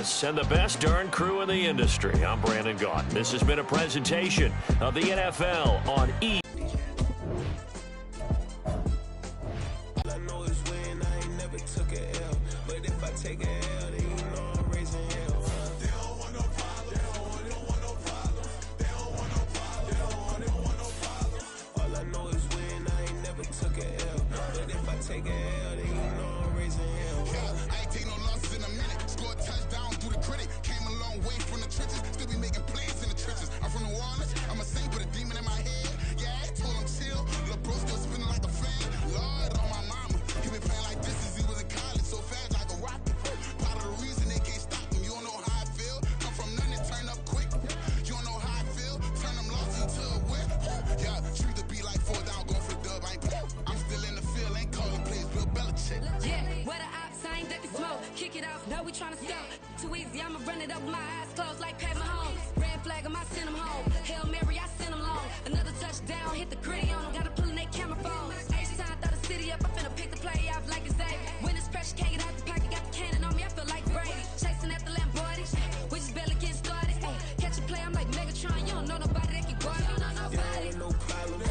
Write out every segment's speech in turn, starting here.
Dallas and the best darn crew in the industry. I'm Brandon Gaudin. This has been a presentation of the NFL on E. All I know is when I ain't never took a L. But if I take a L, then you know I'm raising hell. They don't want no problem. They don't want no problem. They don't want no problem. They don't want no problem. All I know is when I ain't never took a L. But if I take a L, then you know I'm raising hell. Yeah, I ain't take no losses in a minute. Scored touchdown through the critic. Came a long way from the trenches. Still be making plays in the trenches. I'm from New Orleans. I'm a saint with a demon in my head. Yeah, I told him chill. Lil' bro still spinning like a fan. Lord on my mama. He been playing like this since he was in college. So fast like a rocket. Part of the reason they can't stop him. You don't know how I feel. Come from nothing, turn up quick. You don't know how I feel. Turn them losses into a whip. Yeah, treat the beat like 4 down, going for the dub. I'm still in the field, ain't calling plays. Bill Belichick. Yeah, where the ops, I ain't ducking smoke. Kick it off, no, we tryna stop. Too easy, I'ma run it up with my eyes closed like Pat Mahomes. Red flag, I send him home. Hail Mary, I send him long. Another touchdown, hit the gritty on him. Gotta pull in they camera phones. H-time, throw the city up. I finna pick the play off like it's Xavier. When it's pressure, can't get out the pocket. Got the cannon on me, I feel like Brady. Chasing at the Lamborghini. We just barely getting started. Ay, catch a play, I'm like Megatron. You don't know nobody that can guard it. You know nobody. They don't want no problems.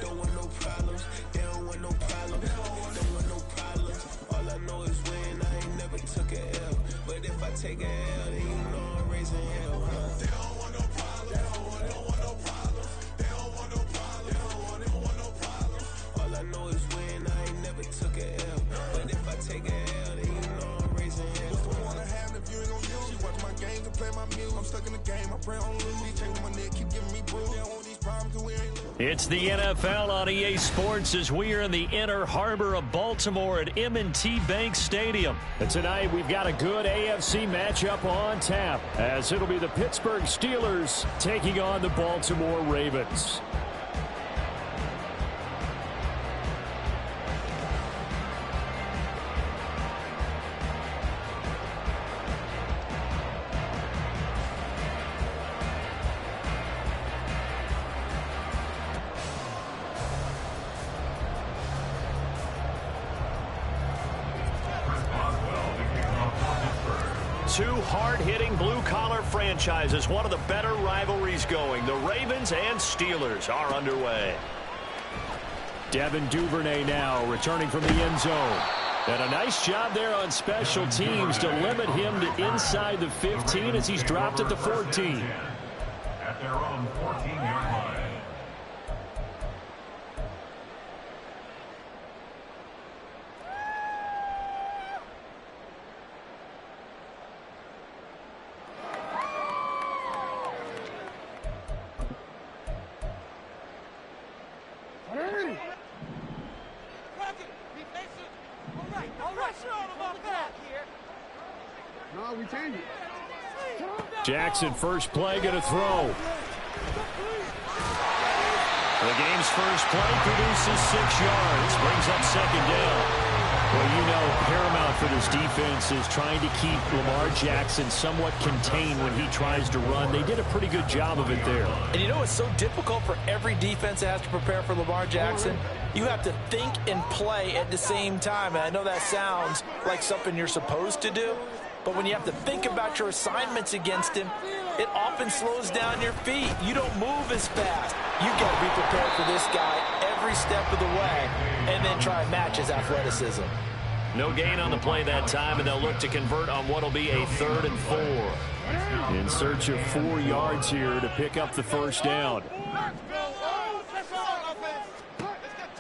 Don't want no problems. They don't want no problems. Don't want no problems. All I know is when I ain't never took a L. But if I take a L, then you know I'm raising hell. They don't want no problems. They don't want no problems. They don't want no problems. They don't want no problems. All I know is when I ain't never took a L. But if I take a L, then you know I'm raising hell. What's the point of having if you ain't gon' use it? Watch my games and play my music. I'm stuck in the game. I pray on lose. He changing my neck, keep giving me bruise. They don't want these problems 'cause we ain't lose. It's the NFL on EA Sports as we are in the inner harbor of Baltimore at M&T Bank Stadium. And tonight we've got a good AFC matchup on tap as it'll be the Pittsburgh Steelers taking on the Baltimore Ravens. Two hard-hitting blue-collar franchises, one of the better rivalries going. The Ravens and Steelers are underway. Devin Duvernay now returning from the end zone. And a nice job there on special teams to limit him to inside the 15 as he's dropped at the 14. At their own 14-yard line. Jackson, first play, going to throw. The game's first play produces 6 yards, brings up second down. Well, you know, paramount for this defense is trying to keep Lamar Jackson somewhat contained when he tries to run. They did a pretty good job of it there. And you know, it's so difficult for every defense that has to prepare for Lamar Jackson. You have to think and play at the same time. And I know that sounds like something you're supposed to do, but when you have to think about your assignments against him, it often slows down your feet. You don't move as fast. You've got to be prepared for this guy every step of the way and then try and match his athleticism. No gain on the play that time, and they'll look to convert on what will be a 3rd and 4. In search of 4 yards here to pick up the first down.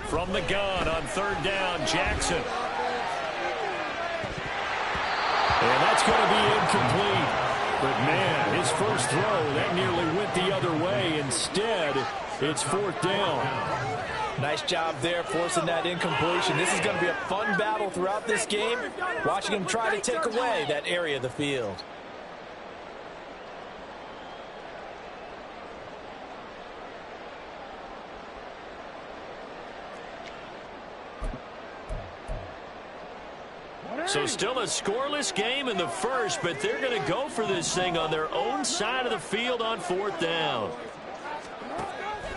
From the gun on 3rd down, Jackson. And that's going to be incomplete. But, man, his first throw, that nearly went the other way. Instead, it's 4th down. Nice job there forcing that incompletion. This is going to be a fun battle throughout this game, watching him try to take away that area of the field. So still a scoreless game in the first, but they're going to go for this thing on their own side of the field on 4th down.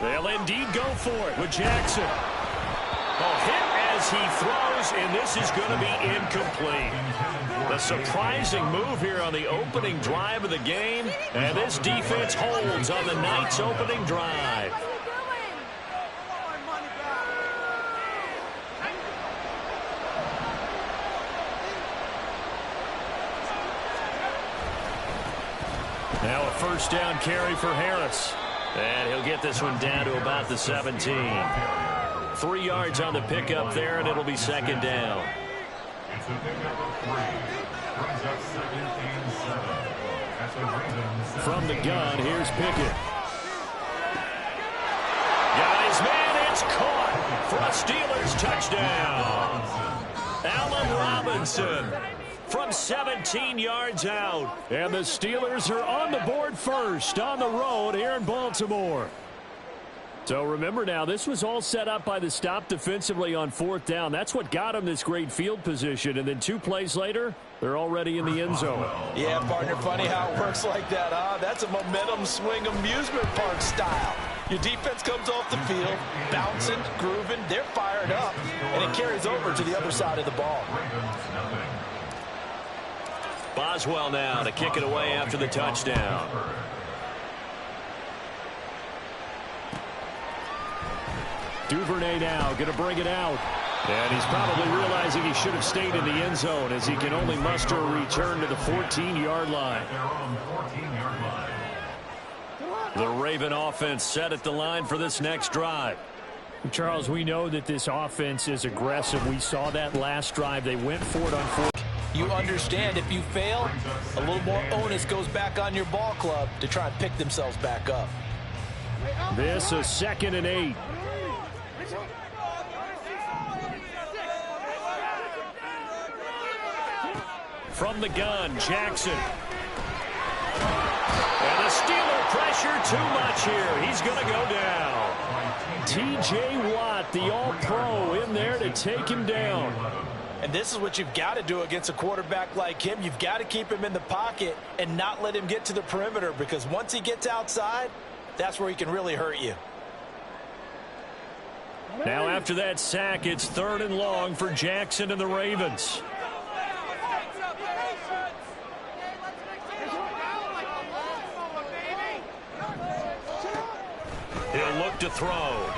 They'll indeed go for it with Jackson. A hit as he throws, and this is going to be incomplete. A surprising move here on the opening drive of the game, and this defense holds on the night's opening drive. Now a first down carry for Harris. And he'll get this one down to about the 17. 3 yards on the pickup there, and it'll be second down. It's a pickup of 3. Brings up second and 7. At the Ravens. From the gun, here's Pickett. Guys, man, it's caught for a Steelers touchdown. Allen Robinson from 17 yards out. And the Steelers are on the board first on the road here in Baltimore. So remember now, this was all set up by the stop defensively on 4th down. That's what got them this great field position. And then 2 plays later, they're already in the end zone. Yeah, partner, funny how it works like that, huh? That's a momentum swing amusement park style. Your defense comes off the field, bouncing, grooving, they're fired up, and it carries over to the other side of the ball. Boswell now to kick it away after the touchdown. Duvernay now going to bring it out. And he's probably realizing he should have stayed in the end zone as he can only muster a return to the 14-yard line. The Raven offense set at the line for this next drive. Charles, we know that this offense is aggressive. We saw that last drive. They went for it on 4th. You understand if you fail, a little more onus goes back on your ball club to try and pick themselves back up. This is 2nd and 8. From the gun, Jackson. And the Steeler pressure too much here. He's going to go down. T.J. Watt, the all-pro, in there to take him down. And this is what you've got to do against a quarterback like him. You've got to keep him in the pocket and not let him get to the perimeter, because once he gets outside, that's where he can really hurt you. Now after that sack, it's 3rd and long for Jackson and the Ravens. He'll look to throw.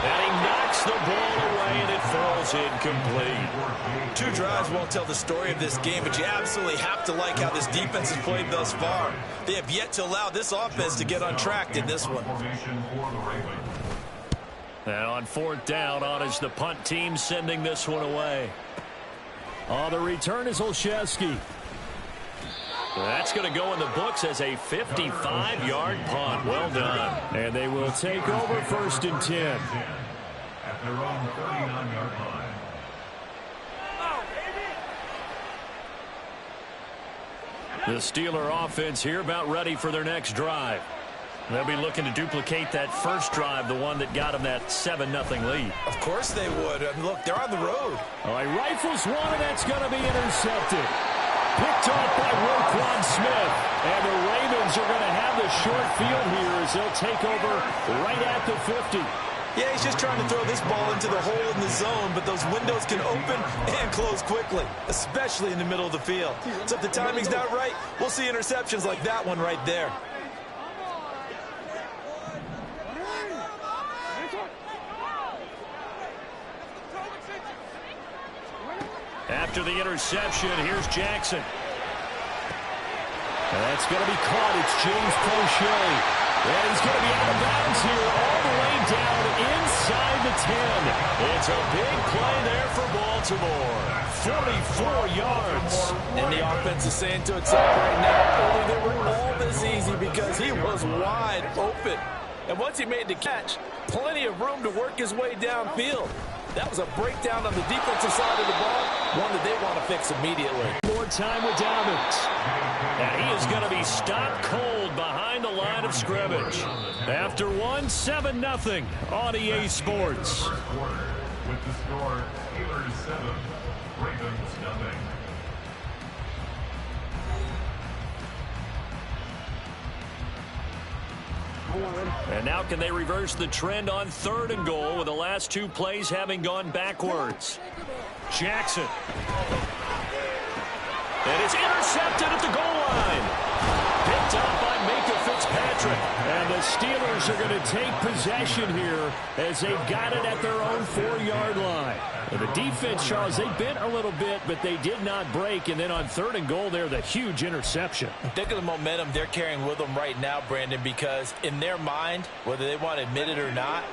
And he knocks the ball away, and it falls incomplete. 2 drives won't tell the story of this game, but you absolutely have to like how this defense has played thus far. They have yet to allow this offense to get on track in this one. And on 4th down, on is the punt team sending this one away. The return is Olszewski. That's going to go in the books as a 55-yard punt. Well done. And they will take over 1st and 10. At their own 39-yard line. The Steeler offense here about ready for their next drive. They'll be looking to duplicate that first drive, the one that got them that 7-0 lead. Of course they would. I mean, look, they're on the road. All right, rifles one, and that's going to be intercepted. Picked off by Roquan Smith. And the Ravens are going to have the short field here as they'll take over right at the 50. Yeah, he's just trying to throw this ball into the hole in the zone, but those windows can open and close quickly, especially in the middle of the field. So if the timing's not right, we'll see interceptions like that one right there. After the interception, here's Jackson. That's going to be caught. It's James Prochet. And he's going to be out of bounds here all the way down inside the 10. It's a big play there for Baltimore. 44 yards. And the offense is saying to itself right now, only they were all this easy because he was wide open. And once he made the catch, plenty of room to work his way downfield. That was a breakdown on the defensive side of the ball, one that they want to fix immediately. More time with Dobbins. And he is going to be stopped cold behind the line of scrimmage. After 7-0 on EA Sports. First quarter with the score Steelers 7, Ravens 0. And now can they reverse the trend on 3rd and goal with the last 2 plays having gone backwards? Jackson. And it's intercepted at the goal line. Picked up by Micah Fitzpatrick. And the Steelers are going to take possession here as they've got it at their own 4-yard line. And the defense, Charles, they bent a little bit, but they did not break. And then on 3rd and goal there, the huge interception. Think of the momentum they're carrying with them right now, Brandon, because in their mind, whether they want to admit it or not,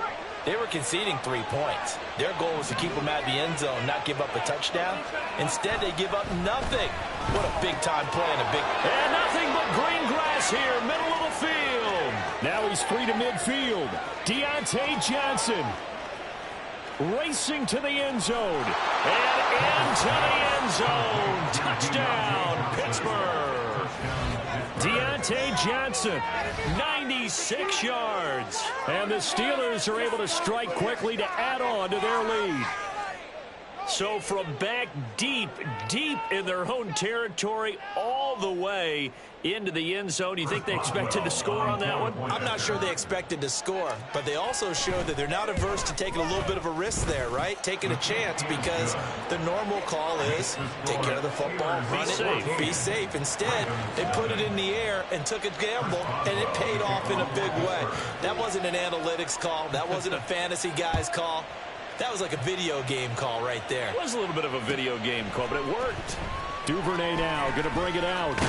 they were conceding 3 points. Their goal was to keep them at the end zone, not give up a touchdown. Instead, they give up nothing. What a big-time play and a big... And nothing but green grass here, middle of the field. Now he's free to midfield. Deontay Johnson racing to the end zone. And into the end zone. Touchdown, Pittsburgh. Deontay Johnson, 96 yards. And the Steelers are able to strike quickly to add on to their lead. So from back deep in their own territory, all the way into the end zone. You think they expected to score on that one? I'm not sure they expected to score, but they also showed that they're not averse to taking a little bit of a risk there, right? Taking a chance, because the normal call is take care of the football, run it, be safe. Instead, they put it in the air and took a gamble, and it paid off in a big way. That wasn't an analytics call. That wasn't a fantasy guy's call. That was like a video game call right there. It was a little bit of a video game call, but it worked. Duvernay now going to bring it out.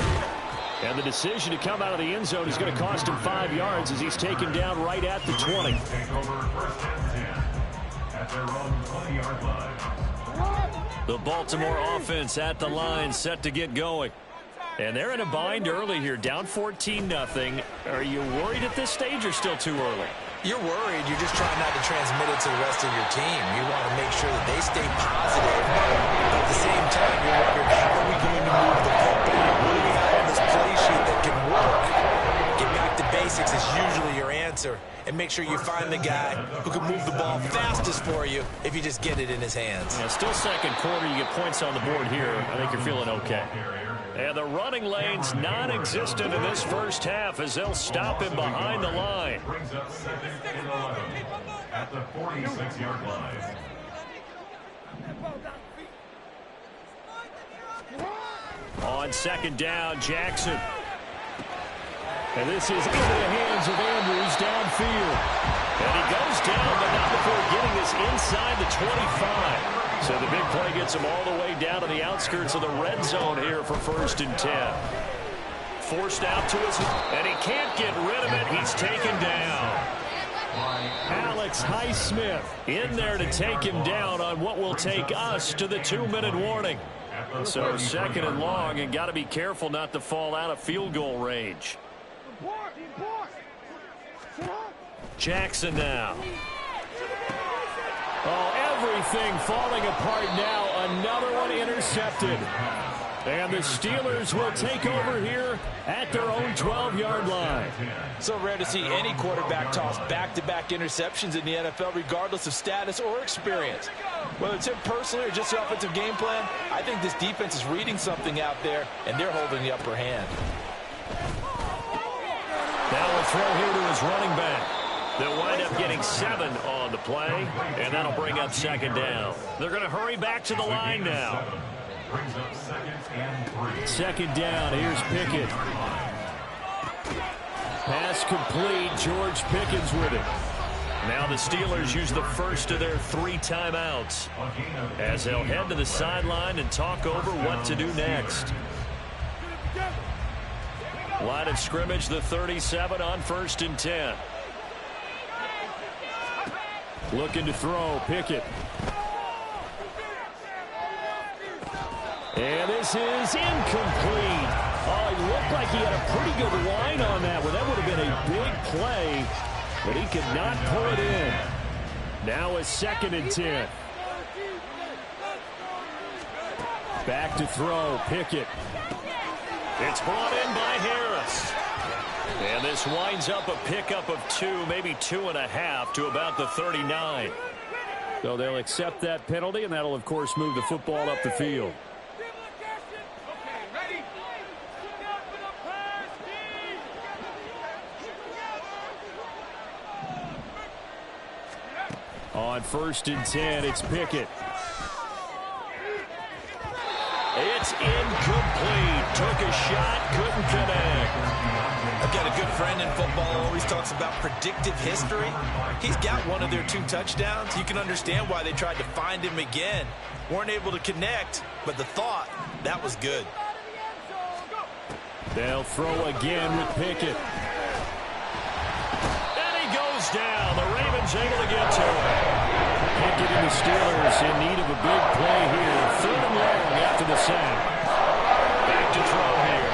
And the decision to come out of the end zone is going to cost him 5 yards as he's taken down right at the 20. Take over 1st and 10 at their own 20-yard line. The Baltimore offense at the line, set to get going. And they're in a bind early here, down 14-0. Are you worried at this stage or still too early? You're worried. You're just trying not to transmit it to the rest of your team. You want to make sure that they stay positive. But at the same time, you're wondering, how are we going to move the football? What do we have on this play sheet that can work? Get back to basics is usually your answer. And make sure you find the guy who can move the ball fastest for you if you just get it in his hands. Yeah, still second quarter. You get points on the board here. I think you're feeling okay. And the running lane's non-existent in this first half as they'll stop him behind the line. Brings up 2nd and 11 at the 46-yard line. On 2nd down, Jackson. And this is into the hands of Andrews downfield. And he goes down, but not before getting this inside the 25. So the big play gets him all the way down to the outskirts of the red zone here for 1st and 10. Forced out to his, and he can't get rid of it. He's taken down. Alex Highsmith in there to take him down on what will take us to the 2-minute warning. So 2nd and long, and got to be careful not to fall out of field goal range. Jackson now. Oh, everything falling apart now. Another one intercepted. And the Steelers will take over here at their own 12-yard line. So rare to see any quarterback toss back-to-back interceptions in the NFL, regardless of status or experience. Whether it's him personally or just the offensive game plan, I think this defense is reading something out there, and they're holding the upper hand. Now we'll throw here to his running back. They'll wind up getting 7 on the play, and that'll bring up 2nd down. They're going to hurry back to the line now. Brings up 2nd and 3. 2nd down, here's Pickett. Pass complete, George Pickens with it. Now the Steelers use the first of their 3 timeouts as they'll head to the sideline and talk over what to do next. Line of scrimmage, the 37 on 1st and 10. Looking to throw, Pickett. And this is incomplete. Oh, he looked like he had a pretty good line on that one. That would have been a big play, but he could not pull it in. Now it's 2nd and 10. Back to throw, Pickett. It's brought in by Harris. And this winds up a pickup of 2, maybe 2.5 to about the 39. So they'll accept that penalty, and that'll, of course, move the football up the field. On 1st and 10, it's Pickett. That's incomplete. Took a shot, couldn't connect. I've got a good friend in football who always talks about predictive history. He's got one of their 2 touchdowns. You can understand why they tried to find him again. Weren't able to connect, but the thought, that was good. They'll throw again with Pickett. And he goes down. The Ravens able to get to him. Pickett and the Steelers in need of a big play here. 3rd and long after the sack. Back to throw here.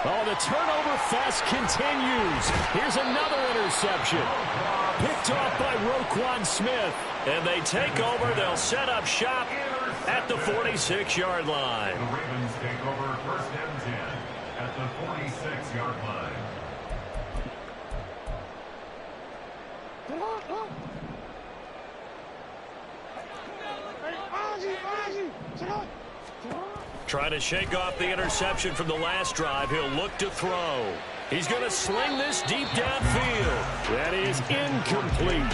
Oh, the turnover fest continues. Here's another interception. Picked off by Roquan Smith. And they take over. They'll set up shop at the 46-yard line. The Ravens take over 1st and 10 at the 46-yard line. Trying to shake off the interception from the last drive. He'll look to throw. He's going to sling this deep downfield. That is incomplete.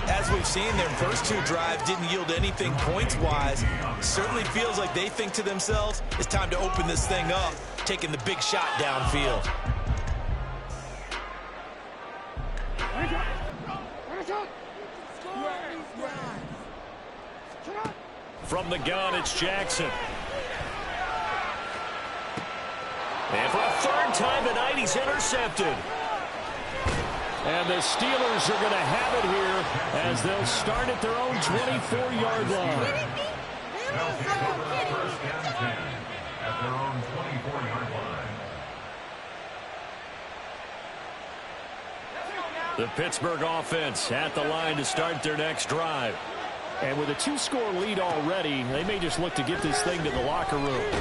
As we've seen, their first 2 drives didn't yield anything points-wise. Certainly feels like they think to themselves, it's time to open this thing up, taking the big shot downfield. From the gun, it's Jackson. And for a 3rd time tonight, he's intercepted. And the Steelers are going to have it here as they'll start at their own 24-yard line. They'll take over 1st and 10 at their own 24-yard line. The Pittsburgh offense at the line to start their next drive. And with a 2-score lead already, they may just look to get this thing to the locker room.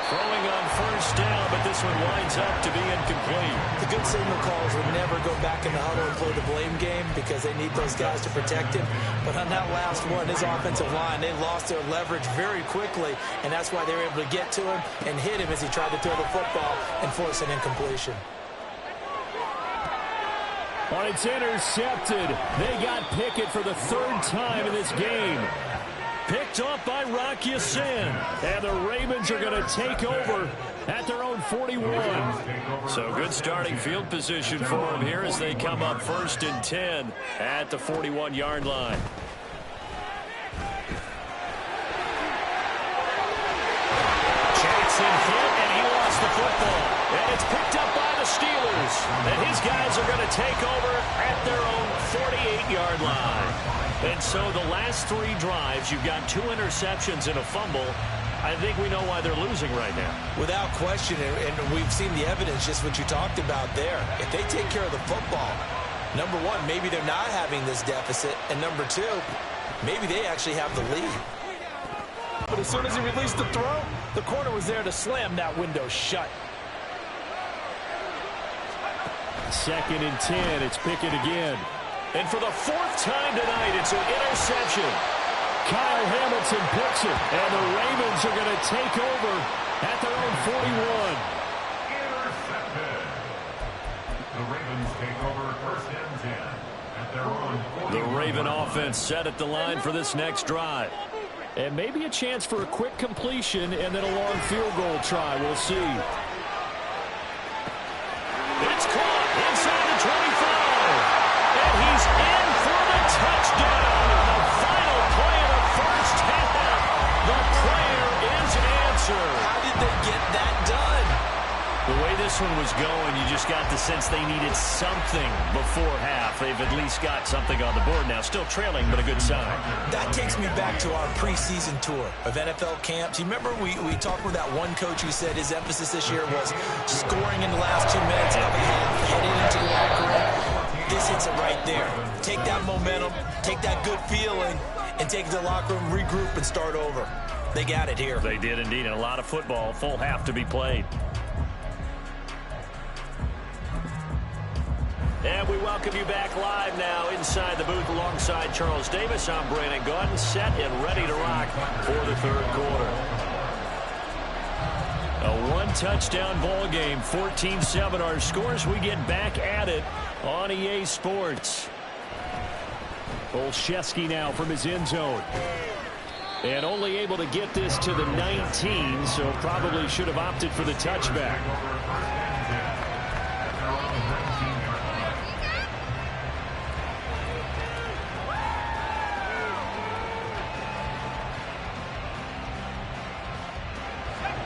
Throwing on 1st down, but this one winds up to be incomplete. The good signal calls would never go back in the huddle and play the blame game because they need those guys to protect him. But on that last one, his offensive line, they lost their leverage very quickly, and that's why they were able to get to him and hit him as he tried to throw the football and force an incompletion. Well, it's intercepted. They got Pickett for the 3rd time in this game. Picked off by Rock Ya-Sin. And the Ravens are going to take over at their own 41. So good starting field position for them here as they come up 1st and 10 at the 41-yard line. Jackson hit, and he lost the football. And it's picked up by the Steelers. And his guys are going to take over at their own 48-yard line. And so the last 3 drives, you've got 2 interceptions and a fumble. I think we know why they're losing right now. Without question, and we've seen the evidence, just what you talked about there. If they take care of the football, number 1, maybe they're not having this deficit. And number 2, maybe they actually have the lead. But as soon as he released the throw, the corner was there to slam that window shut. 2nd and 10. It's Pickett again. And for the 4th time tonight, it's an interception. Kyle Hamilton picks it, and the Ravens are going to take over at their own 41. Intercepted. The Ravens take over 1st and 10 at their own 41. The Raven offense set at the line for this next drive. And maybe a chance for a quick completion and then a long field goal try. We'll see. It's caught inside the 25. And he's in for the touchdown. The final play of the 1st half. The prayer is answered. How did they get that done? The way this one was going, you just got the sense they needed something before half. They've at least got something on the board now. Still trailing, but a good sign. That takes me back to our preseason tour of NFL camps. You remember we talked with that one coach who said his emphasis this year was scoring in the last 2 minutes of a half, heading into the locker room. This hits it right there. Take that momentum, take that good feeling, and take it to the locker room, regroup, and start over. They got it here. They did indeed, and a lot of football, full half to be played. And we welcome you back live now inside the booth alongside Charles Davis. I'm Brandon Gaudin, set and ready to rock for the 3rd quarter. A 1-touchdown ball game, 14-7 our scores. We get back at it on EA Sports. Olszewski now from his end zone. And only able to get this to the 19, so probably should have opted for the touchback.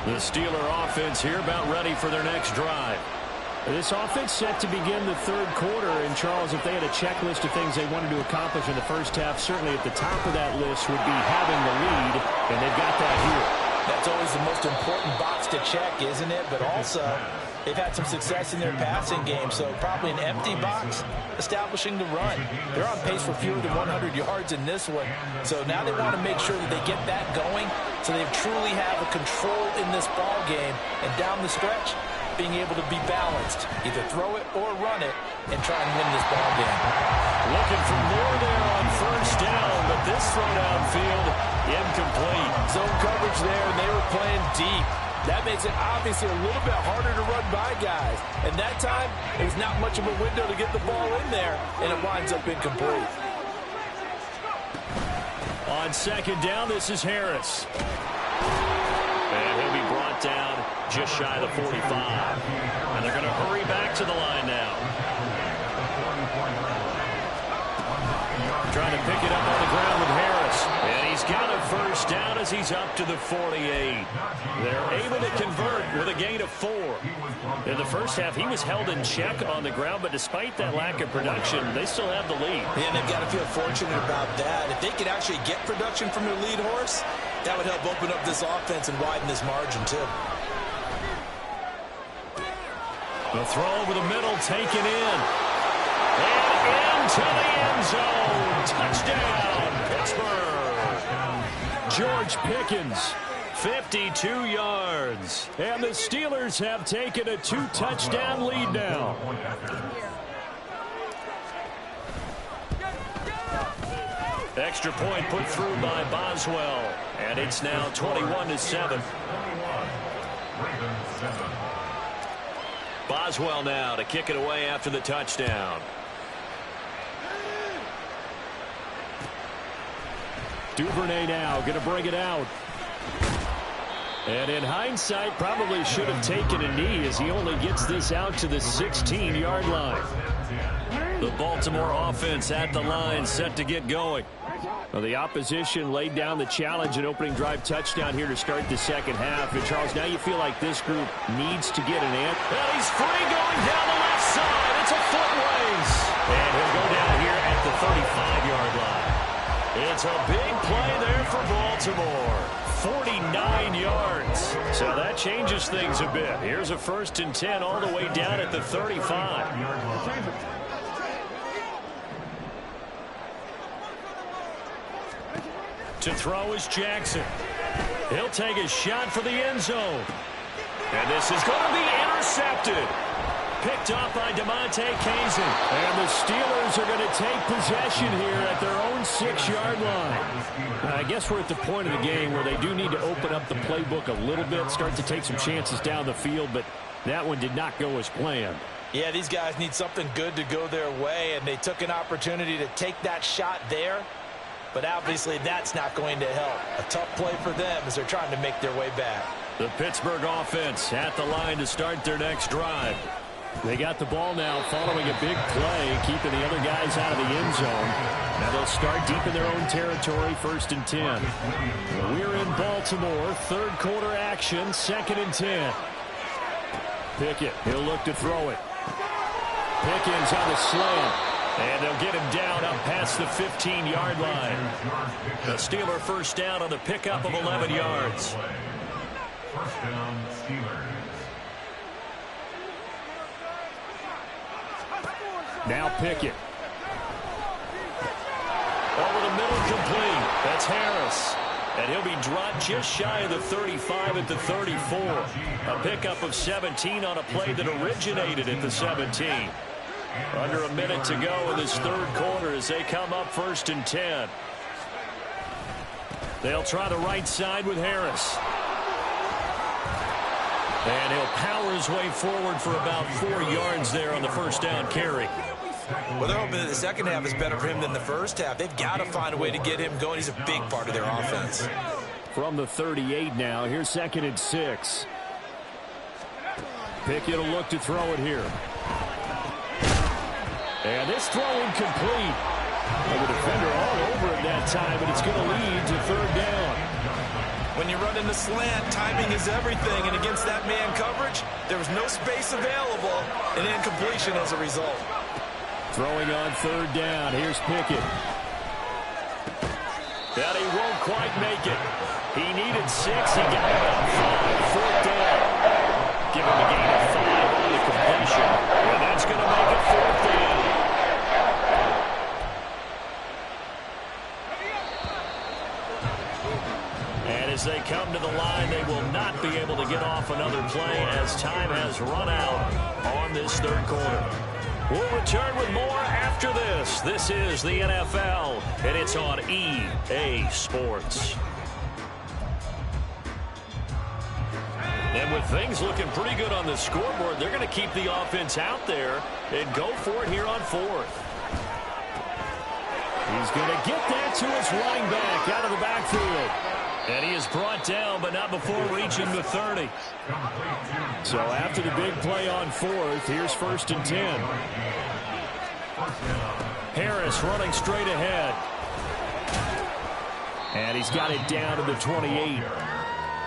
The Steeler offense here about ready for their next drive. This offense set to begin the third quarter. And, Charles, if they had a checklist of things they wanted to accomplish in the first half, certainly at the top of that list would be having the lead, and they've got that here. That's always the most important box to check, isn't it? But also, they've had some success in their passing game, so probably an empty box establishing the run. They're on pace for fewer than 100 yards in this one, so now they want to make sure that they get that going so they truly have a control in this ball game, and down the stretch, being able to be balanced, either throw it or run it, and try and win this ball game. Looking for more there on first down, but this throw downfield, incomplete. Zone coverage there, and they were playing deep. That makes it obviously a little bit harder to run by guys. And that time, there's not much of a window to get the ball in there, and it winds up incomplete. On second down, this is Harris. And he'll be brought down just shy of the 45. And they're going to hurry back to the line now. Trying to pick it up on the ground with Harris. And he's got a first down as he's up to the 48. They're able to convert with a gain of 4. In the first half, he was held in check on the ground, but despite that lack of production, they still have the lead. Yeah, and they've got to feel fortunate about that. If they could actually get production from their lead horse, that would help open up this offense and widen this margin, too. The throw over the middle, taken in. And into the end zone. Touchdown, Pittsburgh. George Pickens, 52 yards. And the Steelers have taken a 2-touchdown lead now. Extra point put through by Boswell. And it's now 21-7. Boswell now to kick it away after the touchdown. Duvernay now going to bring it out. And in hindsight, probably should have taken a knee as he only gets this out to the 16-yard line. The Baltimore offense at the line, set to get going. Well, the opposition laid down the challenge and opening drive touchdown here to start the second half. And, Charles, now you feel like this group needs to get an answer. Well, he's free going down the left side. It's a foot race. And he'll go down here at the 35-yard line. It's a big play there for Baltimore. 49 yards. So that changes things a bit. Here's a 1st and 10 all the way down at the 35. To throw is Jackson. He'll take a shot for the end zone. And this is going to be intercepted. Picked off by DeMonte Kazin. And the Steelers are going to take possession here at their own 6-yard line. I guess we're at the point of the game where they do need to open up the playbook a little bit, start to take some chances down the field, but that one did not go as planned. Yeah, these guys need something good to go their way, and they took an opportunity to take that shot there. But obviously that's not going to help. A tough play for them as they're trying to make their way back. The Pittsburgh offense at the line to start their next drive. They got the ball now following a big play, keeping the other guys out of the end zone. Now they'll start deep in their own territory, 1st and 10. We're in Baltimore, third quarter action, 2nd and 10. Pickett, he'll look to throw it. Pickens on the slant. And they'll get him down up past the 15-yard line. The Steeler first down on the pickup of 11 yards. First down, Steelers. Now Pickett. Over the middle, complete. That's Harris. And he'll be dropped just shy of the 35 at the 34. A pickup of 17 on a play that originated at the 17. Under a minute to go in this third quarter as they come up 1st and 10. They'll try the right side with Harris. And he'll power his way forward for about 4 yards there on the first down carry. Well, they're hoping that the second half is better for him than the first half. They've got to find a way to get him going. He's a big part of their offense. From the 38 now, here's 2nd and 6. Pickett will look to throw it here. And this throw incomplete. The defender all over it that time, but it's going to lead to 3rd down. When you run in the slant, timing is everything, and against that man coverage, there was no space available, and incompletion as a result. Throwing on 3rd down, here's Pickett. And he won't quite make it. He needed 6, he got about 5, 4th down. Give him a gain of 5 on the completion, and that's going to make it 4th down. As they come to the line, they will not be able to get off another play as time has run out on this 3rd quarter. We'll return with more after this. This is the NFL, and it's on EA Sports. And with things looking pretty good on the scoreboard, they're going to keep the offense out there and go for it here on 4th. He's going to get that to his running back out of the backfield. And he is brought down, but not before reaching the 30. So after the big play on 4th, here's 1st and 10. Harris running straight ahead. And he's got it down to the 28.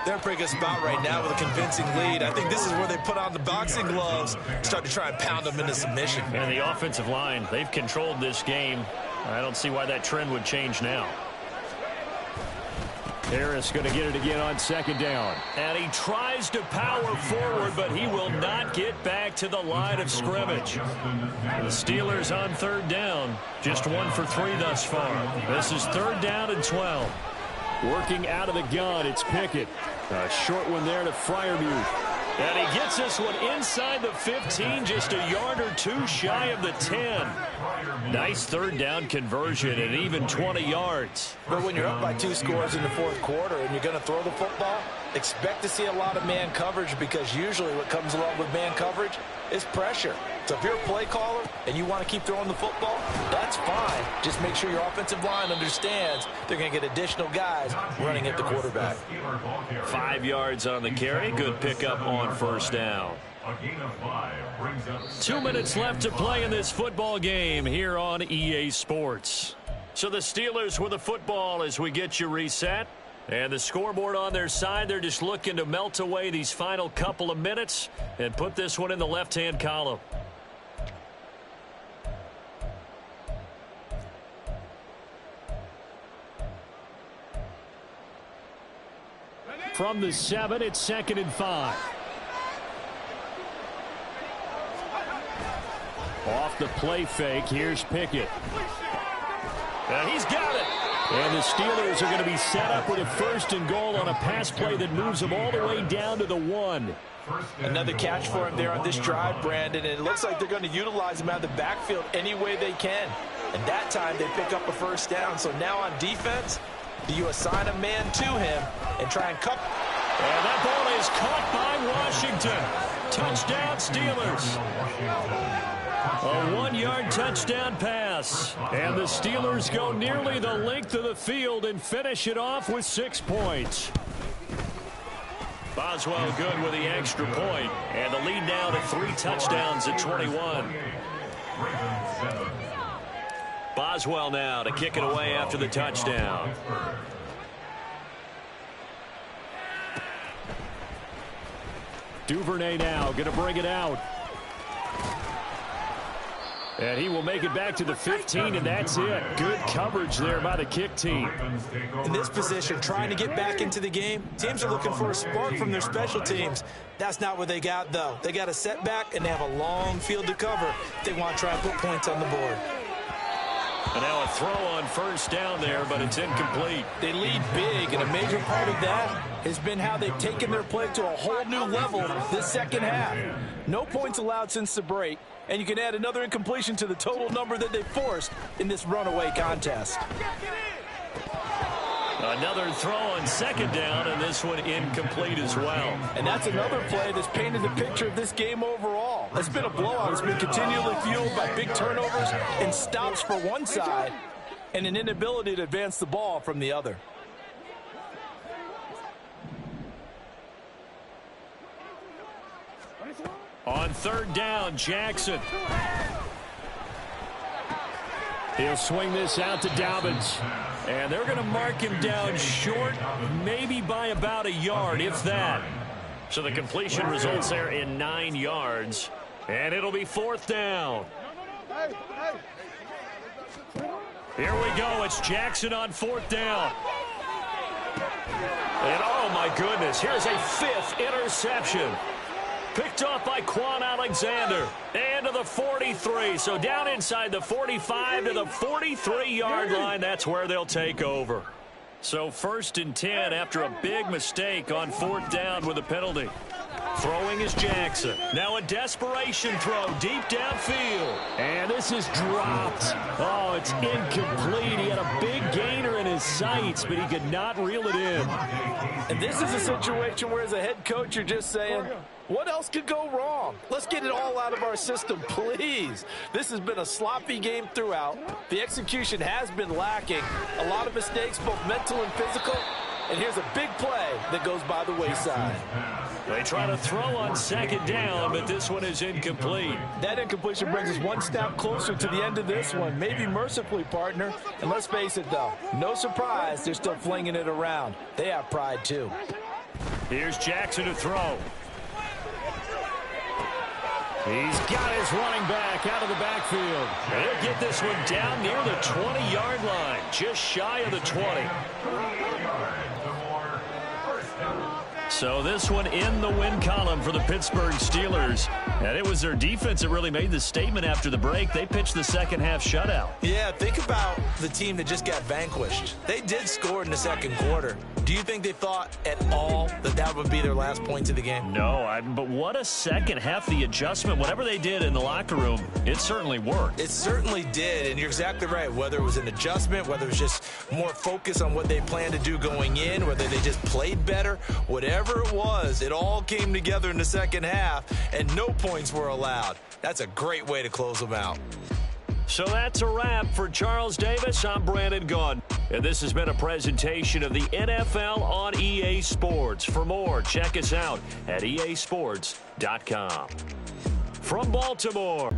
They're in a pretty good spot right now with a convincing lead. I think this is where they put on the boxing gloves, start to try and pound them into submission. And the offensive line, they've controlled this game. I don't see why that trend would change now. Harris going to get it again on 2nd down. And he tries to power forward, but he will not get back to the line of scrimmage. The Steelers on 3rd down. Just 1 for 3 thus far. This is 3rd down and 12. Working out of the gun, it's Pickett. A short one there to Freiermuth. And he gets this one inside the 15, just a yard or 2 shy of the 10. Nice 3rd down conversion and even 20 yards. But when you're up by 2 scores in the 4th quarter and you're going to throw the football, expect to see a lot of man coverage, because usually what comes along with man coverage is pressure. So if you're a play caller and you want to keep throwing the football, that's fine. Just make sure your offensive line understands they're going to get additional guys running at the quarterback. 5 yards on the carry. Good pickup on 1st down. 2 minutes left to play in this football game here on EA Sports. So the Steelers with the football as we get you reset. And the scoreboard on their side, they're just looking to melt away these final couple of minutes and put this one in the left-hand column. From the 7, it's 2nd and 5. Off the play fake, here's Pickett. And he's got it. And the Steelers are going to be set up with a 1st and goal on a pass play that moves them all the way down to the 1. Another catch for him there on this drive, Brandon, and it looks like they're going to utilize him out of the backfield any way they can. And that time they pick up a 1st down. So now on defense, do you assign a man to him and try and cut? And that ball is caught by Washington. Touchdown, Steelers. A 1-yard touchdown pass. And the Steelers go nearly the length of the field and finish it off with 6 points. Boswell good with the extra point. And the lead now to 3 touchdowns at 21. Boswell now to kick it away after the touchdown. Duvernay now going to bring it out. And he will make it back to the 15, and that's it. Good coverage there by the kick team. In this position, trying to get back into the game, teams are looking for a spark from their special teams. That's not what they got, though. They got a setback, and they have a long field to cover if they want to try and put points on the board. And now a throw on 1st down there, but it's incomplete. They lead big, and a major part of that has been how they've taken their play to a whole new level this 2nd half. No points allowed since the break, and you can add another incompletion to the total number that they forced in this runaway contest. Another throw on second down, and this one incomplete as well. And that's another play that's painted the picture of this game overall. It's been a blowout. It's been continually fueled by big turnovers and stops for one side and an inability to advance the ball from the other. On third down, Jackson. He'll swing this out to Dobbins. And they're going to mark him down short, maybe by about a yard, if that. So the completion results there in 9 yards. And it'll be fourth down. Here we go. It's Jackson on fourth down. And oh, my goodness, here's a 5th interception. Picked off by Quan Alexander. And to the 43. So down inside the 45 to the 43-yard line. That's where they'll take over. So 1st and 10 after a big mistake on fourth down with a penalty. Throwing is Jackson. Now a desperation throw deep downfield. And this is dropped. Oh, it's incomplete. He had a big gainer in his sights, but he could not reel it in. And this is a situation where as a head coach, you're just saying, what else could go wrong? Let's get it all out of our system, please. This has been a sloppy game throughout. The execution has been lacking. A lot of mistakes, both mental and physical. And here's a big play that goes by the wayside. They try to throw on second down, but this one is incomplete. That incompletion brings us one step closer to the end of this one. Maybe mercifully, partner. And let's face it, though, no surprise, they're still flinging it around. They have pride, too. Here's Jackson to throw. He's got his running back out of the backfield. He'll get this one down near the 20-yard line, just shy of the 20. So this one in the win column for the Pittsburgh Steelers. And it was their defense that really made the statement after the break. They pitched the second half shutout. Yeah, think about the team that just got vanquished. They did score in the second quarter. Do you think they thought at all that that would be their last points of the game? No, but what a second half. The adjustment, whatever they did in the locker room, it certainly worked. It certainly did, and you're exactly right. Whether it was an adjustment, whether it was just more focus on what they planned to do going in, whether they just played better, whatever it was, it all came together in the second half, and no points were allowed. That's a great way to close them out. So that's a wrap for Charles Davis. I'm Brandon Gaudin. And this has been a presentation of the NFL on EA Sports. For more, check us out at easports.com. From Baltimore,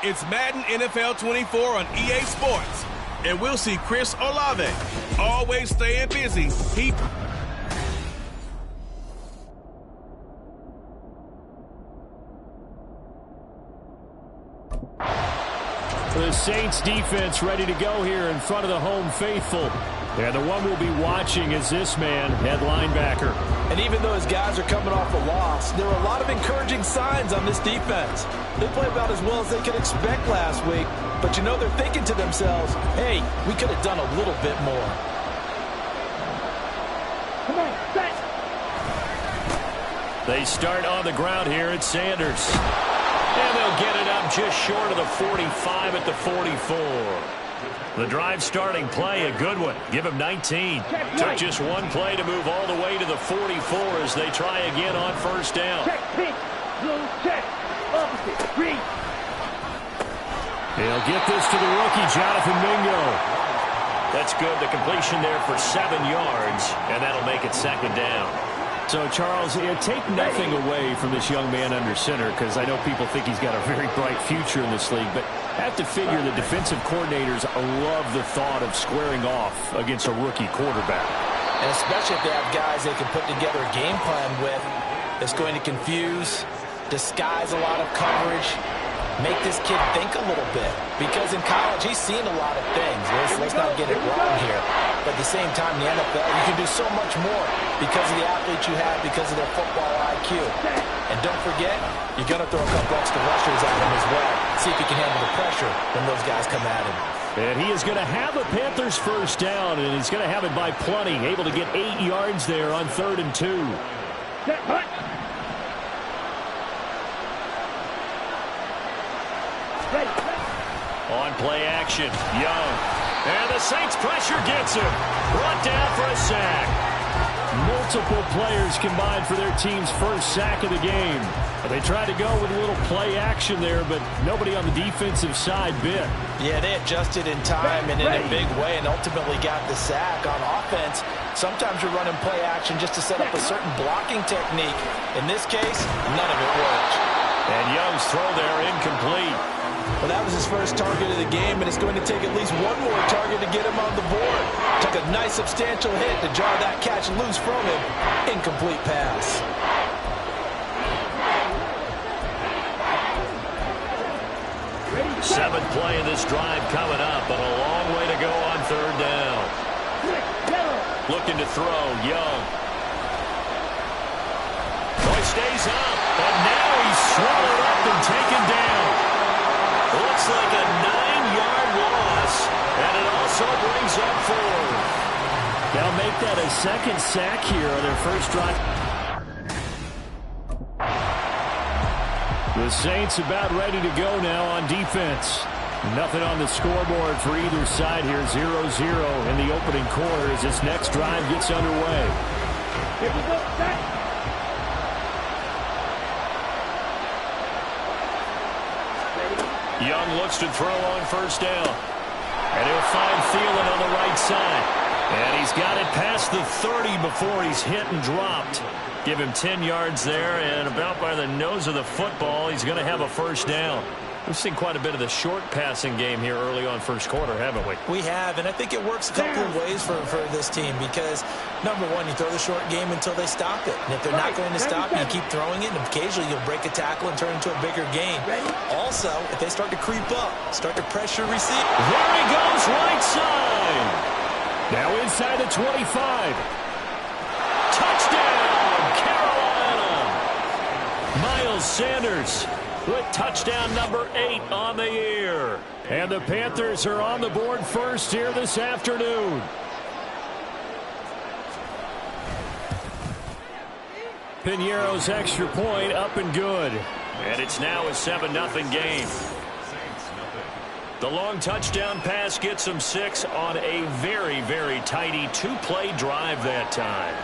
It's Madden NFL 24 on EA Sports. And we'll see Chris Olave, always staying busy. The Saints defense ready to go here in front of the home faithful. And the one we'll be watching is this man, head linebacker. And even though his guys are coming off a loss, there are a lot of encouraging signs on this defense. They played about as well as they could expect last week. But you know they're thinking to themselves, hey, we could have done a little bit more. Come on, set. They start on the ground here at Sanders. And they'll get it up just short of the 45 at the 44. The drive starting play, a good one. Give him 19. Took just one play to move all the way to the 44 as they try again on first down. Check, pitch, blue, check, opposite, green. He'll get this to the rookie, Jonathan Mingo. That's good. The completion there for 7 yards, and that'll make it second down. So, Charles, take nothing away from this young man under center, because I know people think he's got a very bright future in this league, but I have to figure the defensive coordinators love the thought of squaring off against a rookie quarterback. And especially if they have guys they can put together a game plan with that's going to confuse, disguise a lot of coverage, make this kid think a little bit. Because in college, he's seen a lot of things. Let's not get it wrong here. But at the same time, in the NFL, you can do so much more because of the athletes you have, because of their football IQ. And don't forget, you're going to throw a couple extra rushers at him as well. See if he can handle the pressure when those guys come at him. And he is going to have a Panthers first down, and he's going to have it by plenty. Able to get 8 yards there on 3rd and 2. On play action, Young. And the Saints pressure gets him. Brought down for a sack. Multiple players combined for their team's first sack of the game. They tried to go with a little play action there, but nobody on the defensive side bit. Yeah, they adjusted in time and in a big way and ultimately got the sack. On offense, sometimes you're running play action just to set up a certain blocking technique. In this case, none of it worked. And Young's throw there incomplete. Well, that was his first target of the game, and it's going to take at least one more target to get him on the board. Took a nice substantial hit to jar that catch loose from him. Incomplete pass. Seventh play of this drive coming up, but a long way to go on 3rd down. Looking to throw, Young. Boy stays up, and now he's swallowed up and taken down. Looks like a 9-yard loss, and it also brings up 4. They'll make that a second sack here on their first drive. The Saints about ready to go now on defense. Nothing on the scoreboard for either side here. 0-0 in the opening quarter as this next drive gets underway. Here we go, set. Young looks to throw on first down. And he'll find Thielen on the right side. And he's got it past the 30 before he's hit and dropped. Give him 10 yards there, and about by the nose of the football, he's going to have a first down. We've seen quite a bit of the short passing game here early on first quarter, haven't we? We have, and I think it works a couple of ways for this team because, number one, you throw the short game until they stop it. And if they're not going to stop it, you keep throwing it, and occasionally you'll break a tackle and turn into a bigger gain. Also, if they start to creep up, start to pressure receive. There he goes, right side. Now inside the 25. Touchdown, Carolina. Miles Sanders with touchdown number 8 on the year. And the Panthers are on the board first here this afternoon. Piñeiro's extra point up and good. And it's now a 7-0 game. The long touchdown pass gets them 6 on a very, very tidy 2-play drive that time.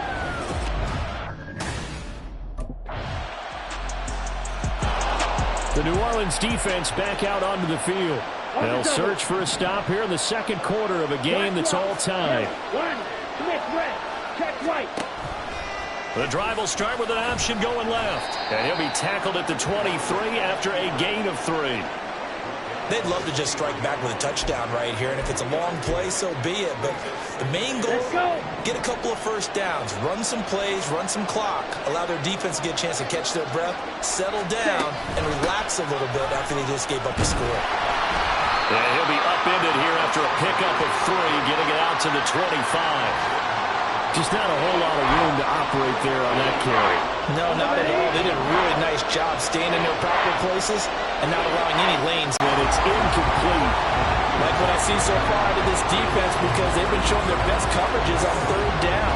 The New Orleans defense back out onto the field. They'll search for a stop here in the second quarter of a game that's all tied. The drive will start with an option going left. And he'll be tackled at the 23 after a gain of 3. They'd love to just strike back with a touchdown right here, and if it's a long play, so be it. But the main goal, get a couple of first downs, run some plays, run some clock, allow their defense to get a chance to catch their breath, settle down, and relax a little bit after they just gave up a score. And he'll be upended here after a pickup of 3, getting it out to the 25. Just not a whole lot of room to operate there on that carry. No, not at all. They did a really nice job staying in their proper places and not allowing any lanes. And it's incomplete. Like what I see so far out of this defense, because they've been showing their best coverages on 3rd down.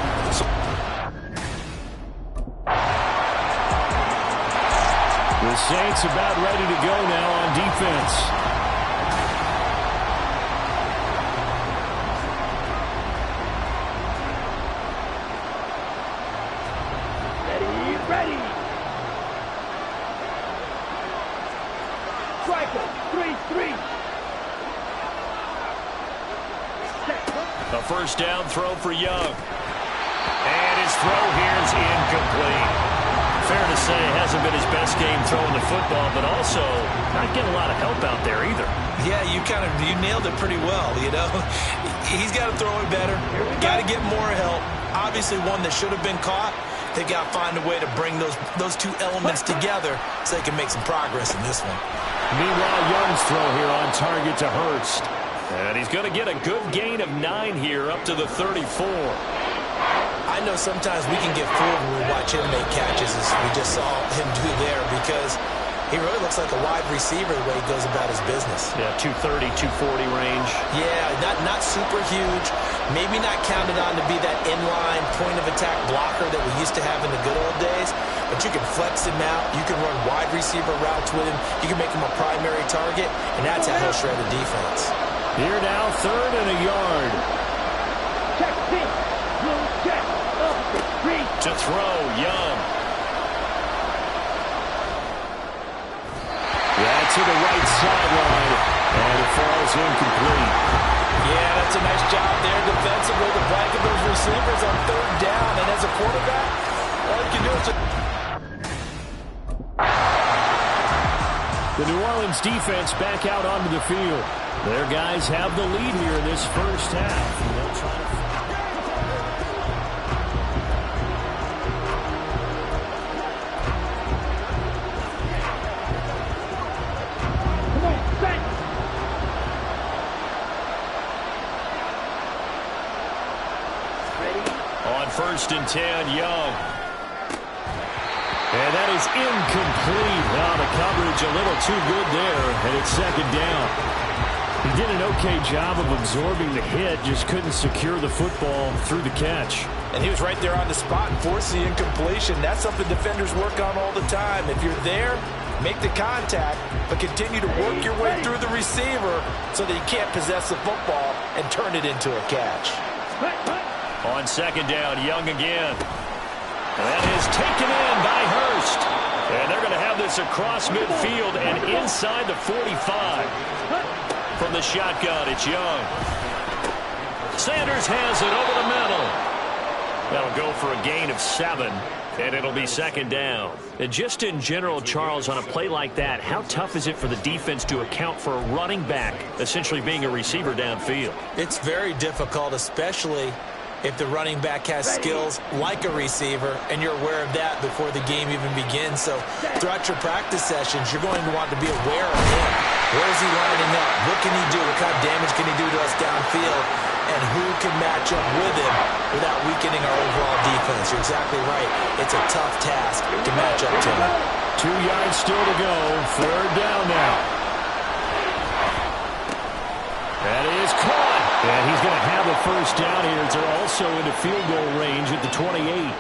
The Saints about ready to go now on defense. Ready. Striker, 3-3. A first down throw for Young. And his throw here is incomplete. Fair to say, hasn't been his best game throwing the football, but also not getting a lot of help out there either. Yeah, you nailed it pretty well, you know. He's got to throw it better. Got to get more help. Obviously one that should have been caught. They got to find a way to bring those two elements together so they can make some progress in this one. Meanwhile, Young's throw here on target to Hurst. And he's going to get a good gain of 9 here up to the 34. I know sometimes we can get fooled when we watch him make catches, as we just saw him do there, because he really looks like a wide receiver the way he goes about his business. Yeah, 230, 240 range. Yeah, not super huge. Maybe not counted on to be that inline point-of-attack blocker that we used to have in the good old days, but you can flex him out. You can run wide receiver routes with him. You can make him a primary target, and that's how he'll shred the defense. Here now, 3rd and a yard. Check, deep. Blue check. Read. To throw, Young. To the right sideline, and it falls incomplete. Yeah, that's a nice job there defensively to blanket those receivers on 3rd down, and as a quarterback, all you can do is The New Orleans defense back out onto the field. Their guys have the lead here in this first half. And they'll try to... On 1st and 10, Young. And that is incomplete. Now the coverage a little too good there, and it's 2nd down. He did an okay job of absorbing the hit, just couldn't secure the football through the catch. And he was right there on the spot and forced the incompletion. That's something defenders work on all the time. If you're there, make the contact, but continue to work your way through the receiver so that you can't possess the football and turn it into a catch. On 2nd down, Young again. And that is taken in by Hurst. And they're going to have this across midfield and inside the 45. From the shotgun, it's Young. Sanders has it over the middle. That'll go for a gain of 7. And it'll be 2nd down. And just in general, Charles, on a play like that, how tough is it for the defense to account for a running back essentially being a receiver downfield? It's very difficult, especially if the running back has skills like a receiver, and you're aware of that before the game even begins. So throughout your practice sessions, you're going to want to be aware of him. Where is he lining up? What can he do? What kind of damage can he do to us downfield? And who can match up with him without weakening our overall defense? You're exactly right. It's a tough task to match up to him. 2 yards still to go. 3rd down now. That is caught. And he's going to have a first down here. They're also into field goal range at the 28.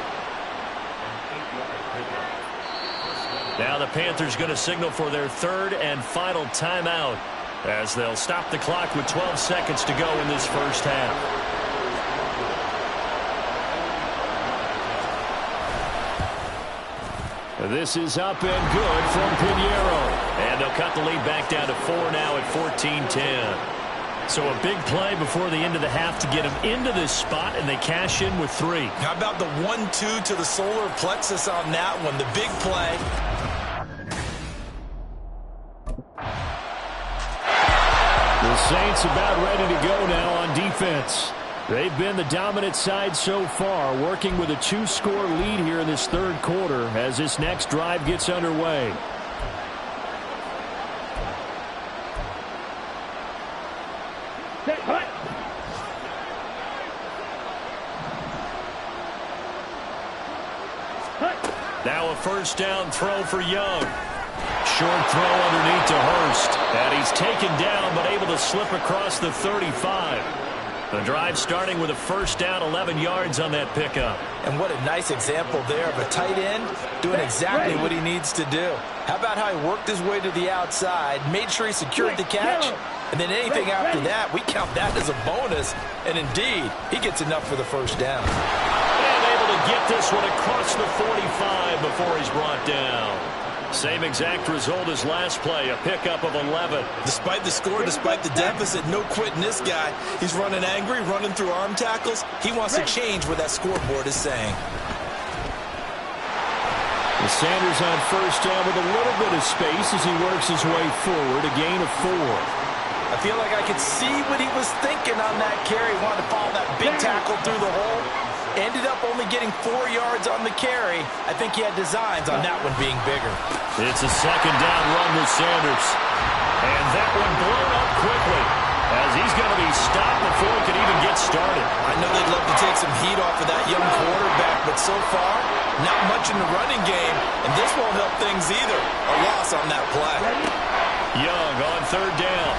Now the Panthers going to signal for their 3rd and final timeout as they'll stop the clock with 12 seconds to go in this first half. This is up and good from Pinheiro. And they'll cut the lead back down to 4 now at 14-10. So a big play before the end of the half to get them into this spot, and they cash in with 3. How about the 1-2 to the solar plexus on that one? The big play. Saints about ready to go now on defense. They've been the dominant side so far, working with a 2-score lead here in this third quarter as this next drive gets underway. Now a first down throw for Young. Short throw underneath to Hurst. And he's taken down but able to slip across the 35. The drive starting with a first down, 11 yards on that pickup. And what a nice example there of a tight end doing exactly what he needs to do. How about how he worked his way to the outside, made sure he secured the catch, and then anything after that, we count that as a bonus. And indeed, he gets enough for the first down. And able to get this one across the 45 before he's brought down. Same exact result as last play, a pickup of 11. Despite the score, despite the deficit, no quitting this guy. He's running angry, running through arm tackles. He wants to change what that scoreboard is saying. Sanders on first down with a little bit of space as he works his way forward, a gain of 4. I feel like I could see what he was thinking on that carry. He wanted to follow that big tackle through the hole. Ended up only getting 4 yards on the carry. I think he had designs on that one being bigger. It's a second down run with Sanders. And that one blown up quickly as he's going to be stopped before he can even get started. I know they'd love to take some heat off of that young quarterback, but so far, not much in the running game, and this won't help things either. A loss on that play. Young on third down.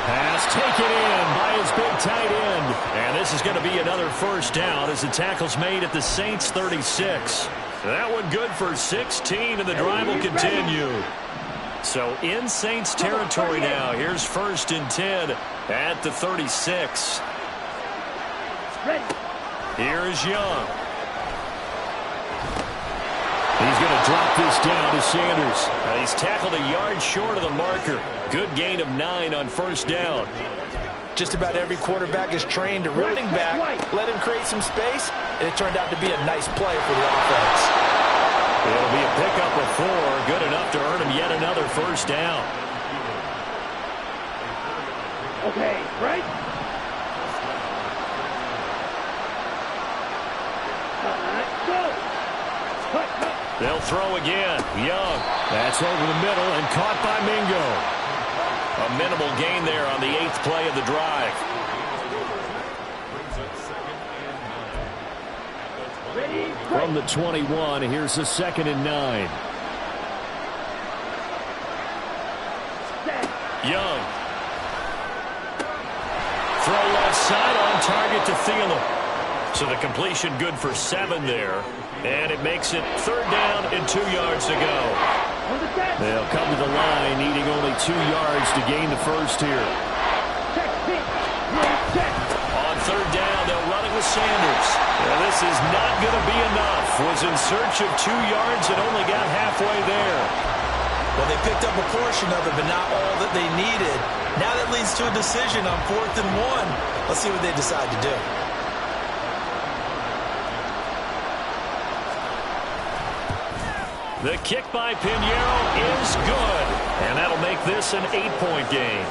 Pass taken in by his big tight end. And this is going to be another first down as the tackle's made at the Saints 36. That one good for 16, and the drive will continue. So in Saints territory now. Here's first and 10 at the 36. Here's Young. He's going to drop this down to Sanders. He's tackled a yard short of the marker. Good gain of 9 on first down. Just about every quarterback is trained to running back, let him create some space, and it turned out to be a nice play for the offense. It'll be a pickup of 4, good enough to earn him yet another first down. Okay, right? Go! They'll throw again. Young. That's over the middle and caught by Mingo. A minimal gain there on the 8th play of the drive. From the 21, here's the 2nd and 9. Young. Throw left side on target to Thielen. So the completion good for 7 there. And it makes it third down and 2 yards to go. They'll come to the line, needing only 2 yards to gain the first here. On third down, they'll run it with Sanders. Now, this is not going to be enough. Was in search of 2 yards and only got halfway there. Well, they picked up a portion of it, but not all that they needed. Now that leads to a decision on 4th and 1. Let's see what they decide to do. The kick by Pinheiro is good. And that'll make this an 8-point game.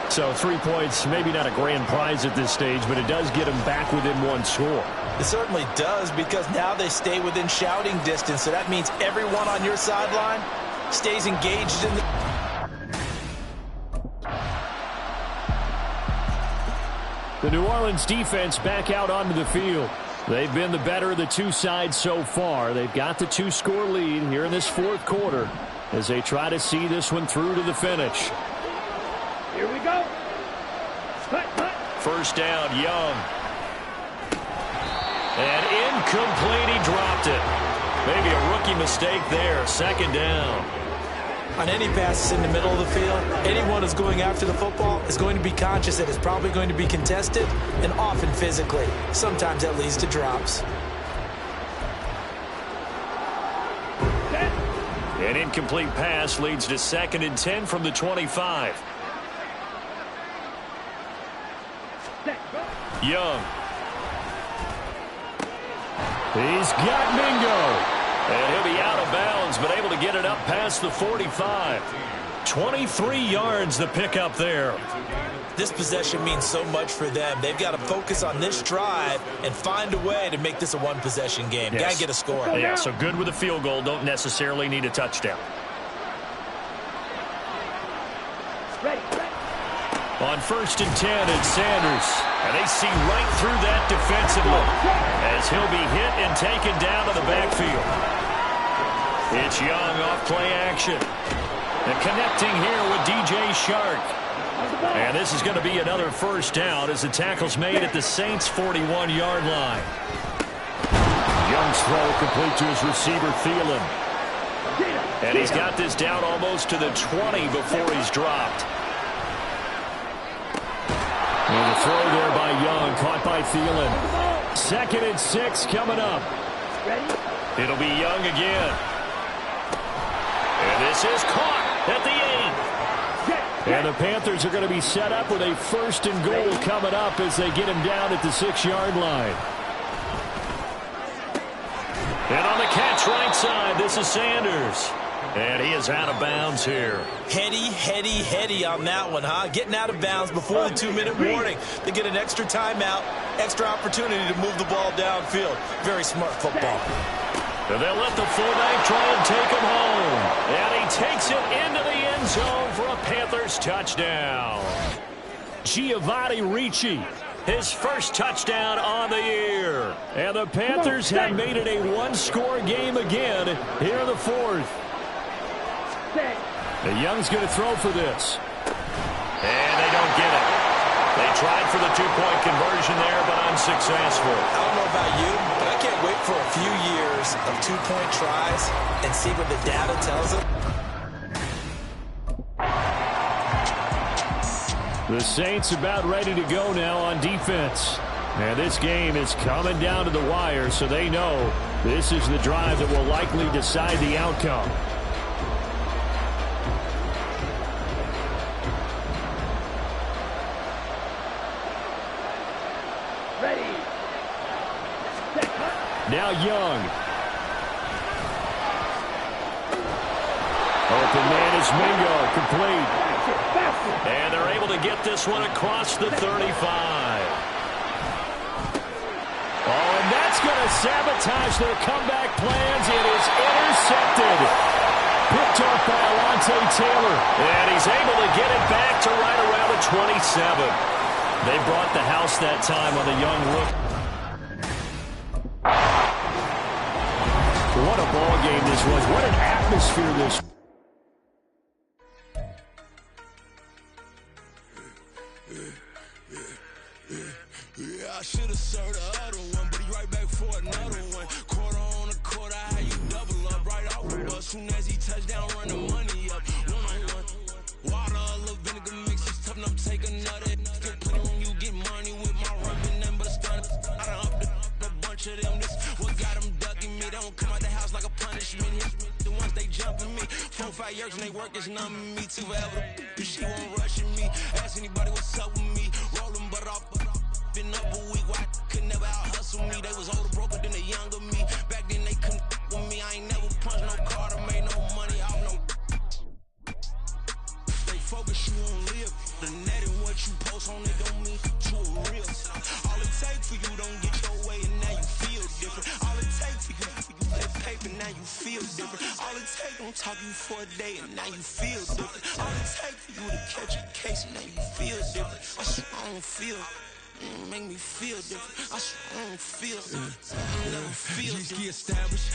So 3 points, maybe not a grand prize at this stage, but it does get them back within 1 score. It certainly does, because now they stay within shouting distance. So that means everyone on your sideline stays engaged in the... The New Orleans defense back out onto the field. They've been the better of the 2 sides so far. They've got the 2-score lead here in this 4th quarter as they try to see this one through to the finish. Here we go. First down, Young. And incomplete, he dropped it. Maybe a rookie mistake there. 2nd down. On any passes in the middle of the field, anyone who's going after the football is going to be conscious that it's probably going to be contested, and often physically. Sometimes that leads to drops. An incomplete pass leads to 2nd and 10 from the 25. Young. He's got Mingo. And he'll be out of bounds downs, but able to get it up past the 45. 23 yards the pickup there. This possession means so much for them. They've got to focus on this drive and find a way to make this a one-possession game. Yes. Got to get a score. Yeah, so good with a field goal. Don't necessarily need a touchdown. On 1st and 10, it's Sanders. And they see right through that defensively as he'll be hit and taken down to the backfield. It's Young off play action. And connecting here with DJ Shark. And this is going to be another first down as the tackle's made at the Saints' 41-yard line. Young's throw complete to his receiver, Thielen. And he's got this down almost to the 20 before he's dropped. And the throw there by Young, caught by Thielen. 2nd and 6 coming up. It'll be Young again. And this is caught at the 8. And the Panthers are going to be set up with a 1st and goal coming up as they get him down at the 6-yard line. And on the catch right side, this is Sanders. And he is out of bounds here. Heady on that one, huh? Getting out of bounds before the 2-minute warning. They get an extra timeout, extra opportunity to move the ball downfield. Very smart football. And they'll let the fullback try and take him home. And he takes it into the end zone for a Panthers touchdown. Giovanni Ricci, his first touchdown on the year. And the Panthers have made it a one-score game again here in the 4th. The Young's going to throw for this. And they don't get it. They tried for the 2-point conversion there, but unsuccessful. I don't know about you, but I can't wait for a few years of 2-point tries and see what the data tells them. The Saints about ready to go now on defense. And this game is coming down to the wire, so they know this is the drive that will likely decide the outcome. Now Young. Open man is Mingo, complete. And they're able to get this one across the 35. Oh, and that's going to sabotage their comeback plans. It is intercepted. Picked off by Alontae Taylor. And he's able to get it back to right around the 27. They brought the house that time on the Young rookie. What a ball game this was. What an atmosphere this. Yeah, I should have served the other one, but he right back for another one. Quarter on a quarter, how you double up right off with us. Soon as he touch down, run the money up. One-on-one. Water, a little vinegar mix, it's tough enough to take another. Get plenty when you get money with my rubbing, nothing but a stunner. I done upped a bunch of them. This what got them ducking me. They don't come out the house like a punishment. The ones they jumping me. 4-5 years and they work is numbing me too forever. She won't rushing me. Ask anybody what's up with me. Rolling butt off. Been up a week, why could never out hustle me? They was older, broker than the younger me. Back then they couldn't with me. I ain't never punched no card or made no money off no. They focus you on live. The net and what you post on it don't mean you a real. All it take for you don't get your way and now you feel different. All it take for you that paper, now you feel different. All it take don't talk you for a day and now you feel different. All it take for you to catch a case and now you feel different. I don't feel. Make me feel different. I don't feel. I never feel different. Established.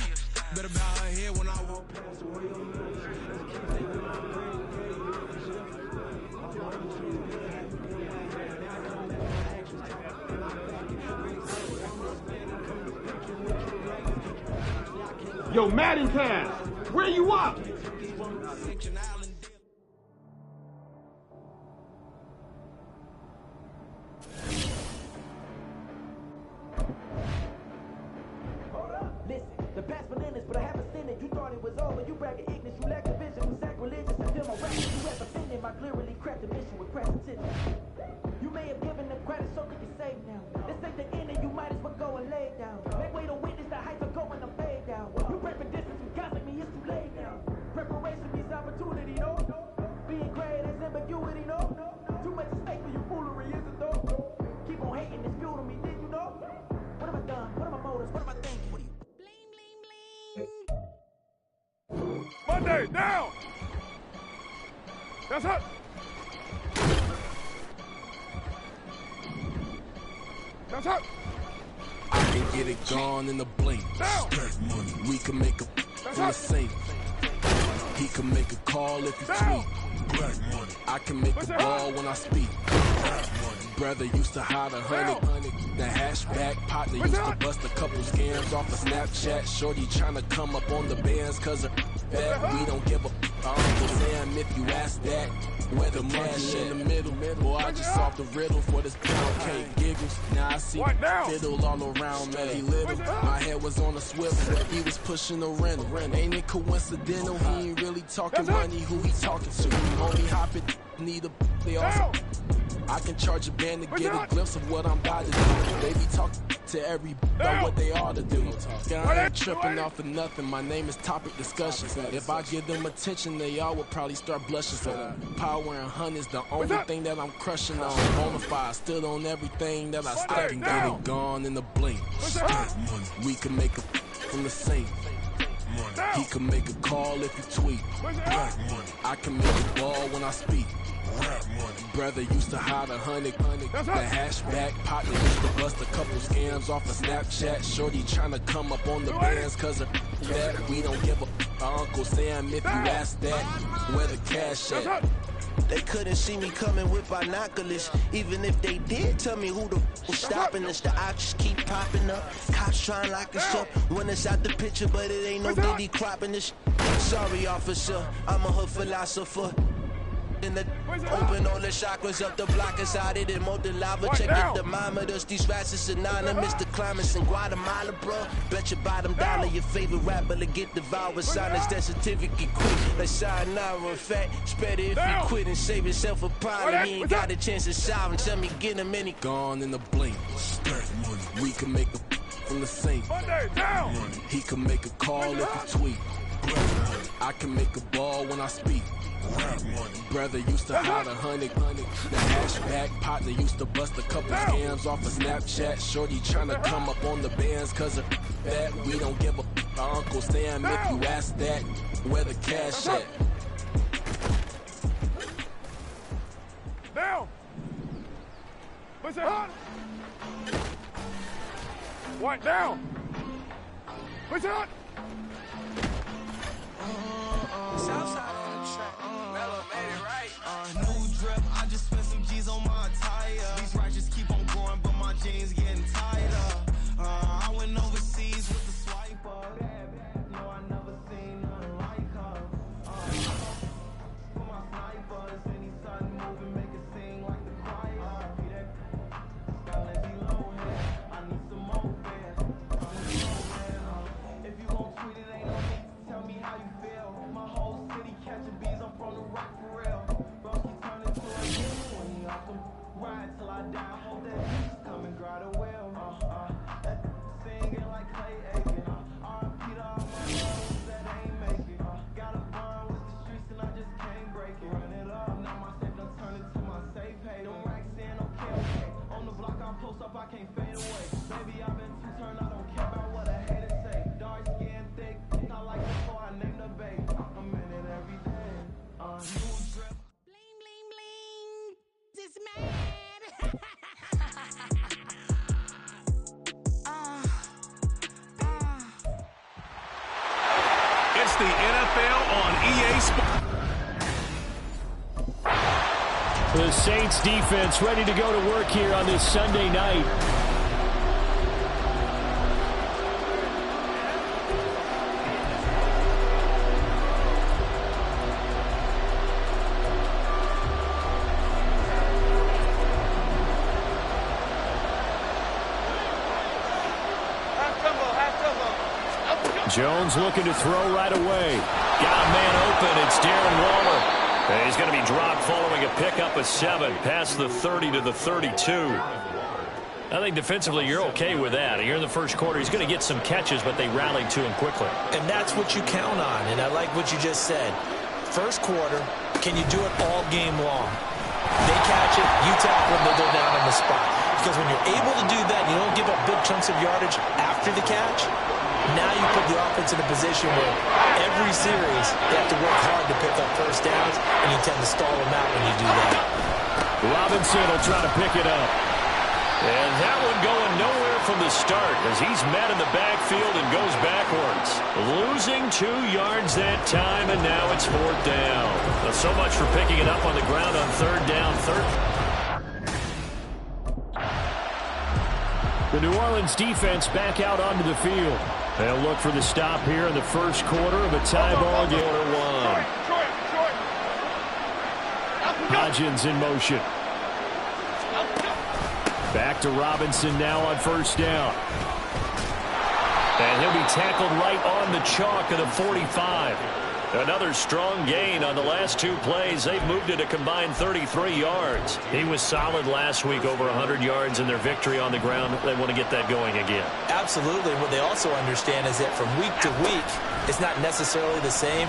Better bow her head when I walk past the way. Yo, Madden Cast, where you up? The past bananas, but I haven't seen it. You thought it was over. You bragging ignorance. You lack the vision. Was sacrilegious until my rap. You have offended my clearly crafted mission with crass intention. You may have given them credit, so could you save now? This ain't the end, and you might as well go and lay down. Make way to witness the heights of going to fade down. You break for distance, you gossip me, it's too late expect you would, Too much at stake for your foolery, is it though? Keep on hating, it's fuel to me, did you know? What have I done? What are my motives? What am I thinking? What are you? Bling, bling, bling. Monday, down! That's it! That's it! I can get it gone in the blink. Stack money. We can make a from the safe. He can make a call if you tweet. Black money. I can make a ball when I speak. Brother used to hide 100. The hashback partner used to bust a couple scams off of Snapchat. Shorty tryna come up on the bands cause of that. We don't give a Uncle Sam if you ask that. Where the cash in the middle. Boy, I just solved the riddle for this pound cake. Giggles. Now I see fiddle all around me. He little. My head was on a swivel. He was pushing a rental. Ain't it coincidental? He ain't really talking money. Who he talking to? Homie hopping. Need a. They also. I can charge a band to get a glimpse of what I'm about to do. They be talking to every about what they ought to do. I ain't tripping off of nothing. My name is topic discussion. If I give them attention, they all would probably start blushing. So power and hunt is the only thing that I'm crushing on. Bonafide, stood on everything that I stack and get it gone in the blink. We can make a from the safe. He can make a call if you tweet. I can make a ball when I speak. Brother used to hide 100. The hashback partner used to bust a couple scams off of Snapchat. Shorty tryna come up on the bands cause of that. We don't give a Uncle Sam if you ask that. Where the cash at? They couldn't see me coming with binoculars. Even if they did, tell me who the was stopping us. The options keep popping up. Cops trying to lock us up. When it's out the picture, but it ain't no Diddy cropping this. Sorry, officer, I'm a hood philosopher. In the open all the chakras up the block inside it and more the lava. Check the thermometers. These rats is anonymous. The climates in Guatemala, bro. Bet your bottom dollar your favorite rapper to get devoured. Silence that certificate quick. Like sayonara. In fact, it's better if you quit and save yourself a problem. He ain't got a chance to solve and tell me get him any. Gone in the blink. We can make a from the same. He can make a call if you tweet. I can make a ball when I speak. Brother used to hide 100. The hashback partner used to bust a couple scams off of Snapchat. Shorty tryna come up on the bands cause of that. We don't give a Uncle Sam if you ask that. Where the cash at? Down. Push it hard. White down. Push it hard. Southside on the track. Mellow made it right. New drip, I just spent some G's on my attire. These righteous keep on going, but my jeans getting tighter. I went overseas with the swiper. No, I never seen nothing like her. For my snipers, any sudden moving, make it sing like the choir. I need some more fans. If you gon' tweet it, ain't no need to tell me how you feel. My whole city catching bees, I'm from the rock for real. Broski turn into a youth when he off them. Ride till I die, hope that beast come and grab the wheel. That singing like Clay Aiken. R.I.P. to all my brothers that ain't make it. Got a bond with the streets and I just can't break it. Run it up, now my safe done turn it to my safe haven. Them racks in, okay. On the block I post up, I can't fade away. Baby, I've been too turned, I don't care about what a hater say. Dark skin, thick, not like before I named the baby. I'm in it every day. New drip. Bling, bling, bling. This man. It's the NFL on EA Sports. The Saints defense ready to go to work here on this Sunday night. Jones looking to throw right away. Got a man open. It's Darren Waller. And he's going to be dropped following a pickup of 7 past the 30 to the 32. I think defensively you're okay with that. Here in the first quarter, he's going to get some catches, but they rallied to him quickly. And that's what you count on, and I like what you just said. first quarter. Can you do it all game long? They catch it, you tackle them, they go down on the spot. Because when you're able to do that, you don't give up big chunks of yardage after the catch. Now you put the offense in a position where every series they have to work hard to pick up first downs, and you tend to stall them out when you do that. Robinson will try to pick it up. And that one going nowhere from the start as he's met in the backfield and goes backwards. Losing 2 yards that time, and now it's 4th down. So much for picking it up on the ground on 3rd down. The New Orleans defense back out onto the field. They'll look for the stop here in the first quarter of a tie ball game. Quarter 1. Hodgins in motion. Back to Robinson now on 1st down. And he'll be tackled right on the chalk of the 45. Another strong gain on the last 2 plays. They've moved it a combined 33 yards. He was solid last week, over 100 yards in their victory on the ground. They want to get that going again. Absolutely. What they also understand is that from week to week, it's not necessarily the same,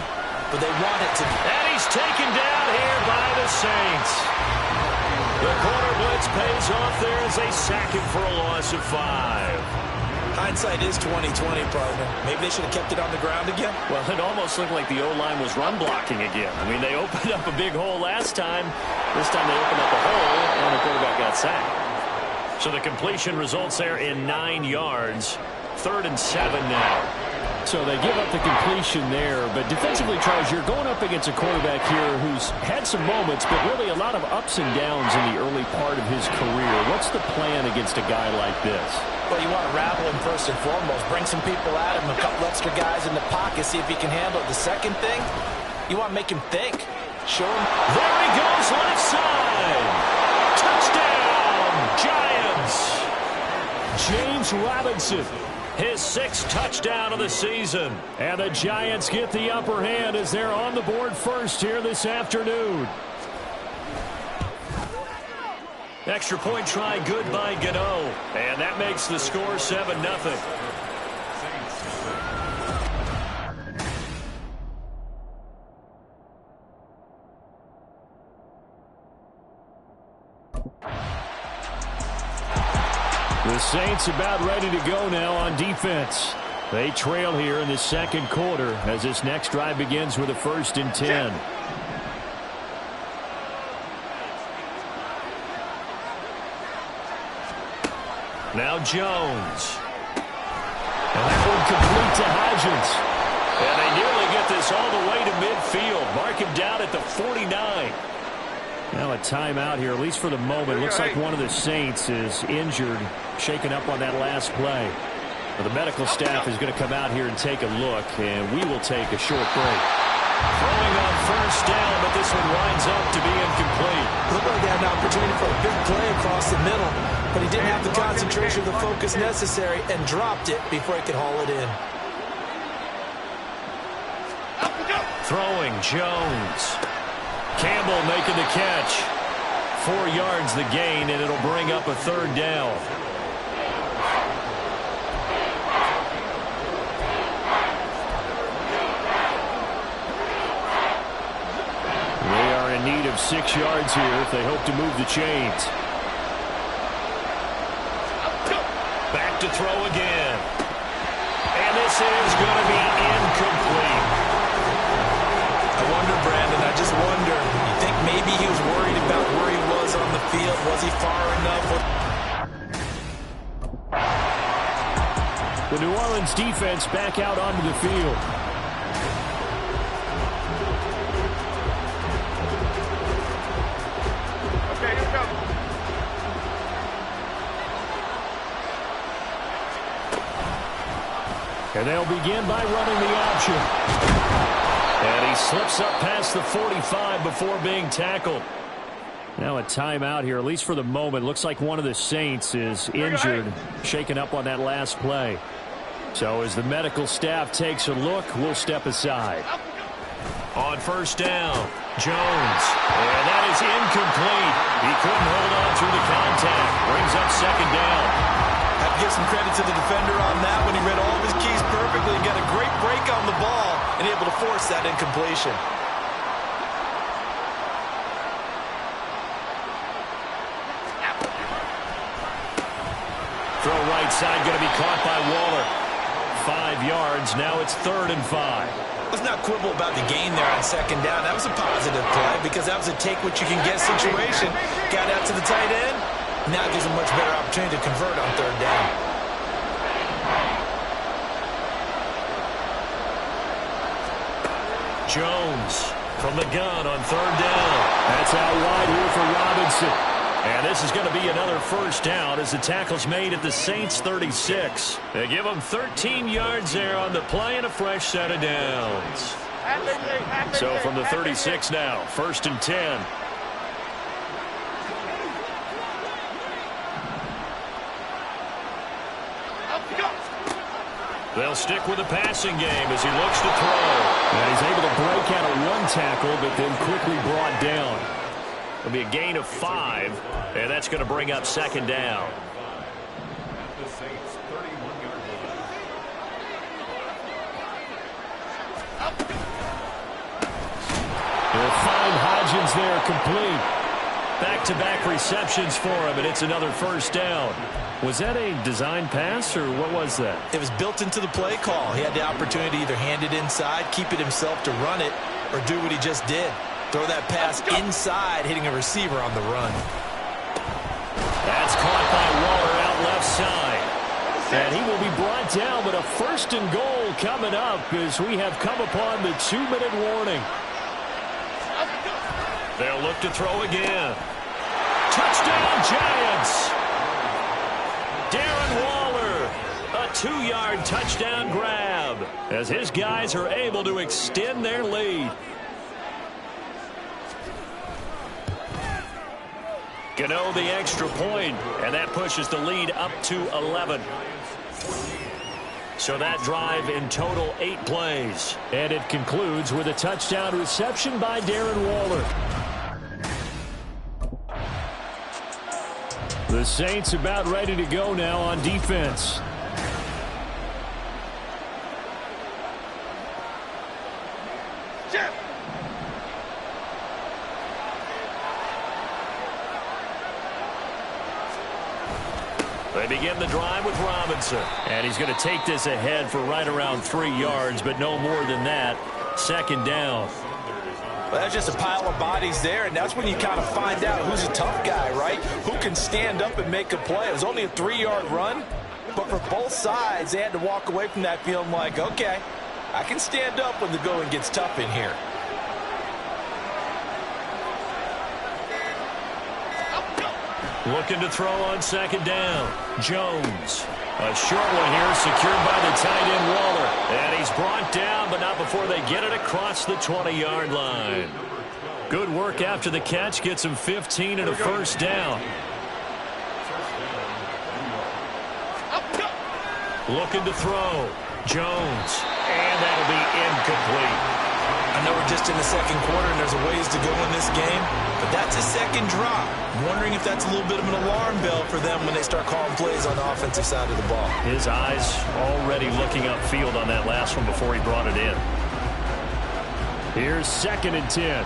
but they want it to be. And he's taken down here by the Saints. The corner blitz pays off there as they sack him for a loss of 5. Hindsight is 20/20, partner. Maybe they should have kept it on the ground again. Well, it almost looked like the O-line was run blocking again. I mean, they opened up a big hole last time. This time they opened up a hole, and the quarterback got sacked. So the completion results there in 9 yards. 3rd and 7 now. So they give up the completion there, but defensively, Charles, you're going up against a quarterback here who's had some moments, but really a lot of ups and downs in the early part of his career. What's the plan against a guy like this? Well, you want to rattle him first and foremost. Bring some people at him, a couple extra guys in the pocket, see if he can handle it. The second thing, you want to make him think. Show him. There he goes, left side. Touchdown, Giants. James Robinson, his 6th touchdown of the season. And the Giants get the upper hand as they're on the board first here this afternoon. Extra point try good by Gano. And that makes the score 7-0. The Saints about ready to go now on defense. They trail here in the 2nd quarter as this next drive begins with a 1st and 10. Now Jones. And that one complete to Hodgins. And they nearly get this all the way to midfield. Mark him down at the 49. Now a timeout here, at least for the moment. Looks like one of the Saints is injured, shaken up on that last play. Well, the medical staff is going to come out here and take a look, and we will take a short break. Throwing on 1st down, but this one winds up to be incomplete. Looked like they had an opportunity for a big play across the middle, but he didn't have the concentration, the focus necessary, and dropped it before he could haul it in. Throwing, Jones. Campbell making the catch. 4 yards the gain, and it'll bring up a 3rd down. They are in need of 6 yards here if they hope to move the chains. Back to throw again. And this is going to be incomplete. I wonder, Brandon, I just wonder, you think maybe he was worried about where he was on the field? Was he far enough? The New Orleans defense back out onto the field. Okay, here we go. And they'll begin by running the option. And he slips up past the 45 before being tackled. Now a timeout here, at least for the moment. Looks like one of the Saints is injured, shaken up on that last play. So as the medical staff takes a look, we'll step aside. On 1st down, Jones. And that is incomplete. He couldn't hold on through the contact. Brings up 2nd down. Have to give some credit to the defender on that when he read all of his keys perfectly and got a great break on the ball and able to force that incompletion. Throw right side going to be caught by Waller. 5 yards. Now it's 3rd and 5. Let's not quibble about the gain there on 2nd down. That was a positive play because that was a take-what-you-can-get situation. Got out to the tight end. Now it gives a much better opportunity to convert on 3rd down. Jones from the gun on 3rd down. That's out wide here for Robinson. And this is going to be another 1st down as the tackle's made at the Saints' 36. They give them 13 yards there on the play and a fresh set of downs. So from the 36 now, 1st and 10. They'll stick with the passing game as he looks to throw. And he's able to break out of 1 tackle, but then quickly brought down. It'll be a gain of 5, and that's going to bring up 2nd down. The Saints 31-yard line. They'll find Hodgins there complete. Back-to-back receptions for him, and it's another 1st down. Was that a design pass, or what was that? It was built into the play call. He had the opportunity to either hand it inside, keep it himself to run it, or do what he just did. Throw that pass inside, hitting a receiver on the run. That's caught by Waller out left side. And he will be brought down, but a 1st and goal coming up as we have come upon the 2-minute warning. They'll look to throw again. Touchdown, Giants! Darren Waller, a 2-yard touchdown grab as his guys are able to extend their lead. Gano the extra point, and that pushes the lead up to 11. So that drive in total 8 plays. And it concludes with a touchdown reception by Darren Waller. The Saints about ready to go now on defense. They begin the drive with Robinson. And he's going to take this ahead for right around 3 yards, but no more than that. 2nd down. Well, that's just a pile of bodies there, and that's when you kind of find out who's a tough guy, right? Who can stand up and make a play. It was only a 3-yard run, but for both sides, they had to walk away from that feeling like, okay, I can stand up when the going gets tough in here. Looking to throw on 2nd down. Jones. A short one here, secured by the tight end Waller. And he's brought down, but not before they get it across the 20-yard line. Good work after the catch. Gets him 15 and a 1st down. Looking to throw. Jones. And that'll be incomplete. I know we're just in the 2nd quarter and there's a ways to go in this game, but that's a 2nd drop. I'm wondering if that's a little bit of an alarm bell for them when they start calling plays on the offensive side of the ball. His eyes already looking upfield on that last one before he brought it in. Here's 2nd and 10.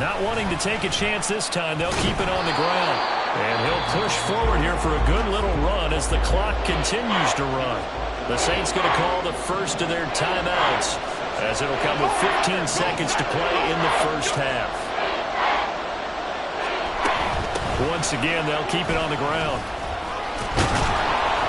Not wanting to take a chance this time, they'll keep it on the ground. And he'll push forward here for a good little run as the clock continues to run. The Saints going to call the first of their timeouts as it'll come with 15 seconds to play in the 1st half. Once again, they'll keep it on the ground.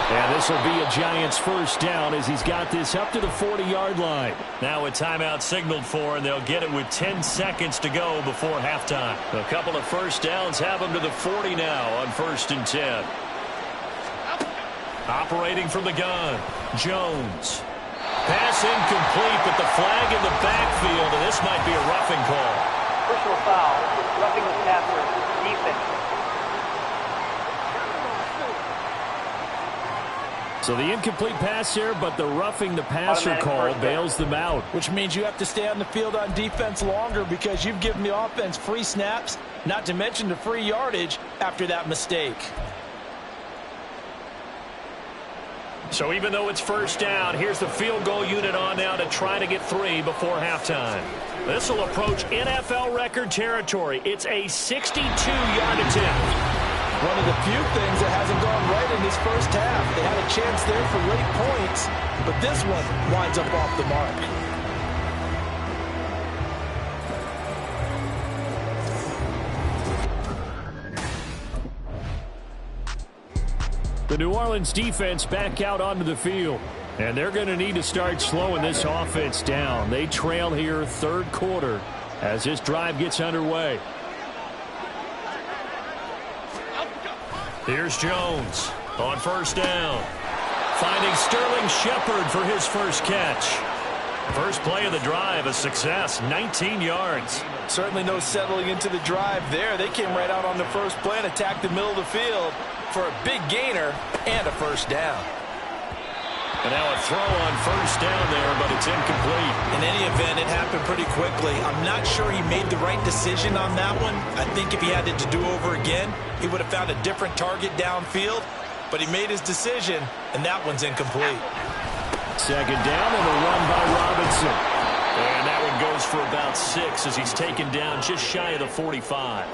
And this will be a Giants 1st down as he's got this up to the 40-yard line. Now a timeout signaled for, and they'll get it with 10 seconds to go before halftime. A couple of 1st downs have them to the 40 now on 1st and 10. Operating from the gun, Jones. Pass incomplete, but the flag in the backfield, and this might be a roughing call. Personal foul, roughing the passer, defense. So the incomplete pass here, but the roughing the passer call bails them out. Which means you have to stay on the field on defense longer because you've given the offense free snaps, not to mention the free yardage after that mistake. So even though it's 1st down, here's the field goal unit on now to try to get 3 before halftime. This will approach NFL record territory. It's a 62-yard attempt. One of the few things that hasn't gone right in this first half. They had a chance there for late points, but this one winds up off the mark. The New Orleans defense back out onto the field. And they're going to need to start slowing this offense down. They trail here third quarter as this drive gets underway. Here's Jones on first down. Finding Sterling Shepard for his first catch. First play of the drive, a success, 19 yards. Certainly no settling into the drive there. They came right out on the first play and attacked the middle of the field for a big gainer and a first down. And now a throw on first down there, but it's incomplete. In any event, it happened pretty quickly. I'm not sure he made the right decision on that one. I think if he had it to do over again, he would have found a different target downfield. But he made his decision, and that one's incomplete. Second down and a run by Robinson. And that one goes for about 6 as he's taken down just shy of the 45.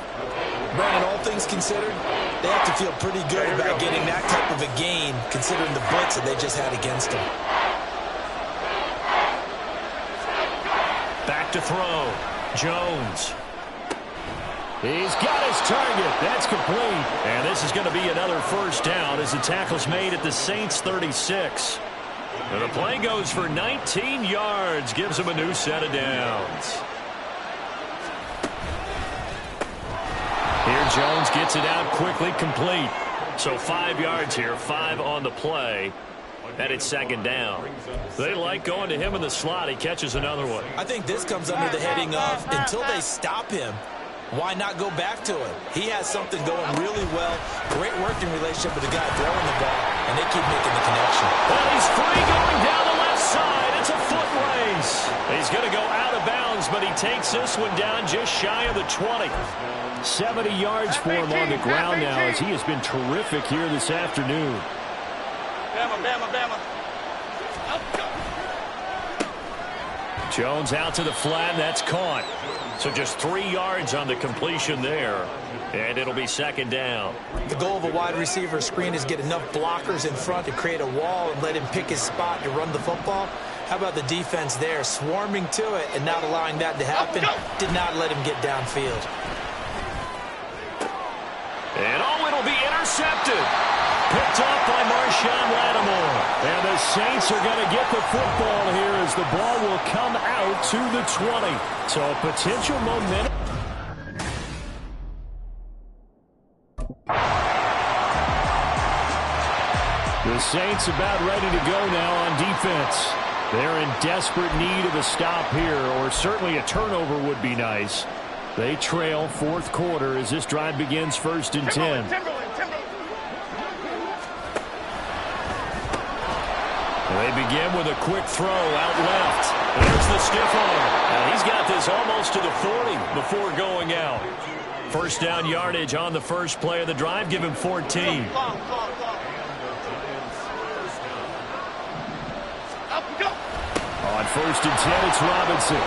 Brandon, all things considered, they have to feel pretty good about getting that type of a gain, considering the blitz that they just had against them. Back to throw. Jones. He's got his target. That's complete. And this is going to be another first down as the tackle's made at the Saints' 36. And the play goes for 19 yards. Gives him a new set of downs. Here Jones gets it out quickly, complete. So 5 yards here, 5 on the play. And it's second down. They like going to him in the slot. He catches another one. I think this comes under the heading of until they stop him, why not go back to him? He has something going really well. Great working relationship with the guy throwing the ball, and they keep making the connection. Well, he's free going down the left side. It's a foot race. He's going to go out of bounds, but he takes this one down just shy of the 20. 70 yards for him on the ground now as he has been terrific here this afternoon. Jones out to the flat. That's caught. So just 3 yards on the completion there. And it'll be second down. The goal of a wide receiver screen is get enough blockers in front to create a wall and let him pick his spot to run the football. How about the defense there, swarming to it and not allowing that to happen? Did not let him get downfield. And it'll be intercepted. Picked off by Marshawn Lattimore. And the Saints are going to get the football here as the ball will come out to the 20. So potential momentum. The Saints about ready to go now on defense. They're in desperate need of a stop here, or certainly a turnover would be nice. They trail fourth quarter as this drive begins first and 10. They begin with a quick throw out left. There's the stiff arm. And he's got this almost to the 40 before going out. First down yardage on the first play of the drive. Give him 14. On first and 10, it's Robinson.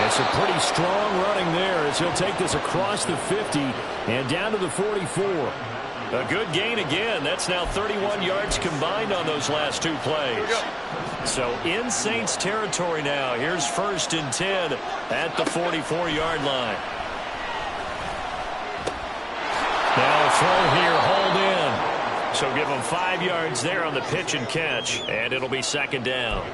It's a pretty strong running there as he'll take this across the 50 and down to the 44. A good gain again. That's now 31 yards combined on those last 2 plays. So in Saints territory now. Here's first and 10 at the 44-yard line. Now a throw here, hold in. So give him 5 yards there on the pitch and catch, and it'll be second down.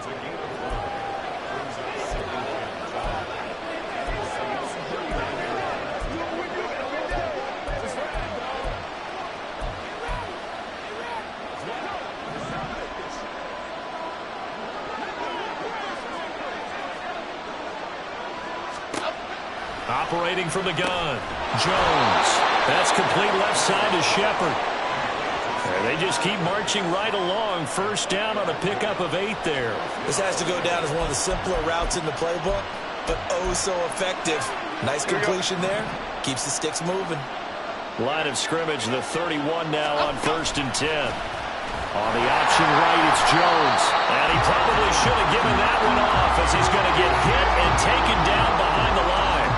Operating from the gun, Jones. That's complete left side to Shepard. And they just keep marching right along. First down on a pickup of 8 there. This has to go down as one of the simpler routes in the playbook, but oh so effective. Nice completion there. Keeps the sticks moving. Line of scrimmage, the 31 now on first and 10. On the option right, it's Jones. And he probably should have given that one off as he's going to get hit and taken down behind the line.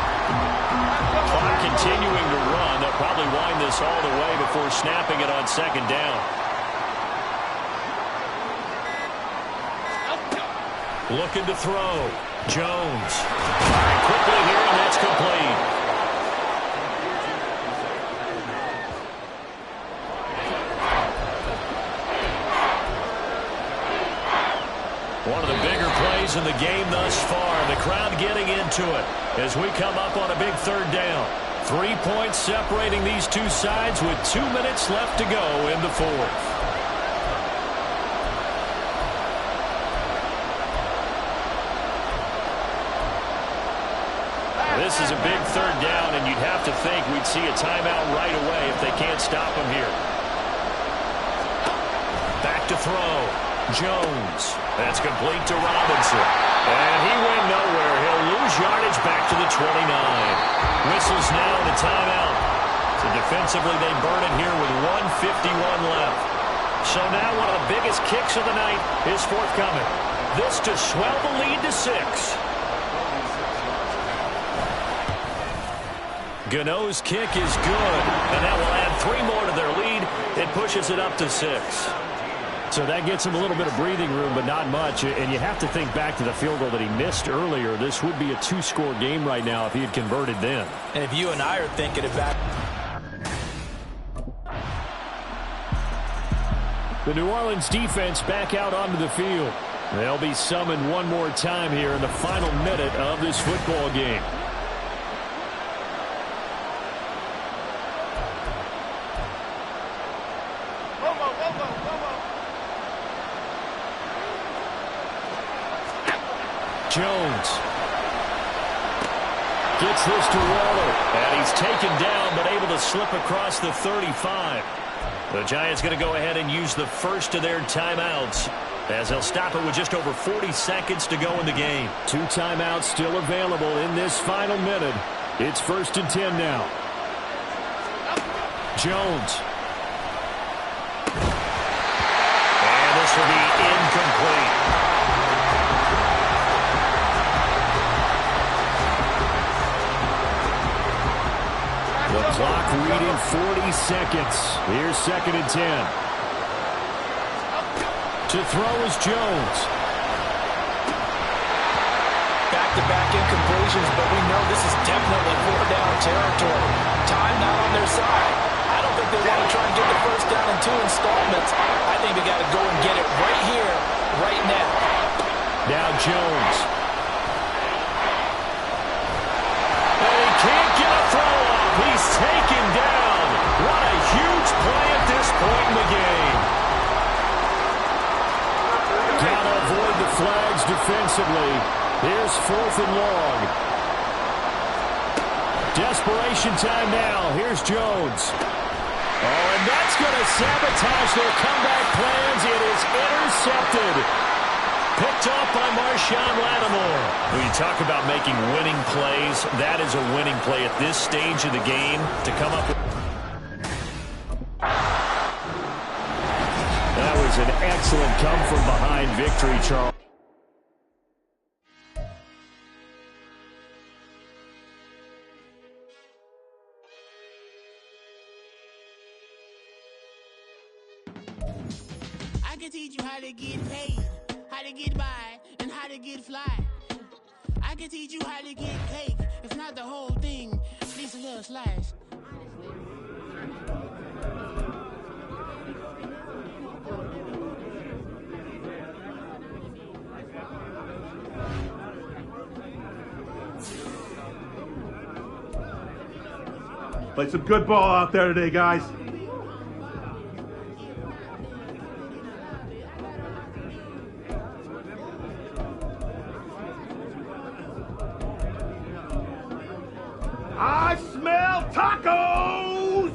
Clock continuing to run. They'll probably wind this all the way before snapping it on second down. Looking to throw. Jones. Firing quickly here, and that's complete. One of the bigger plays in the game thus far. The crowd getting into it as we come up on a big third down. 3 points separating these two sides with 2 minutes left to go in the fourth. This is a big third down, and you'd have to think we'd see a timeout right away if they can't stop him here. Back to throw. Jones. That's complete to Robinson. And he went nowhere. He'll lose yardage back to the 29. Whistles now and a timeout. So defensively they burn it here with 1:51 left. So now one of the biggest kicks of the night is forthcoming. This to swell the lead to 6. Gano's kick is good. And that will add 3 more to their lead. It pushes it up to 6. So that gets him a little bit of breathing room, but not much. And you have to think back to the field goal that he missed earlier. This would be a 2-score game right now if he had converted then. And if you and I are thinking about the New Orleans defense back out onto the field. They'll be summoned one more time here in the final minute of this football game. Jones gets this to Waller, and he's taken down but able to slip across the 35. The Giants going to go ahead and use the first of their timeouts as they'll stop it with just over 40 seconds to go in the game. 2 timeouts still available in this final minute. It's 1st and 10 now. Jones. And this will be incomplete. The clock reading 40 seconds. Here's 2nd and 10. To throw is Jones. back-to-back incompletions, but we know this is definitely 4-down territory. Time not on their side. I don't think they want to try and get the first down in 2 installments. I think they got to go and get it right here, right now. Now Jones. And he can't get a throw off. He's taken down. What a huge play at this point in the game. Got to avoid the flags defensively. Here's 4th and long. Desperation time now. Here's Jones. Oh, and that's going to sabotage their comeback plans. It is intercepted. Picked off by Marshawn Lattimore. When you talk about making winning plays, that is a winning play at this stage of the game to come up with. That was an excellent come-from-behind victory, Charles. I can teach you how to get paid, how to get by, and how to get fly. I can teach you how to get cake, if not the whole thing, at least a little slice. Play some good ball out there today, guys. I smell tacos!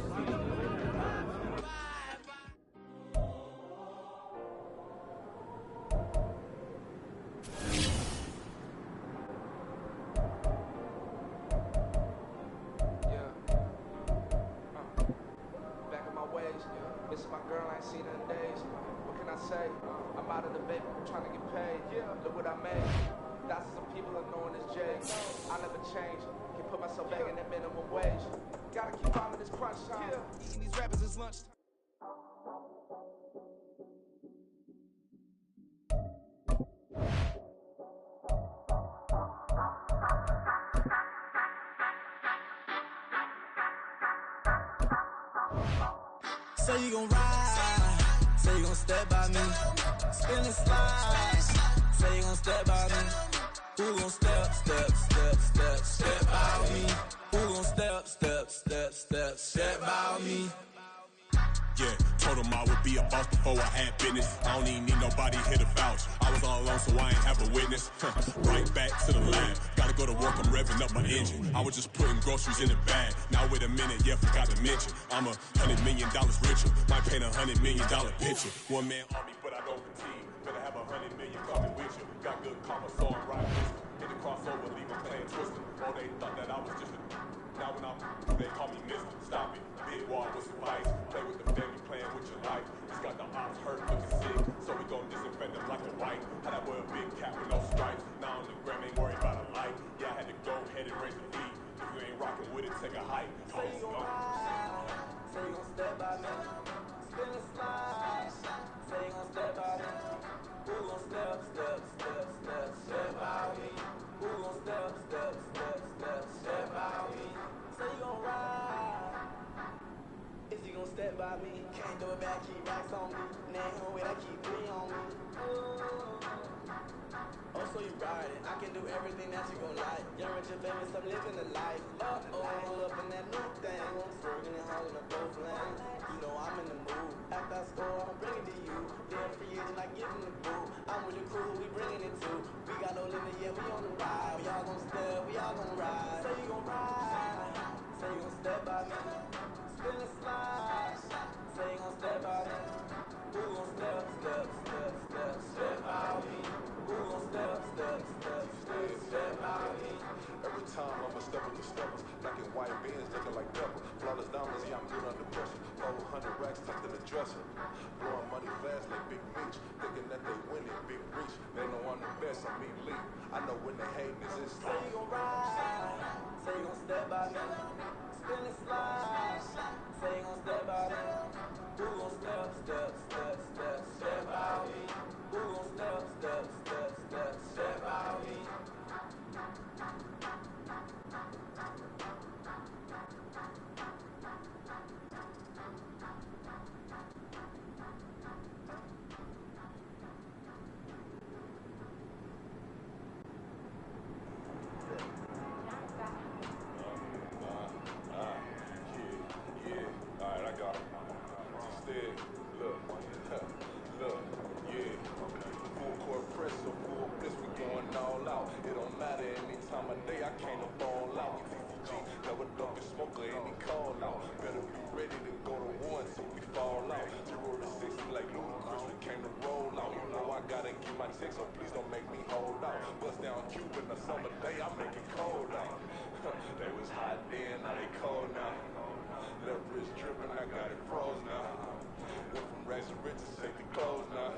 Back in my ways, missing my girl, I ain't seen her in days. What out of the vape, I'm trying to get paid. Yeah, look what I made. That's some people are knowing as Jay. I never change. Can put myself back in that minimum wage. Gotta keep climbing this crunch time. Yeah. Eating these rappers is lunch. Say you gon' ride, say you gon' step by me. Spin and slide, say you gon' step by me. Who gon' step by me? Who gon' step by me? Yeah, told him I would be a boss before I had business. I don't even need nobody here to vouch. I was all alone, so I ain't have a witness. Right back to the lab. Gotta go to work, I'm revving up my engine. I was just putting groceries in the bag. Now wait a minute, yeah, forgot to mention. I'm $100 million richer. Might paint $100 million picture. One man army, but I don't fatigue. Better have 100 million coming with you. Got good karma, so I'm right with you. Hit the crossover, leave them playing twister. Oh, they thought that I was just a... Now when I'm, they call me Mister. Stop it. Big wall with some vice. Play with the family, playing with your life. He's got the ops hurt, looking sick. So we gon' disinfect them like a wipe. Had I wear a big cap with no stripes. Now on the gram, ain't worried about a light. Yeah, I had to go ahead and raise the beat. If you ain't rocking with it, take a hike. Say you gon' ride, say you gon' step by me. Spin and slide, say you gon' step by me. Who gon' step by me? Who gon' step by me? Say you gon' ride. Is you gon' step by me? Can't do it back, keep racks on me. Name home with I keep 3 on me. Oh, so you riding? I can do everything that you gon' like. Young, rich, and famous, I'm living the life. All up in that new thing. I'm swerving and holding up both lanes. You know I'm in the mood. After I score, I'ma bring it to you. They're free agent, I give them the boo. I'm with the crew, we bringing it too. We got no limit, yeah, we on the ride. We all gon' step, we all gon' ride. Say you gon' ride, say you gon' step by me. Spin and slide, say you gon' step by me. Who gon' step by me? Who gon' step by me? Every time I'ma step with the steppers. Black and white beans looking like devil. Flawless diamonds, yeah, I'm good under pressure. 400 racks tucked in the dresser. Blowing money fast like Big Meech. Thinking that they winning, big reach. They know I'm the best, I'm elite. I know when they hating is this. Say you gon' ride, say you gon' step by me. Spin and slide, say you gon' step by me. Who gon' step by me? Who gon' step by me? Alright, I got it. Instead, look, yeah. Full court press or full bliss, we going all out. It don't matter any time of day, I came to ball out. TCG, never duck a smoker, any call out. Better be ready to go to war until we fall out. 0 to 60 like Ludacris, we came to roll out. You know I gotta get my check, so please don't make me hold out. Bust down Cuban a summer day, I make it cold out. They was hot then, now they cold now. Left wrist dripping, I got it froze now. Went from rags to riches, safety clothes now.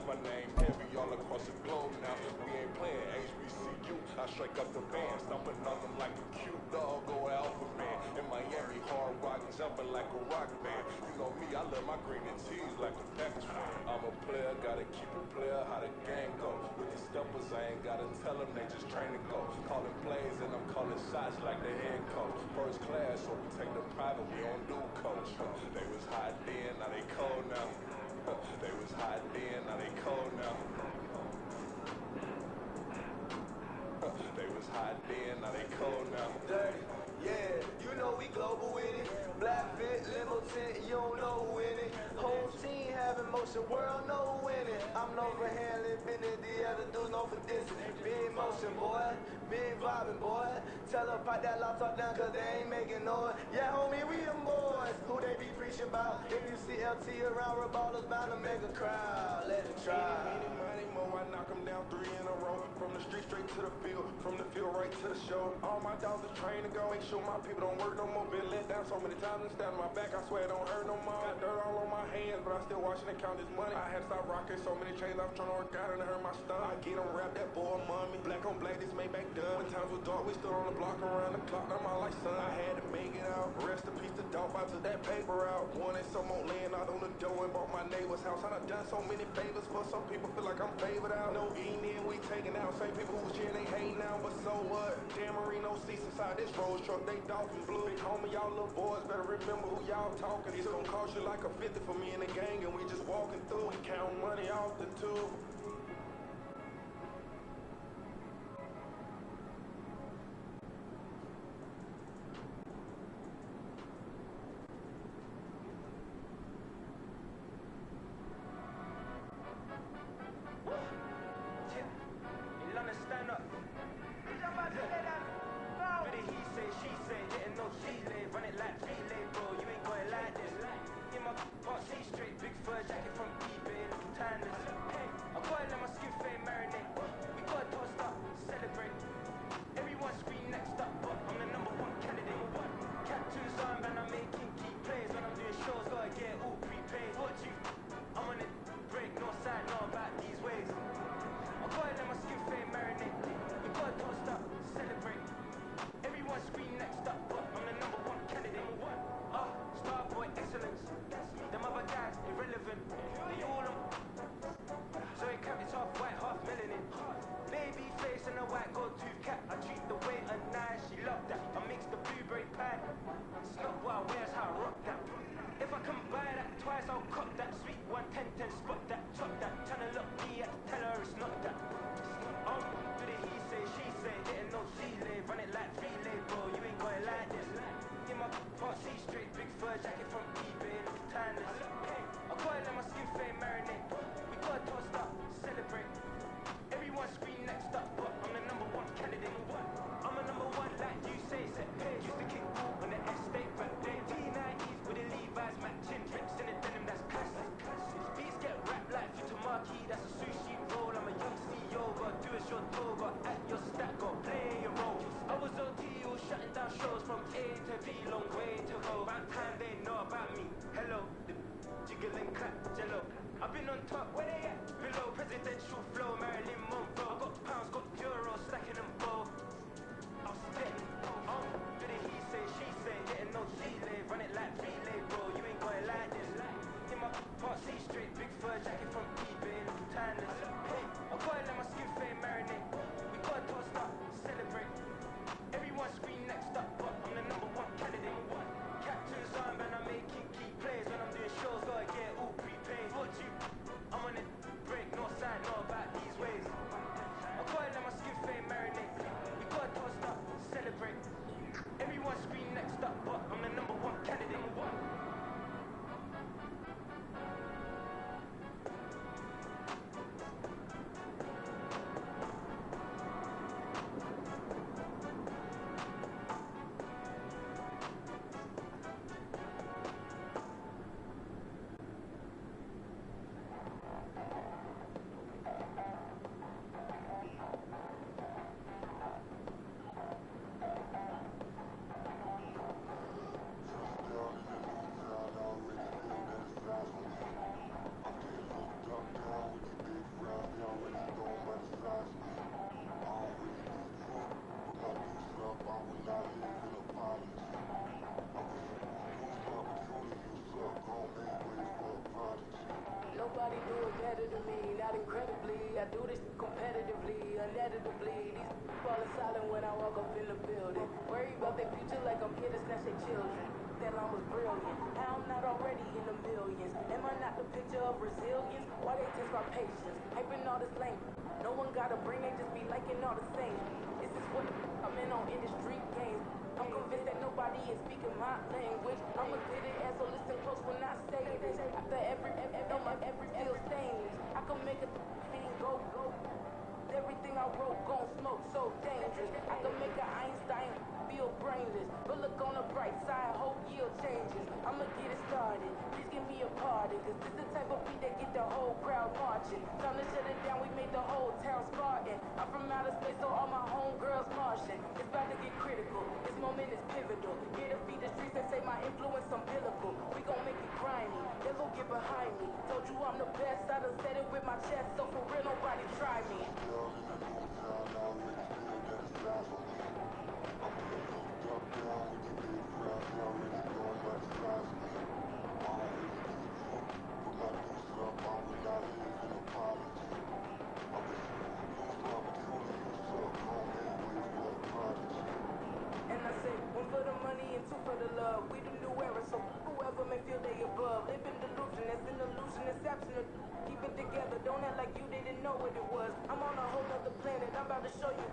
My name heavy all across the globe now. We ain't playing HBCU, I strike up the band. Stomping on them like a cute dog, go alpha man. In Miami, hard rock, jumping like a rock band. You know me, I love my green and tees like a Packers fan. I'm a player, gotta keep it player, how the gang go. With the steppers, I ain't gotta tell them, they just train to go. Calling plays and I'm calling shots like the head coach. First class, so we take the private, we don't do coach. They was hot then, now they cold now. They was hot then, now they cold now. They was hot then, now they cold now. Dirty, yeah, you know we global with it. Black fit, limo tint, you don't know who in it. Whole team having motion, world know who in it. I'm known for handling business, the other dudes know for distance. Big motion, boy, big vibing, boy. Tell her pipe that laptop down, cause they ain't making noise. Yeah, homie, we them boys, who they be preaching about. If you see LT around, Reballers bound to make a crowd. Let it try. go, I knock them down 3 in a row. From the street straight to the field, from the field right to the show. All my dogs are trained to go, ain't sure my people don't work no more. Been let down so many times and stabbed my back, I swear it don't hurt no more. Got dirt all on my hands, but I still watching and count this money. I had to stop rocking so many chains, I was trying to work out and it hurt my stomach. I get them rap, that boy mommy. Black on black, this made back done. When times was dark, we stood on the block around the clock. I'm all like, son, I had to make it out. Rest in peace to dog, I took that paper out. Wanted some more land out on the door and bought my neighbor's house. I done done so many favors for some people, feel like I'm favored out. No eating in, we taking out. Same people who was cheering, they hating now, but so what? Damn Marino seats inside this Rolls truck, they dolphin blue. Big homie, y'all little boys better remember who y'all talking. It's gonna cost you like a 50 for me and the gang, and we just walking through. We count money off the tube. Nobody do it better than me, not incredibly. I do this competitively, inevitably. These falling silent when I walk up in the building. Worry about their future like I'm here to snatch their children. That line was brilliant. How I'm not already in the millions. Am I not the picture of resilience? Why they test my patience? Hyping all this language. No one got a brain, they just be liking all the same. This is what I'm in on industry games. I'm convinced that nobody is speaking my language. I'm a good ass, so listen close when I say this. After every feel stains, I can make a thing go. Everything I wrote gon' smoke so dangerous. I can make an Einstein feel brainless. But look on the bright side, hope yield changes. I'ma get it started. Please give me a pardon, cause this the type type of beat that get the whole crowd marching. Time to shut it down, we made the whole town Spartan. I'm from outer space, so all my homegirls Martian. It's about to get critical, this moment is pivotal. Here to feed the streets, they say my influence umbilical. We gon' make it grimy, devil get behind me. Told you I'm the best, I done said it with my chest, so for real nobody try me. And I say, one for the money and two for the love. We the new era, so whoever may feel they above. Live in delusion, that's an illusion, it's absent. Keep it together, don't act like you didn't know what it was. I'm on a whole nother planet, I'm about to show you.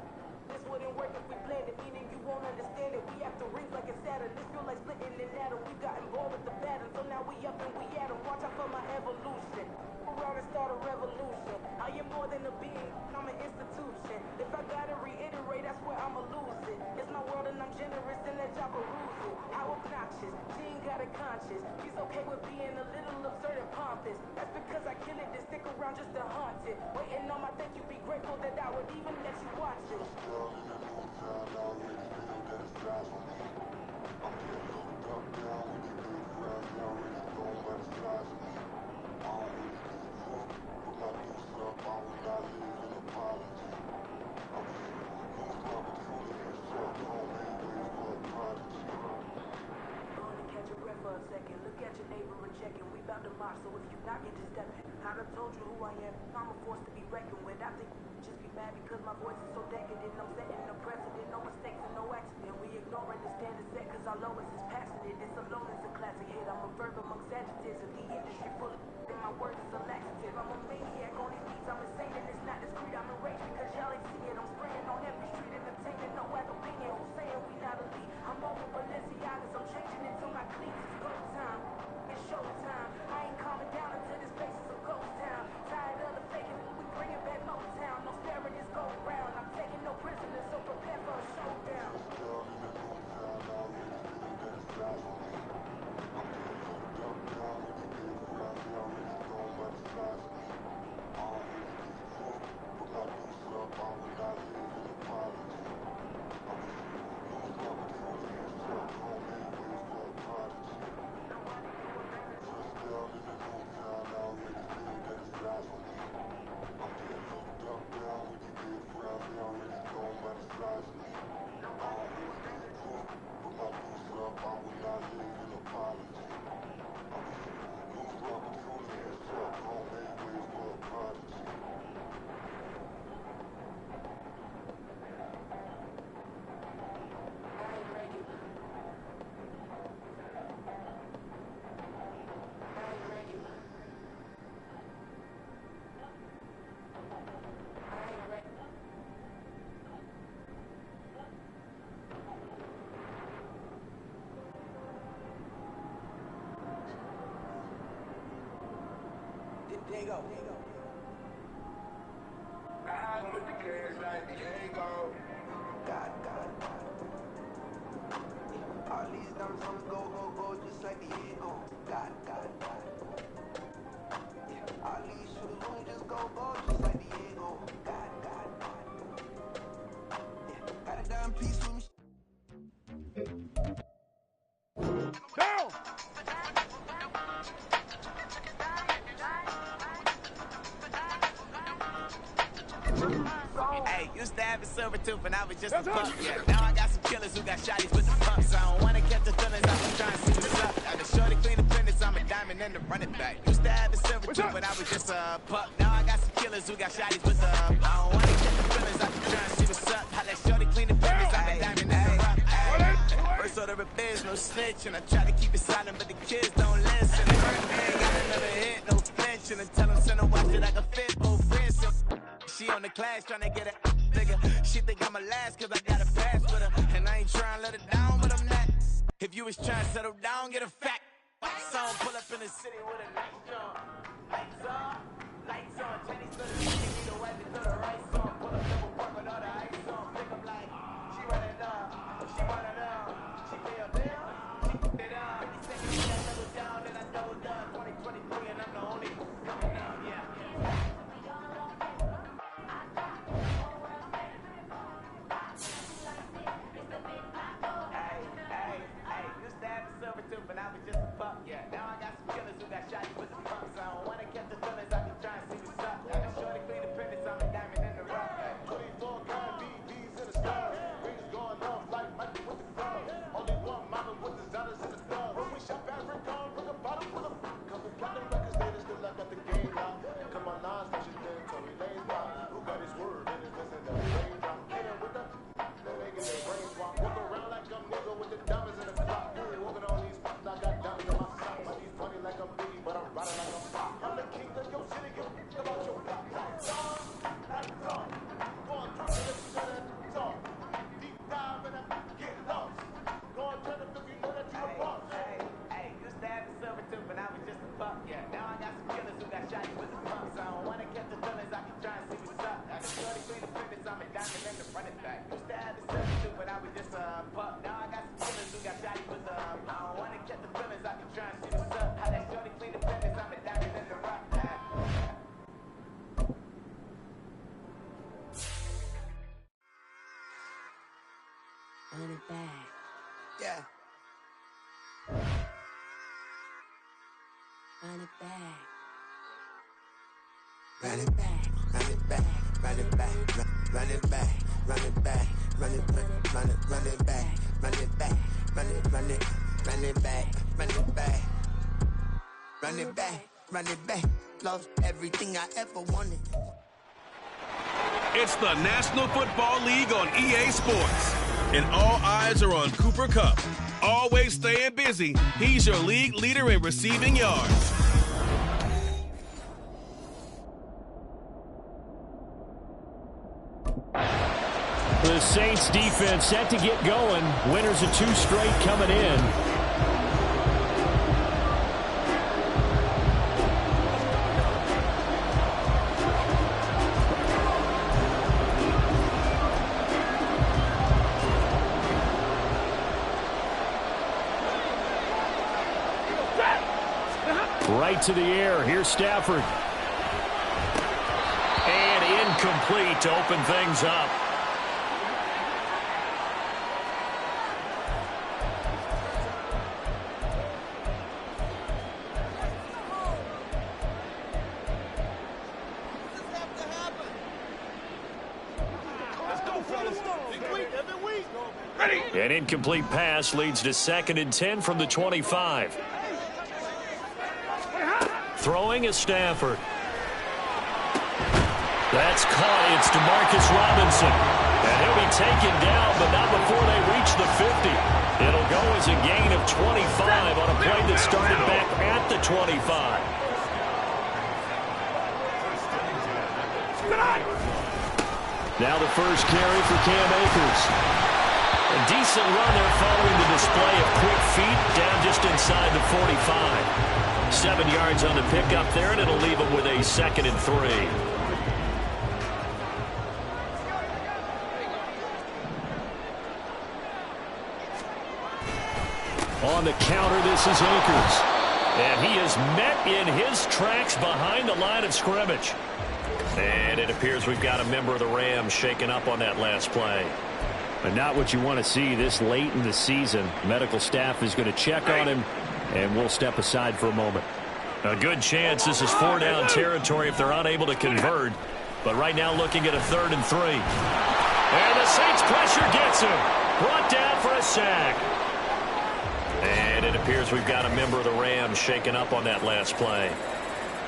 This wouldn't work if we planned it, meaning you won't understand it. We have to rings like a Saturn, this feel like splitting an atom. We got involved with the pattern, so now we up and we at 'em. Watch out for my evolution. Around and start a revolution. I am more than a being, I'm an institution. If I gotta reiterate, that's where I'ma lose it. It's my world and I'm generous and let y'all peruse it. How obnoxious, she ain't got a conscience. She's okay with being a little absurd and pompous. That's because I kill it to stick around just to haunt it. Waiting on my thank you, be grateful that I would even let you watch it. For a second, look at your neighbor and check it. We bout to march, so if you not get to step in. I done told you who I am. I'm a force to be reckoned with. I think just be mad because my voice is so decadent. I'm setting the precedent, no mistakes and no accident. We ignoring the standard set because our lowest is passionate. This alone is a classic hit. I'm a verb amongst adjectives. And the industry full of and my words is a laxative. I'm a maniac on these beats. I'm insane and it's not discreet. I'm enraged because y'all ain't see it. I'm spraying on every street entertainment. No other opinion. Who's saying we not elite? I'm over Balenciagas. I'm changing into my cleats. It's go time. It's showtime. I ain't calming down until this place is a ghost town. Tired of the faking. We bringing back Motown. No staring this gold round. I'm taking no prisoners, so prepare for a showdown. Diego. I put the cash like Diego. God. All these numbers on the go, just like Diego. God. All these shooters wanna just go, just like Diego. God. Got a damn piece with me. Down! Hey, used to have a silver tooth when I was just a pup, yeah. Now I got some killers who got shotties with the pumps. I don't wanna catch the feelings, I'm just trying to see what's up. Got the shorty clean the fitness, I'm a diamond and the running back. Used to have a silver tooth when I was just a pup. Now I got some killers who got shotties with the I don't wanna catch the feelings, I'm just trying to see what's up. How that shorty clean the fitness, I'm a diamond and the rough. First order of biz, no snitch, and I try to keep it silent, but the kids don't listen. The first man got another hit, no flinch, and I tell them send her watch it like a fit, both friends. She on the class tryna get a nigga. She think I'm a last cause I got a pass with her. And I ain't tryna let her down, but I'm not. If you was tryna settle down, get a fact. Someone pull up in the city with a nice jump. Lights on, Chinese to the city, need a wife to the right song. Pull up double park with all the ice on. Pick up like, she running up, she running up. She pay a bill, she put it up. 50 seconds, I double down, then I doubled up. 2023 and I'm the only I was just a pup, yeah. Now I got some killers who got shot with the pumps on. When I catch the feelings, I be trying to see what's up. I got shorty clean the prentice, I'm a diamond in the rough. 24 gun BBs in the stars. Rings going off like Michael with the club. Only one mama with the dollars in the thumb. When we shop Africa, bring a bottle full of couple platinum records later, still I got the game locked. Come on, Nas, special then Tory Lane's block. Who got his word and his listen to the raindrop? Hit him with the then they get their brain swap. Walk around like I'm nigga with the diamonds in the clock. Walking on these spots, I got diamonds in my socks. My these funny like I'm Beanie, but I'm riding like I'm Fox. I'm the king of your city, give a about your block. Lights on, lights on. Going through to the center, talk. Deep dive and I get lost. Going turn the 50, know that you a boss. Hey, used to have a silver tooth, but I was just a pup, yeah. Now I got some killers who got shot with the pumps on. When I catch the feelings, I can try and see what's up. I got shorty clean the prentice, I'm a diamond in the running back. Used to have a silver tooth, but I was just a pup. Now I got some killers who got shot with the pumps. When I catch the feelings, I can try and see what's up. How that shorty clean the prentice, I'm a diamond in the rough. Run it back. Yeah. Run it back. Run it back, run it back, run it back, run it back, run it back, run it back, run it back, run it back, run it back, run it back, run it back, run it back. Lost everything I ever wanted. It's the National Football League on EA Sports, and all eyes are on Cooper Kupp. Always staying busy, he's your league leader in receiving yards. The Saints defense set to get going. Winners of 2 straight coming in. Right to the air. Here's Stafford. And incomplete to open things up. An incomplete pass leads to 2nd and 10 from the 25. Throwing is Stafford. That's caught. It's DeMarcus Robinson. And he'll be taken down, but not before they reach the 50. It'll go as a gain of 25 on a play that started back at the 25. Now the first carry for Cam Akers. A decent run there following the display of quick feet down just inside the 45. 7 yards on the pickup there, and it'll leave him with a 2nd and 3. On the counter, this is Akers. And he is met in his tracks behind the line of scrimmage. And it appears we've got a member of the Rams shaken up on that last play. But not what you want to see this late in the season. Medical staff is going to check on him, and we'll step aside for a moment. A good chance this is 4-down territory if they're unable to convert. But right now looking at a 3rd and 3. And the Saints pressure gets him. Brought down for a sack. And it appears we've got a member of the Rams shaken up on that last play.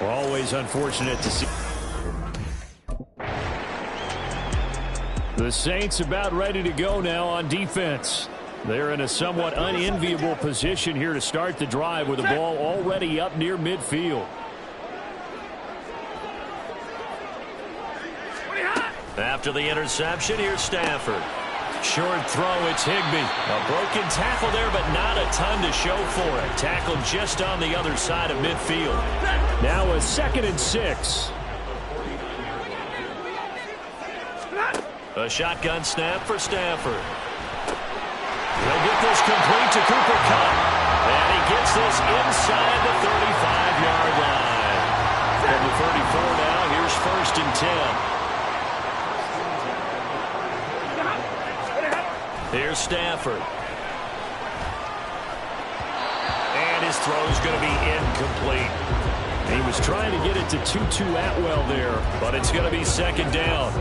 We're always unfortunate to see. The Saints about ready to go now on defense. They're in a somewhat unenviable position here to start the drive with the ball already up near midfield. After the interception, here's Stafford. Short throw, it's Higbee. A broken tackle there, but not a ton to show for it. Tackled just on the other side of midfield. Now a 2nd and 6. A shotgun snap for Stafford. He'll get this complete to Cooper Kupp. And he gets this inside the 35-yard line. From the 34 now, here's 1st and 10. Here's Stafford. And throw's going to be incomplete. He was trying to get it to Tutu Atwell there, but it's going to be second down.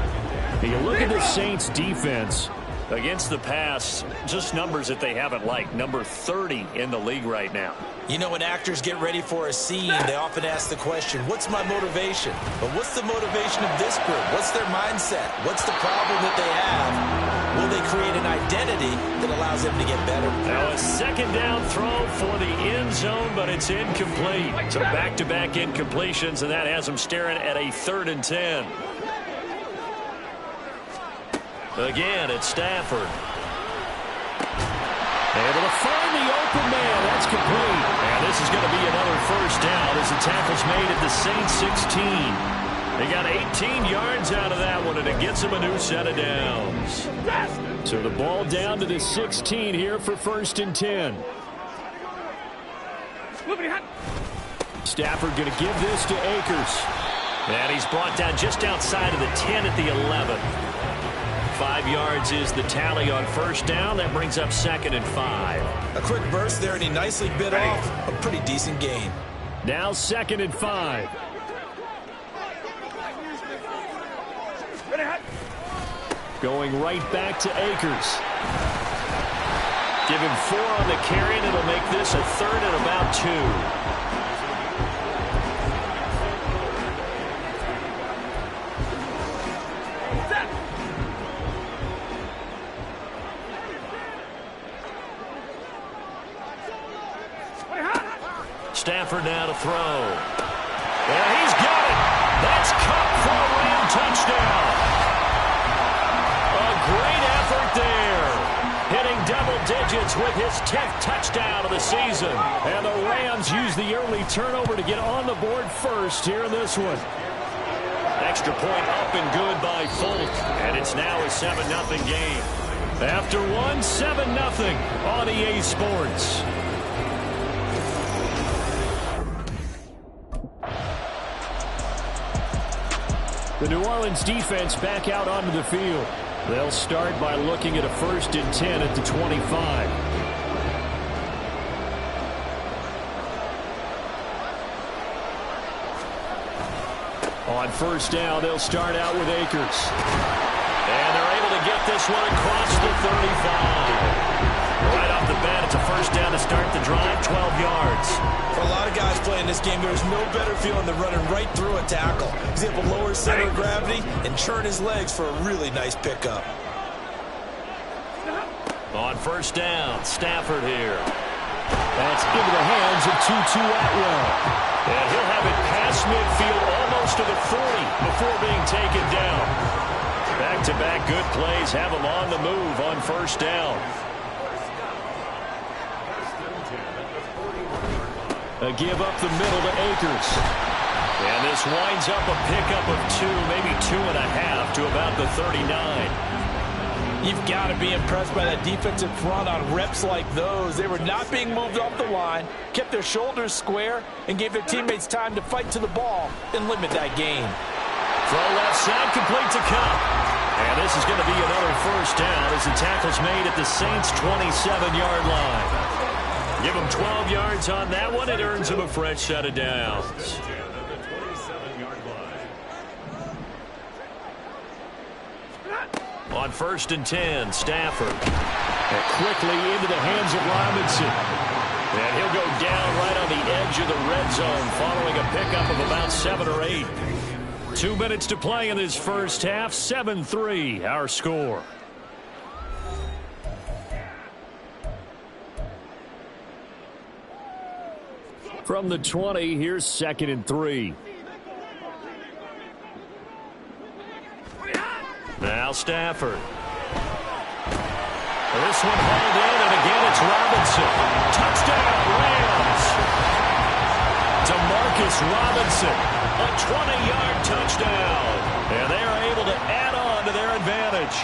You look at the Saints defense against the pass, just numbers that they haven't liked. Number 30 in the league right now. You know, when actors get ready for a scene, they often ask the question, what's my motivation? But what's the motivation of this group? What's their mindset? What's the problem that they have? Will they create an identity that allows them to get better? Now a second down throw for the end zone, but it's incomplete. So back-to-back incompletions, and that has them staring at a 3rd and 10. Again, it's Stafford. Able to find the open man. That's complete. And this is going to be another first down as the tackle's made at the Saints 16. They got 18 yards out of that one, and it gets them a new set of downs. So the ball down to the 16 here for 1st and 10. Stafford going to give this to Akers. And he's brought down just outside of the 10 at the 11. 5 yards is the tally on first down. That brings up 2nd and 5. A quick burst there, and he nicely bit off a pretty decent gain. Now 2nd and 5. Going right back to Akers. Give him 4 on the carry, and it'll make this a 3rd and about 2. Stafford now to throw. And he's got it. That's caught for a Ram touchdown. A great effort there. Hitting double digits with his 10th touchdown of the season. And the Rams use the early turnover to get on the board first here in this one. Extra point up and good by Folk. And it's now a 7-0 game. After one, 7-0 on EA Sports. The New Orleans defense back out onto the field. They'll start by looking at a 1st and 10 at the 25. On first down, they'll start out with Akers. And they're able to get this one across the 35. Right off the bat, it's a first down to start the drive, 12 yards. For a lot of guys playing this game, there's no better feeling than running right through a tackle. He's able to lower center of gravity and churn his legs for a really nice pickup. On first down, Stafford here. That's into the hands of Tutu Atwell. And he'll have it past midfield almost to the 40 before being taken down. Back-to-back good plays have him on the move on first down. A give up the middle to Akers. And this winds up a pickup of 2, maybe 2.5 to about the 39. You've got to be impressed by that defensive front on reps like those. They were not being moved off the line, kept their shoulders square, and gave their teammates time to fight to the ball and limit that gain. Throw left side, complete to Cup. And this is going to be another first down as the tackle's made at the Saints' 27-yard line. Give him 12 yards on that one. It earns him a fresh set of downs. On 1st and 10, Stafford. And quickly into the hands of Robinson. And he'll go down right on the edge of the red zone following a pickup of about 7 or 8. 2 minutes to play in this first half. 7-3, our score. From the 20, here's 2nd and 3. Now Stafford. This one hauled in, and again it's Robinson. Touchdown, Rams. DeMarcus Robinson, a 20-yard touchdown. And they are able to add on to their advantage.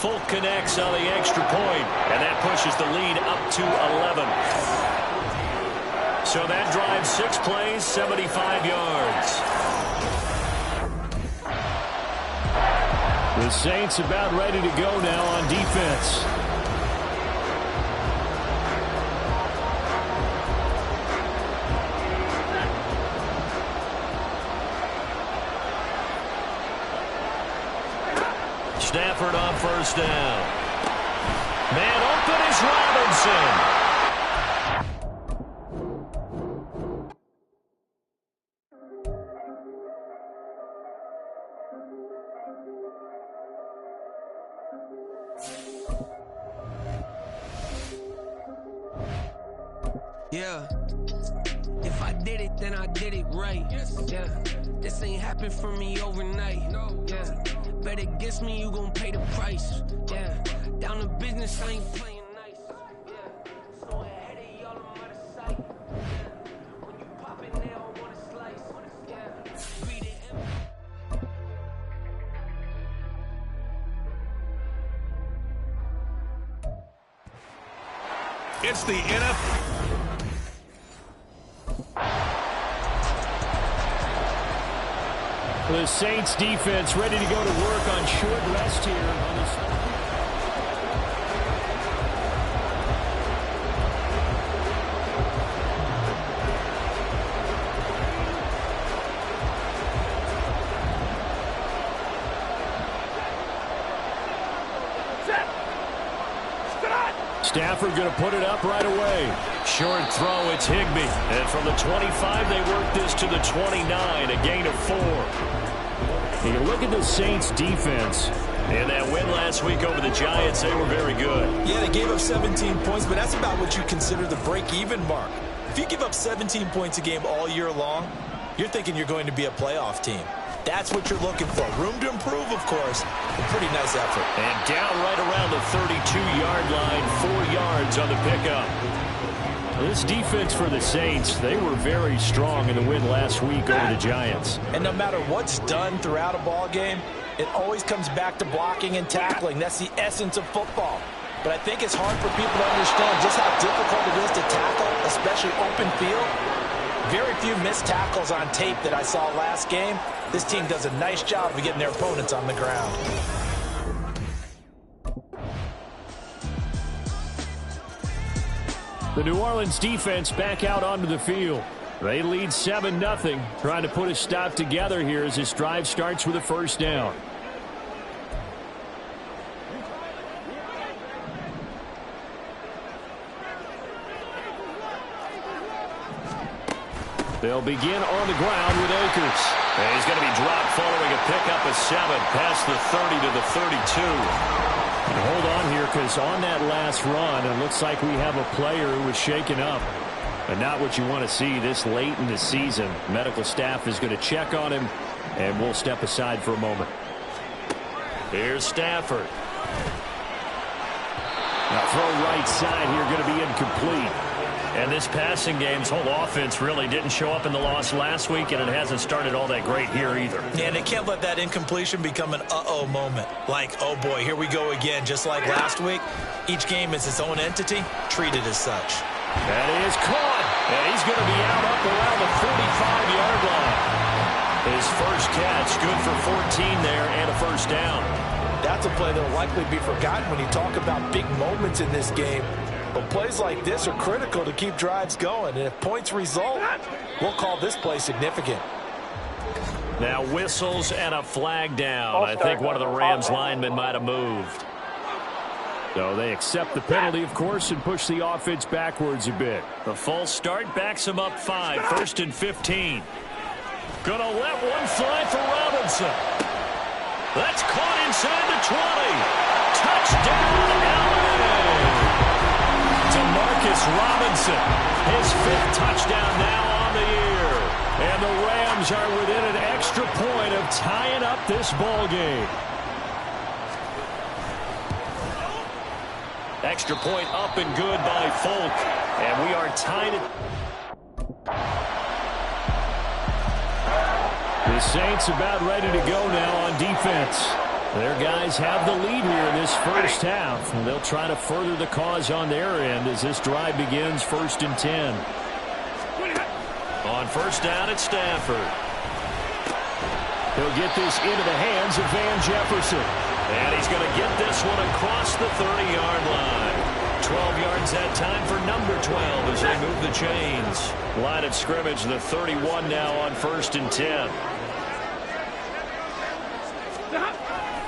Folk connects on the extra point, and that pushes the lead up to 11. So that drives 6 plays, 75 yards. The Saints about ready to go now on defense. Stafford on first down. Man open is Robinson. Yeah, if I did it, then I did it right. Yeah, this ain't happened for me overnight. Yeah, bet against me, you gon' pay the price. Yeah, down to business, I ain't playing nice. Yeah, so ahead of y'all, I'm out of sight. Yeah, when you pop it, they don't wanna slice. Yeah, read it. It's the NFL. The Saints defense ready to go to work on short rest here on this. Stafford going to put it up right away. Short throw, it's Higbee. And from the 25, they work this to the 29, a gain of 4. You look at the Saints defense. In that win last week over the Giants, they were very good. Yeah, they gave up 17 points, but that's about what you consider the break-even mark. If you give up 17 points a game all year long, you're thinking you're going to be a playoff team. That's what you're looking for. Room to improve, of course. A pretty nice effort. And down right around the 32-yard line, 4 yards on the pickup. This defense for the Saints, they were very strong in the win last week over the Giants. And no matter what's done throughout a ball game, it always comes back to blocking and tackling. That's the essence of football. But I think it's hard for people to understand just how difficult it is to tackle, especially open field. Very few missed tackles on tape that I saw last game. This team does a nice job of getting their opponents on the ground. The New Orleans defense back out onto the field. They lead 7-0, trying to put a stop together here as this drive starts with a first down. They'll begin on the ground with Akers. And he's going to be dropped following a pickup of 7 past the 30 to the 32. And hold on here, because on that last run, it looks like we have a player who was shaken up. And not what you want to see this late in the season. Medical staff is going to check on him, and we'll step aside for a moment. Here's Stafford. Now throw right side here, going to be incomplete. And this passing game's whole offense really didn't show up in the loss last week, and it hasn't started all that great here either. Yeah, and they can't let that incompletion become an uh-oh moment. Like, oh boy, here we go again. Just like last week, each game is its own entity, treated as such. That is caught, and he's going to be out up around the 45-yard line. His first catch, good for 14 there, and a first down. That's a play that will likely be forgotten when you talk about big moments in this game. But plays like this are critical to keep drives going. And if points result, we'll call this play significant. Now whistles and a flag down. I think one of the Rams linemen might have moved. So they accept the penalty, of course, and push the offense backwards a bit. The false start backs him up 5, 1st and 15. Gonna let one fly for Robinson. That's caught inside the 20. Touchdown, LA! Demarcus Robinson, his 5th touchdown now on the year. And the Rams are within an extra point of tying up this ball game. Extra point up and good by Folk. And we are tied at... The Saints about ready to go now on defense. Their guys have the lead here in this first half, and they'll try to further the cause on their end as this drive begins 1st and 10. On first down, it's Stafford. He'll get this into the hands of Van Jefferson. And he's going to get this one across the 30-yard line. 12 yards that time for number 12 as they move the chains. Line of scrimmage, the 31 now on 1st and 10.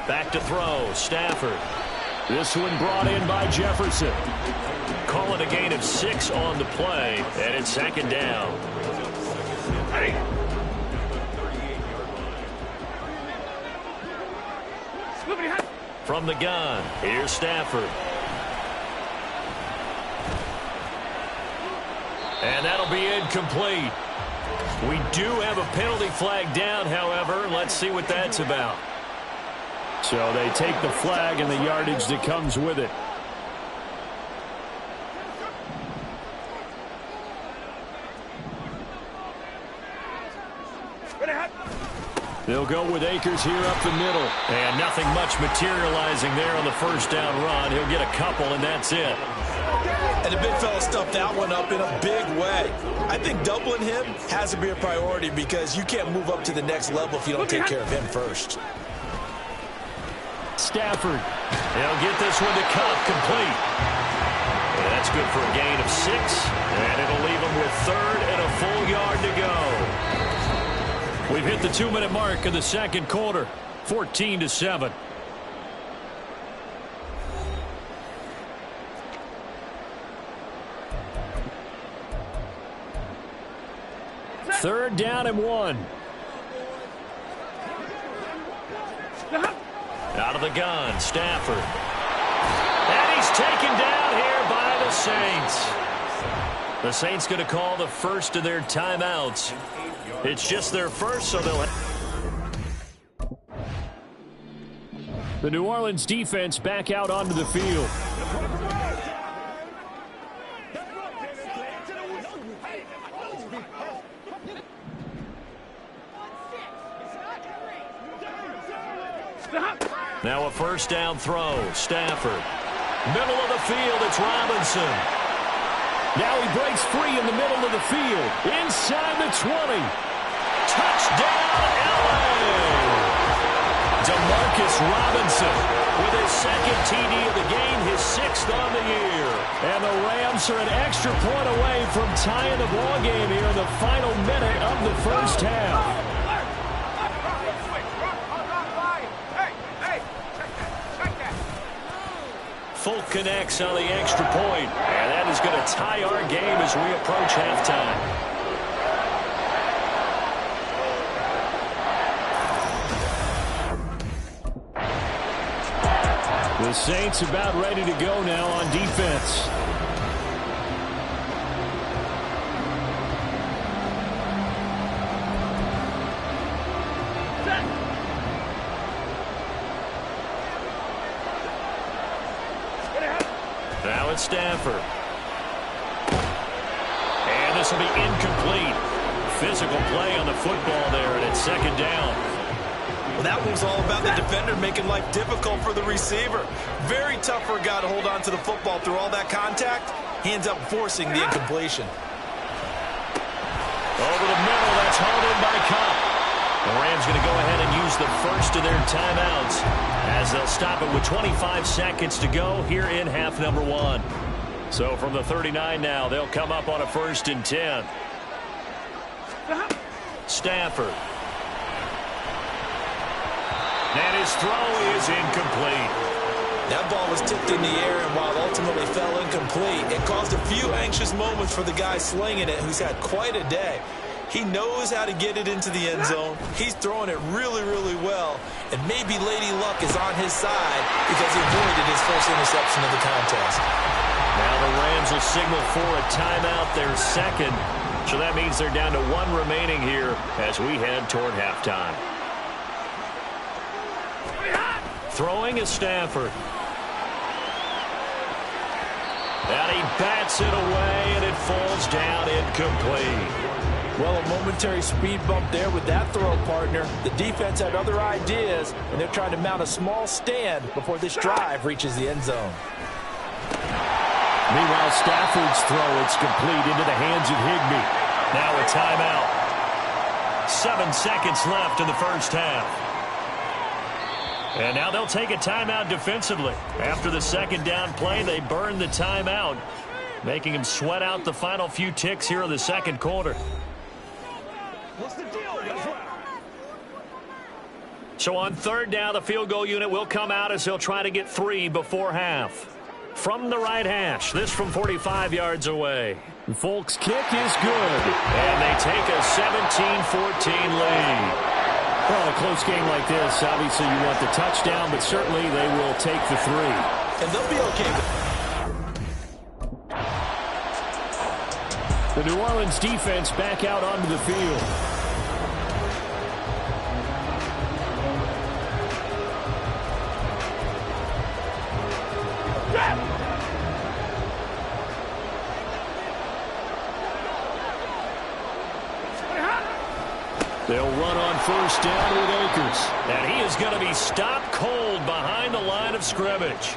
Back to throw, Stafford. This one brought in by Jefferson. Calling a gain of 6 on the play, and it's second down. From the gun, here's Stafford. And that'll be incomplete. We do have a penalty flag down, however. Let's see what that's about. So they take the flag and the yardage that comes with it. They'll go with Akers here up the middle. And nothing much materializing there on the first down run. He'll get a couple, and that's it. And the big fella stuffed that one up in a big way. I think doubling him has to be a priority because you can't move up to the next level if you don't take care of him first. Stafford. He'll get this one to Cup, complete. And that's good for a gain of 6. And it'll leave him with 3rd and a full yard to go. We've hit the 2-minute mark of the second quarter. 14-7. Third down and 1. Out of the gun, Stafford. And he's taken down here by the Saints. The Saints going to call the first of their timeouts. It's just their first, so they'll... The New Orleans defense back out onto the field. Now a first down throw. Stafford. Middle of the field, it's Robinson. Now he breaks free in the middle of the field. Inside the 20. Touchdown, LA! DeMarcus Robinson with his second TD of the game, his 6th on the year. And the Rams are an extra point away from tying the ball game here in the final minute of the first half. Folk connects on the extra point, and that is going to tie our game as we approach halftime. The Saints about ready to go now on defense. Now it's Stafford. And this will be incomplete. Physical play on the football there, and it's second down. Well, that one's all about the defender making life difficult for the receiver. Very tough for a guy to hold on to the football through all that contact. He ends up forcing the incompletion. Over the middle, that's hauled in by Cup. The Rams going to go ahead and use the first of their timeouts as they'll stop it with 25 seconds to go here in half number 1. So from the 39 now, they'll come up on a 1st and 10. Stafford. And his throw is incomplete. That ball was tipped in the air, and while it ultimately fell incomplete, it caused a few anxious moments for the guy slinging it, who's had quite a day. He knows how to get it into the end zone. He's throwing it really, really well. And maybe Lady Luck is on his side because he avoided his first interception of the contest. Now the Rams will signal for a timeout, their second. So that means they're down to 1 remaining here as we head toward halftime. Throwing is Stafford. And he bats it away, and it falls down incomplete. Well, a momentary speed bump there with that throw, partner. The defense had other ideas, and they're trying to mount a small stand before this drive reaches the end zone. Meanwhile, Stafford's throw, it's complete into the hands of Higbee. Now a timeout. 7 seconds left in the first half. And now they'll take a timeout defensively. After the second down play, they burn the timeout, making him sweat out the final few ticks here in the second quarter. What's the deal? That's right. So on third down, the field goal unit will come out as he'll try to get 3 before half. From the right hash, this from 45 yards away. Folk's kick is good. And they take a 17-14 lead. Well, a close game like this, obviously you want the touchdown, but certainly they will take the 3. And they'll be okay with it. The New Orleans defense back out onto the field. They'll run on first down with Akers. And he is going to be stopped cold behind the line of scrimmage.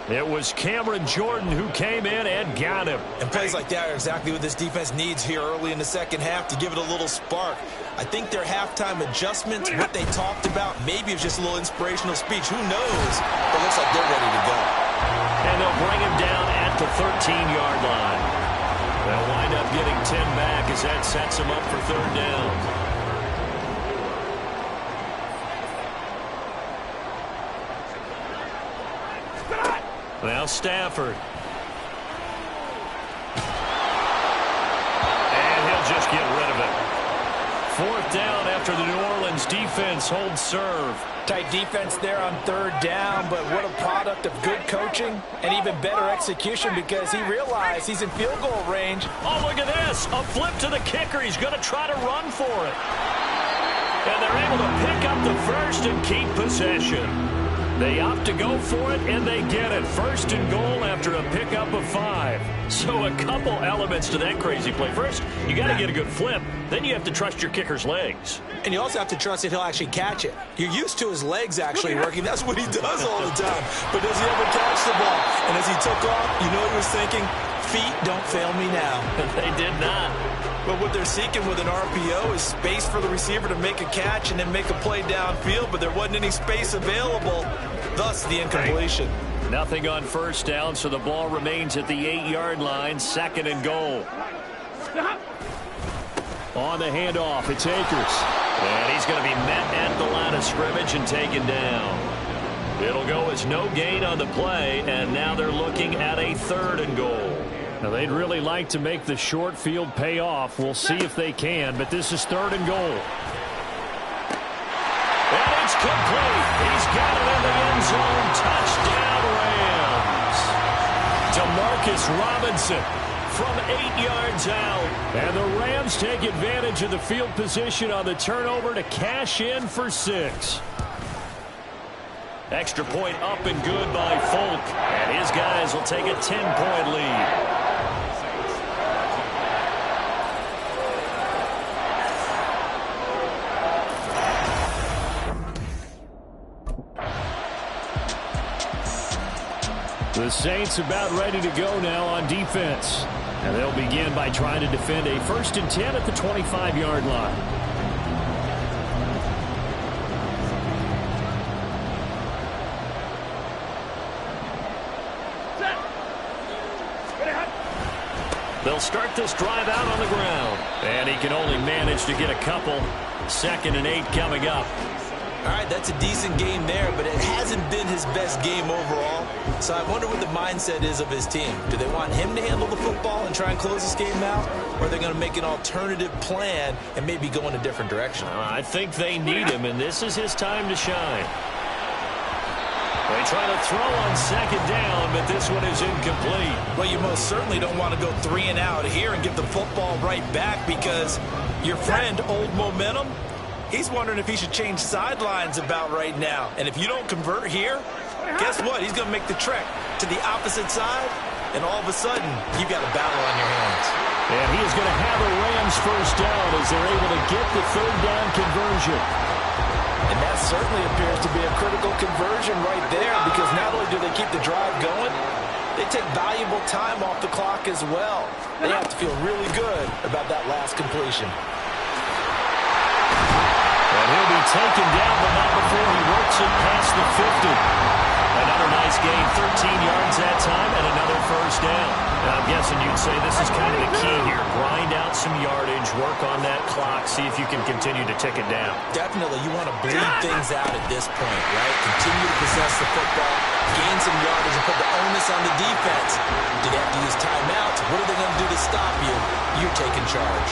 It was Cameron Jordan who came in and got him. And plays like that are exactly what this defense needs here early in the second half to give it a little spark. I think their halftime adjustments, what they talked about, maybe it's just a little inspirational speech. Who knows? But it looks like they're ready to go. And they'll bring him down at the 13-yard line. They'll wind up getting 10 back as that sets him up for third down. Now Stafford. And he'll just get rid of it. Fourth down after the New Orleans defense holds serve. Tight defense there on third down, but what a product of good coaching and even better execution because he realized he's in field goal range. Oh, look at this. A flip to the kicker. He's going to try to run for it. And they're able to pick up the first and keep possession. They opt to go for it, and they get it. First and goal after a pickup of 5. So a couple elements to that crazy play. First, you got to get a good flip. Then you have to trust your kicker's legs. And you also have to trust that he'll actually catch it. You're used to his legs actually working. That's what he does all the time. But does he ever catch the ball? And as he took off, you know what he was thinking? Feet don't fail me now. They did not. But what they're seeking with an RPO is space for the receiver to make a catch and then make a play downfield, but there wasn't any space available, thus the incompletion. Nothing on first down, so the ball remains at the 8-yard line, second and goal. On the handoff, it's Akers. And he's going to be met at the line of scrimmage and taken down. It'll go as no gain on the play, and now they're looking at a third and goal. Now, they'd really like to make the short field pay off. We'll see if they can, but this is third and goal. And it's complete. He's got it in the end zone. Touchdown, Rams. Demarcus Robinson from 8 yards out. And the Rams take advantage of the field position on the turnover to cash in for 6. Extra point up and good by Folk. And his guys will take a 10-point lead. The Saints about ready to go now on defense. And they'll begin by trying to defend a 1st and 10 at the 25-yard line. They'll start this drive out on the ground. And he can only manage to get a couple. 2nd and 8 coming up. All right, that's a decent game there, but it hasn't been his best game overall. So I wonder what the mindset is of his team. Do they want him to handle the football and try and close this game out? Or are they going to make an alternative plan and maybe go in a different direction? I think they need him, and this is his time to shine. They try to throw on 2nd down, but this one is incomplete. Well, you most certainly don't want to go 3 and out here and give the football right back because your friend, Old Momentum, he's wondering if he should change sidelines about right now. And if you don't convert here, guess what? He's going to make the trek to the opposite side, and all of a sudden, you've got a battle on your hands. And he is going to have a Rams first down as they're able to get the 3rd down conversion. And that certainly appears to be a critical conversion right there because not only do they keep the drive going, they take valuable time off the clock as well. They have to feel really good about that last completion. And he'll be taken down, but not before he works it past the 50. Another nice gain, 13 yards that time, and another first down. I'm guessing you'd say this is kind of the key here. Grind out some yardage, work on that clock, see if you can continue to tick it down. Definitely, you want to bleed things out at this point, right? Continue to possess the football, gain some yardage, and put the onus on the defense. Do they have to use timeouts? What are they going to do to stop you? You're taking charge.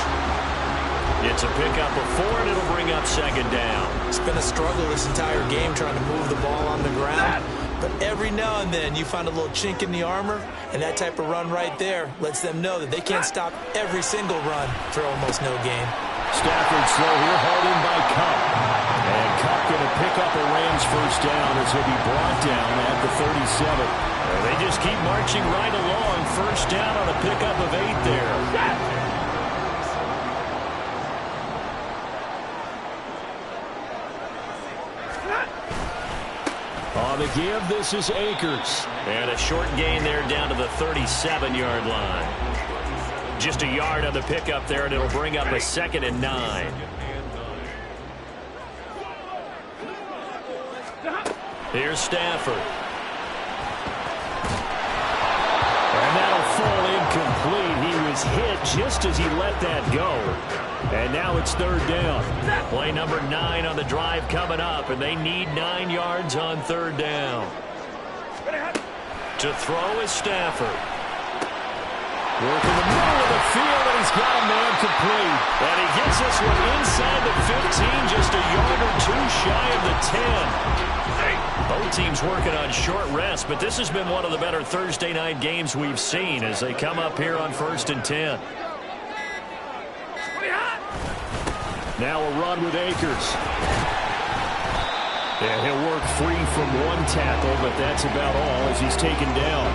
It's a pickup of 4, and it'll bring up second down. It's been a struggle this entire game trying to move the ball on the ground. But every now and then you find a little chink in the armor, and that type of run right there lets them know that they can't stop every single run for almost no gain. Stafford slow here, hauled in by Kupp. And Kupp going to pick up a Rams first down as he'll be brought down at the 37. They just keep marching right along. First down on a pickup of 8 there. On the give, this is Akers. And a short gain there down to the 37-yard line. Just a yard on the pickup there, and it'll bring up a 2nd and 9. Here's Stafford. And that'll fall incomplete. He was hit just as he let that go. And now it's 3rd down. Play number 9 on the drive coming up, and they need 9 yards on 3rd down. To throw is Stafford. Working the middle of the field, and he's got a man complete. And he gets this one inside the 15, just a yard or 2 shy of the 10. Both teams working on short rest, but this has been one of the better Thursday night games we've seen as they come up here on 1st and 10. Now a run with Akers. And he'll work free from 1 tackle, but that's about all as he's taken down.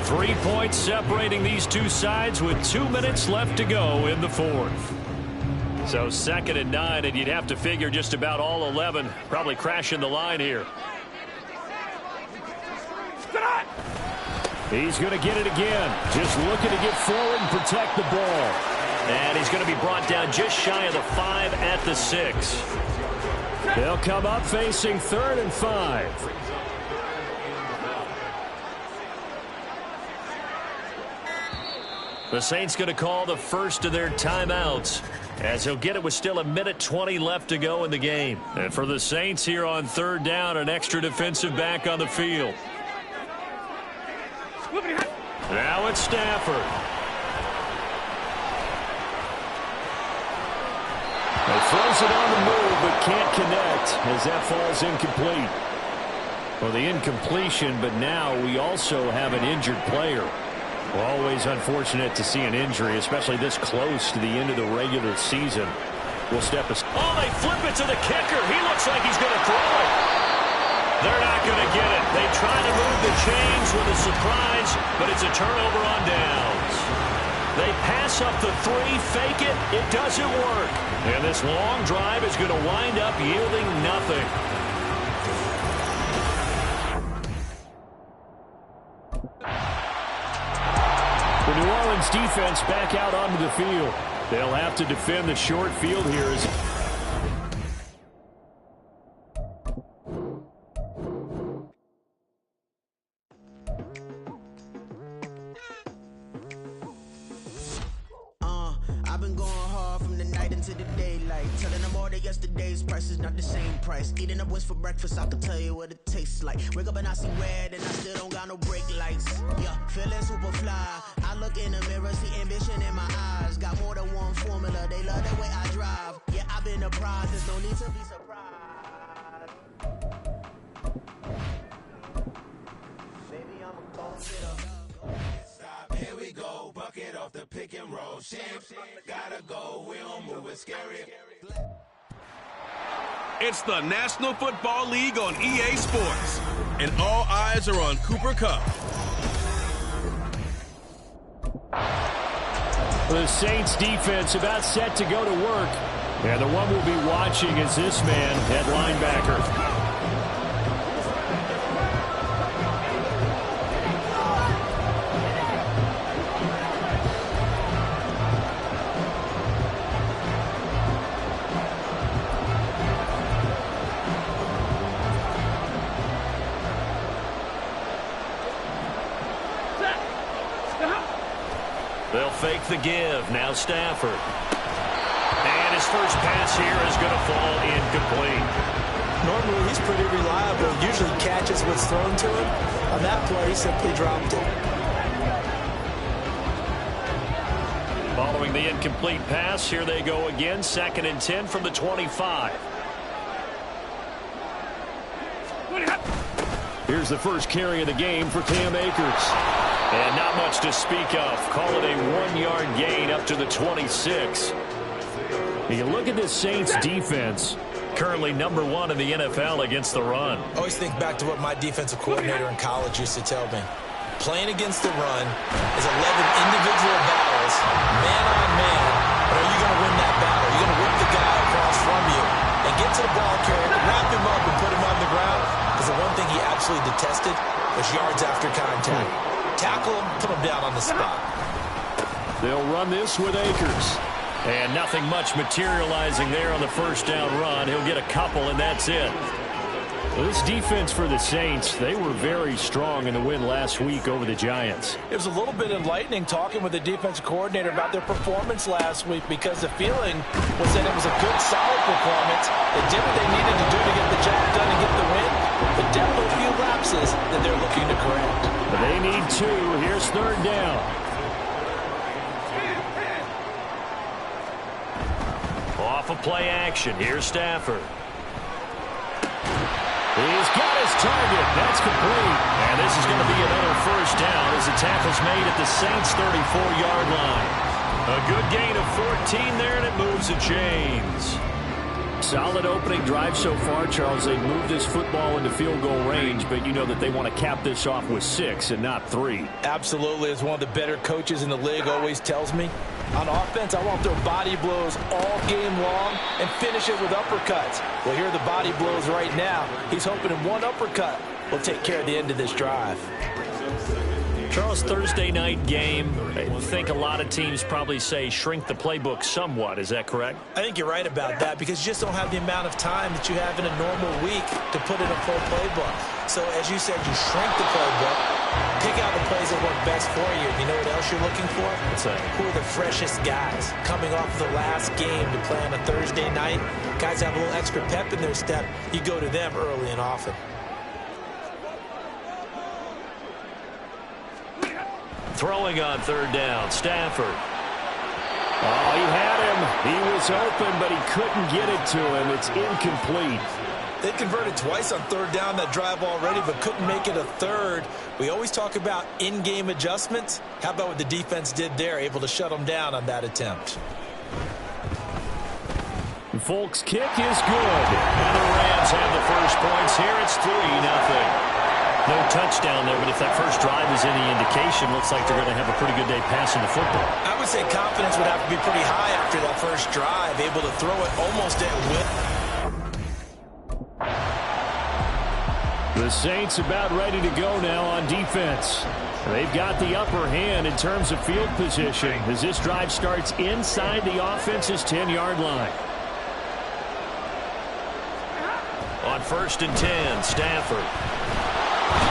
3 points separating these two sides with 2 minutes left to go in the 4th. So 2nd and 9, and you'd have to figure just about all 11 probably crashing the line here. He's going to get it again. Just looking to get forward and protect the ball. And he's going to be brought down just shy of the 5 at the 6. They'll come up facing 3rd and 5. The Saints going to call the first of their timeouts as he'll get it with still 1:20 left to go in the game. And for the Saints here on 3rd down, an extra defensive back on the field. Now it's Stafford. He throws it on the move, but can't connect as that falls incomplete. Well, the incompletion, but now we also have an injured player. Well, always unfortunate to see an injury, especially this close to the end of the regular season. We'll step aside. Oh, they flip it to the kicker. He looks like he's going to throw it. They're not going to get it. They try to move the chains with a surprise, but it's a turnover on downs. They pass up the 3, fake it. It doesn't work. And this long drive is going to wind up yielding nothing. The New Orleans defense back out onto the field. They'll have to defend the short field here. I've been going hard from the night into the daylight, telling them all that yesterday's price is not the same price. Eating up wings for breakfast, I can tell you what it tastes like. Wake up and I see red and I still don't got no brake lights. Yeah, feeling super fly. I look in the mirror, see ambition in my eyes. Got more than one formula, they love the way I drive. Yeah, I've been a prize, there's no need to be surprised. Baby, I'm a gold hitter. Here we go, bucket off the pick and roll. Champs, gotta go, we don't move it scary. It's the National Football League on EA Sports, and all eyes are on Cooper Kupp. The Saints defense about set to go to work. And the one we'll be watching is this man at linebacker. They'll fake the give. Now Stafford. And his first pass here is going to fall incomplete. Normally, he's pretty reliable. Usually catches what's thrown to him. On that play, he simply dropped it. Following the incomplete pass, here they go again. 2nd and 10 from the 25. Here's the first carry of the game for Cam Akers. And not much to speak of. Call it a 1-yard gain up to the 26. You look at this Saints defense. Currently number 1 in the NFL against the run. Always think back to what my defensive coordinator in college used to tell me. Playing against the run is 11 individual battles, man on man. But are you going to win that battle? You're going to whip the guy across from you and get to the ball carrier, wrap him up, and put him on the ground. Because the one thing he absolutely detested was yards after contact. Tackle him, put him down on the spot. They'll run this with Akers. And nothing much materializing there on the first down run. He'll get a couple, and that's it. Well, this defense for the Saints, they were very strong in the win last week over the Giants. It was a little bit enlightening talking with the defensive coordinator about their performance last week, because the feeling was that it was a good, solid performance. They did what they needed to do to get the job done and get the win, but definitely a few lapses that they're looking to correct. But they need 2. Here's 3rd down. Off of play action. Here's Stafford. He's got his target. That's complete. And this is going to be another first down as the tackle's made at the Saints' 34-yard line. A good gain of 14 there, and it moves the chains. Solid opening drive so far, Charles. They've moved this football into field goal range, but you know that they want to cap this off with 6 and not 3. Absolutely. As one of the better coaches in the league always tells me, on offense, I want to throw body blows all game long and finish it with uppercuts. Well, here are the body blows right now. He's hoping in one uppercut will take care of the end of this drive. Charles, Thursday night game. I think a lot of teams probably say shrink the playbook somewhat. Is that correct? I think you're right about that, because you just don't have the amount of time that you have in a normal week to put in a full playbook. So, as you said, you shrink the playbook, pick out the plays that work best for you. You know what else you're looking for? What's that? Who are the freshest guys coming off the last game to play on a Thursday night? Guys have a little extra pep in their step. You go to them early and often. Throwing on 3rd down, Stafford. Oh, he had him. He was open, but he couldn't get it to him. It's incomplete. They converted twice on 3rd down that drive already, but couldn't make it a 3rd. We always talk about in-game adjustments. How about what the defense did there, able to shut them down on that attempt? Folk's kick is good. And the Rams have the first points here. It's 3-0. No touchdown there, but if that first drive is any indication, looks like they're going to have a pretty good day passing the football. I would say confidence would have to be pretty high after that first drive, able to throw it almost at will. The Saints about ready to go now on defense. They've got the upper hand in terms of field position as this drive starts inside the offense's 10-yard line. On 1st and 10, Stafford.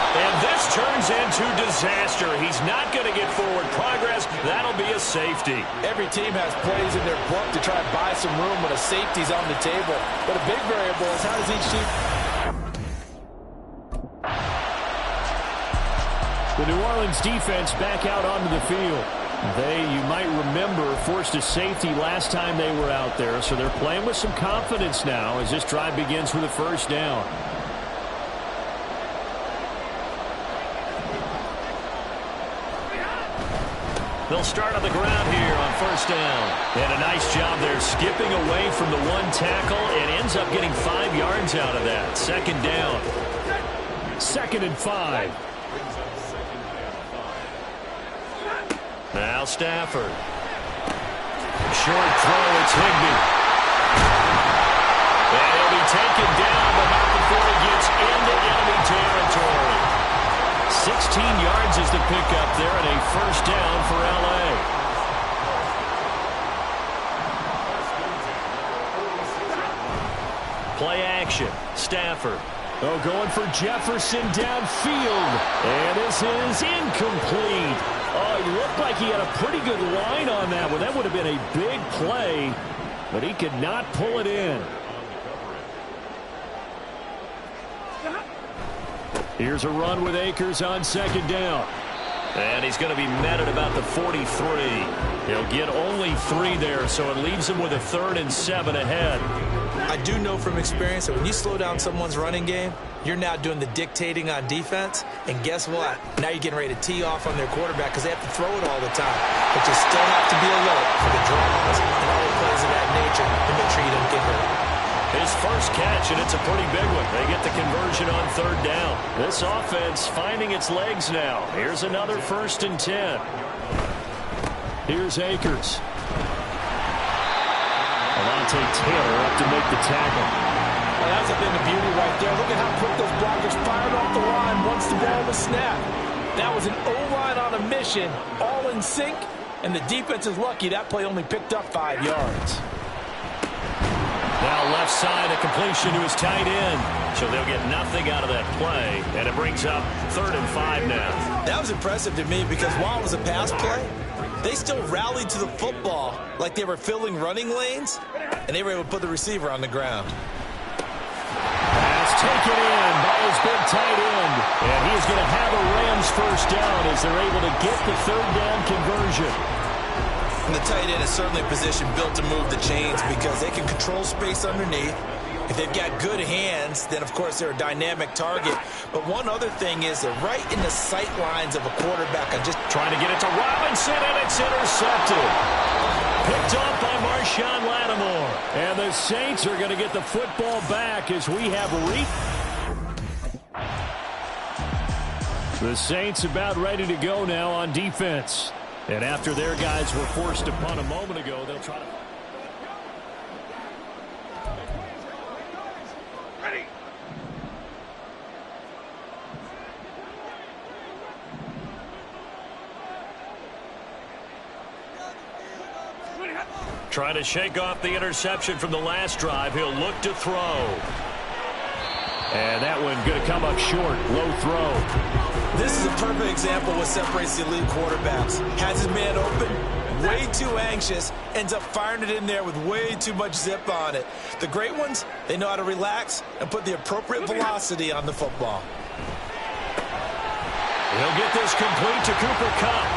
And this turns into disaster. He's not going to get forward progress. That'll be a safety. Every team has plays in their book to try and buy some room when a safety's on the table. But a big variable is how does each team... The New Orleans defense back out onto the field. They, you might remember, forced a safety last time they were out there, so they're playing with some confidence now as this drive begins with a first down. They'll start on the ground here on 1st down. And a nice job there skipping away from the one tackle and ends up getting 5 yards out of that. 2nd down. 2nd and 5. Now Stafford. Short throw, it's Higbee. And he'll be taken down, but not before he gets into enemy territory. 16 yards is the pickup there, and a first down for L.A. Play action. Stafford. Oh, going for Jefferson downfield. And this is incomplete. Oh, he looked looked like he had a pretty good line on that one. That would have been a big play, but he could not pull it in. Here's a run with Akers on second down. And he's going to be met at about the 43. He'll get only 3 there, so it leaves him with a 3rd and 7 ahead. I do know from experience that when you slow down someone's running game, you're now doing the dictating on defense. And guess what? Now you're getting ready to tee off on their quarterback because they have to throw it all the time. But you still have to be alert for the draws and other plays of that nature to make sure you don't get hurt. His first catch, and it's a pretty big one. They get the conversion on 3rd down. This offense finding its legs now. Here's another 1st and 10. Here's Akers. Alontae Taylor up to make the tackle. Well, that's a bit of beauty right there. Look at how quick those blockers fired off the line once the ball was snapped. That was an O-line on a mission, all in sync, and the defense is lucky that play only picked up 5 yards. Now left side, a completion to his tight end. So they'll get nothing out of that play, and it brings up 3rd and 5 now. That was impressive to me because while it was a pass play, they still rallied to the football like they were filling running lanes, and they were able to put the receiver on the ground. Pass taken in by his big tight end. And he's going to have a Rams first down as they're able to get the 3rd down conversion. And the tight end is certainly a position built to move the chains because they can control space underneath. If they've got good hands, then of course they're a dynamic target. But one other thing is they're right in the sight lines of a quarterback. I'm just trying to get it to Robinson, and it's intercepted. Picked off by Marshawn Lattimore. And the Saints are going to get the football back as we have the Saints about ready to go now on defense. And after their guys were forced to punt a moment ago, they'll try to... Ready. Trying to shake off the interception from the last drive. He'll look to throw. And that one going to come up short. Low throw. This is a perfect example of what separates the elite quarterbacks. Has his man open, way too anxious, ends up firing it in there with way too much zip on it. The great ones, they know how to relax and put the appropriate velocity on the football. He'll get this complete to Cooper Kupp.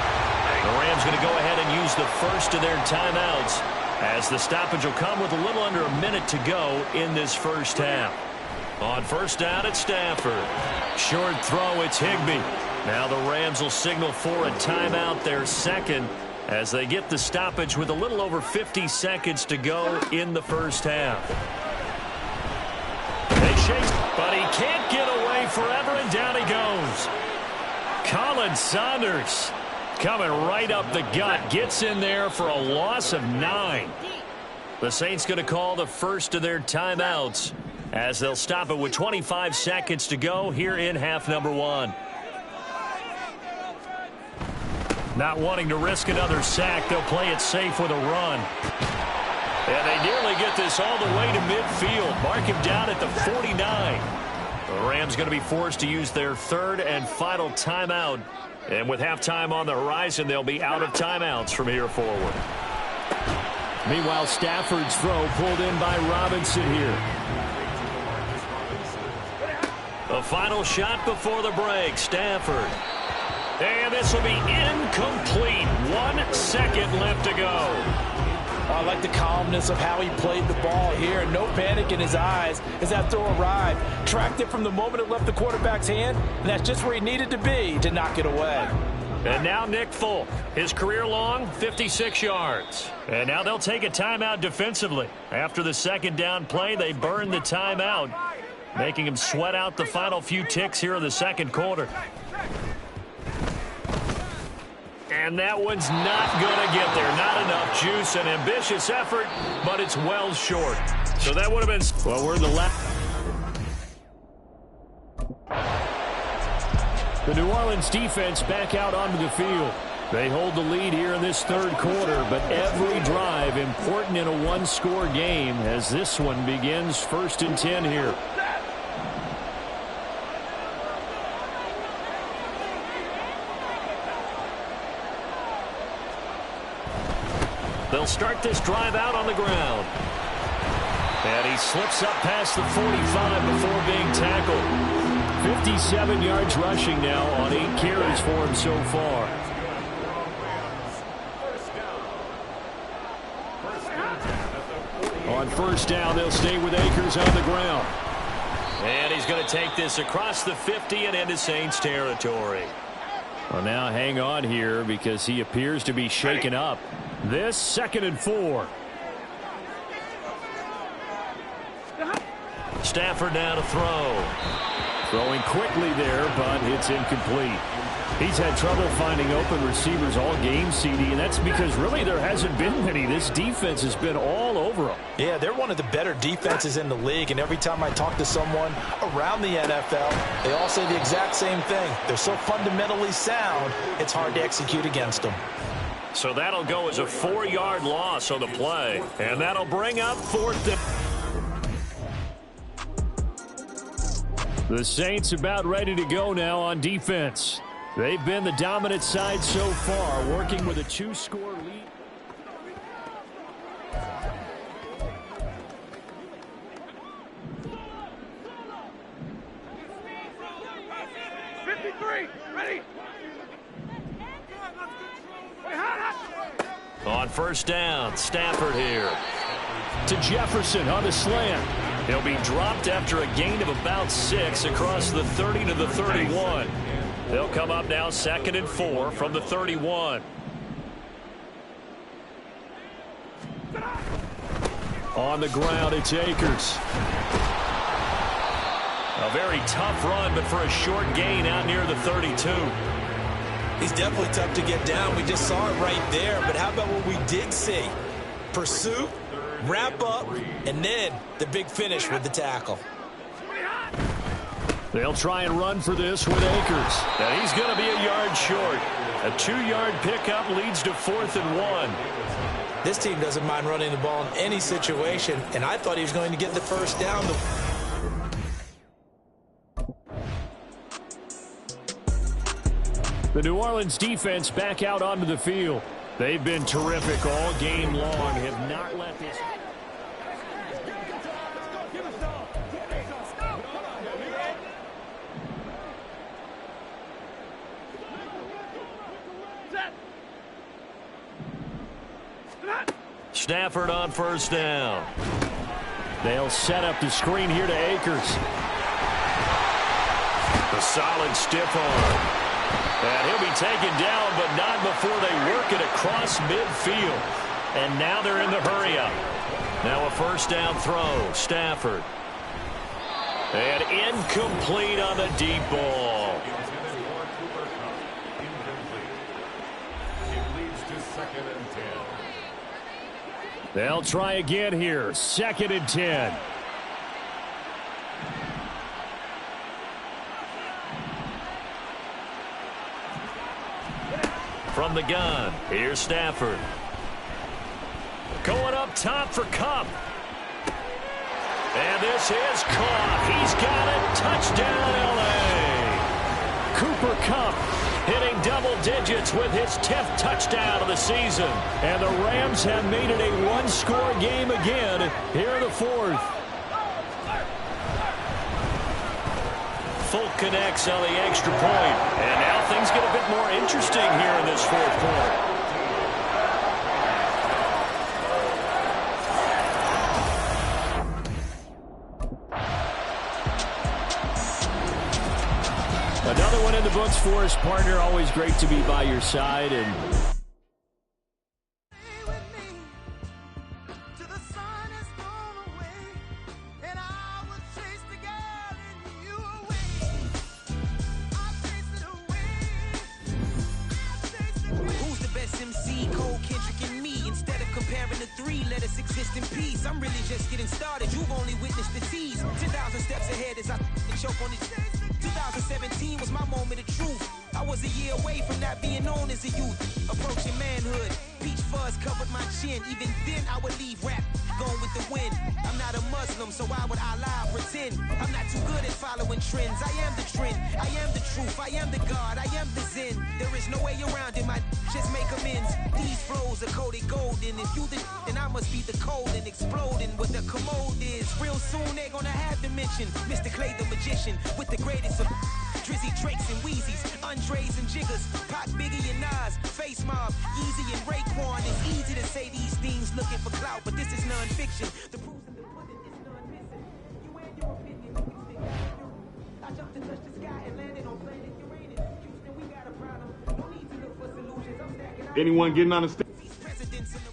The Rams going to go ahead and use the first of their timeouts as the stoppage will come with a little under a minute to go in this first half. On first down, it's Stafford. Short throw, it's Higbee. Now the Rams will signal for a timeout, their second, as they get the stoppage with a little over 50 seconds to go in the first half. They chase, but he can't get away forever, and down he goes. Colin Saunders coming right up the gut, gets in there for a loss of 9. The Saints going to call the first of their timeouts as they'll stop it with 25 seconds to go here in half number 1. Not wanting to risk another sack, they'll play it safe with a run. And they nearly get this all the way to midfield. Mark him down at the 49. The Rams going to be forced to use their 3rd and final timeout. And with halftime on the horizon, they'll be out of timeouts from here forward. Meanwhile, Stafford's throw pulled in by Robinson here. The final shot before the break, Stafford. And this will be incomplete. 1 second left to go. I like the calmness of how he played the ball here. No panic in his eyes as that throw arrived. Tracked it from the moment it left the quarterback's hand, and that's just where he needed to be to knock it away. And now Nick Folk, his career-long 56 yards. And now they'll take a timeout defensively. After the second down play, they burn the timeout, making him sweat out the final few ticks here in the second quarter. And that one's not going to get there. Not enough juice. An ambitious effort, but it's well short. So that would have been... Well, we're in the left. The New Orleans defense back out onto the field. They hold the lead here in this third quarter, but every drive important in a one-score game as this one begins 1st and 10 here. They'll start this drive out on the ground. And he slips up past the 45 before being tackled. 57 yards rushing now on 8 carries for him so far. On first down, they'll stay with Akers on the ground. And he's going to take this across the 50 and into Saints territory. Well, now hang on here because he appears to be shaken up. This 2nd and 4. Stafford now to throw. Throwing quickly there, but it's incomplete. He's had trouble finding open receivers all game, CD, and that's because really there hasn't been many. This defense has been all over them. Yeah, they're one of the better defenses in the league, and every time I talk to someone around the NFL, they all say the exact same thing. They're so fundamentally sound, it's hard to execute against them. So that'll go as a 4-yard loss on the play, and that'll bring up 4th down. The Saints about ready to go now on defense. They've been the dominant side so far, working with a 2-score lead. Ready? On first down, Stafford here. To Jefferson on the slant. He'll be dropped after a gain of about 6 across the 30 to the 31. They'll come up now 2nd and 4 from the 31. On the ground, it's Akers. A very tough run, but for a short gain out near the 32. He's definitely tough to get down. We just saw it right there. But how about what we did see? Pursuit, wrap up, and then the big finish with the tackle. They'll try and run for this with Akers. And he's going to be a yard short. A 2-yard pickup leads to 4th and 1. This team doesn't mind running the ball in any situation, and I thought he was going to get the first down. The New Orleans defense back out onto the field. They've been terrific all game long, have not let this... Stafford on first down. They'll set up the screen here to Akers. A solid stiff arm. And he'll be taken down, but not before they work it across midfield. And now they're in the hurry-up. Now a first down throw. Stafford. And incomplete on the deep ball. It leads to 2nd and 10. They'll try again here. 2nd and 10. From the gun, here's Stafford. Going up top for Kupp. And this is caught. He's got it. Touchdown, L.A. Cooper Kupp hitting double digits with his 10th touchdown of the season. And the Rams have made it a 1-score game again here in the 4th. Folk connects on the extra point. And now things get a bit more interesting here in this 4th quarter. Another one in the books for his partner. Always great to be by your side. And exist in peace. I'm really just getting started. You've only witnessed the tease. 10,000 steps ahead as I choke on these. 2017 was my moment of truth. I was a year away from not being known as a youth. Approaching manhood. Peach fuzz covered my chin. Even then I would leave rap going with the wind. I'm not a Muslim, so why would I lie or pretend? I'm not too good at following trends. I am the trend. I am the truth. I am the God. I am the Zen. There is no way around it. My just make amends. These flows are coated golden. If you the then I must be the cold and exploding what the commode is. Real soon they're gonna have to mention Mr. Clay the magician with the greatest of Drizzy Drakes and Wheezies, Andres and Jiggers, Pac, Biggie and Nas, Face Mob, Yeezy and Raekwon. It's easy to say these things looking for clout, but this is non-fiction. The proof's in the pudding, it's non-missing. You and your opinion, you can stick with you. I jumped to touch the sky and landed on planet Uranus. Houston, we got a problem. No need to look for solutions. I'm stacking up. Anyone getting on the stage? Presidents in the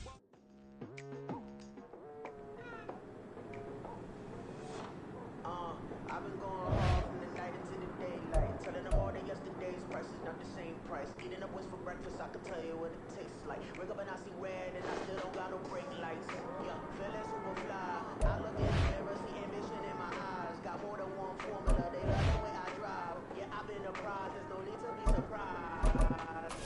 I've been going hard from the night into the daylight, telling them all that yesterday's price is not the same price. Eating up what's for breakfast, I can tell you what it tastes like. Wake up and I see red and I still don't got no brake lights. Yeah, feeling super fly. I look in the mirror, see ambition in my eyes. Got more than one formula, they love the way I drive. Yeah, I've been a prize, there's no need to be surprised.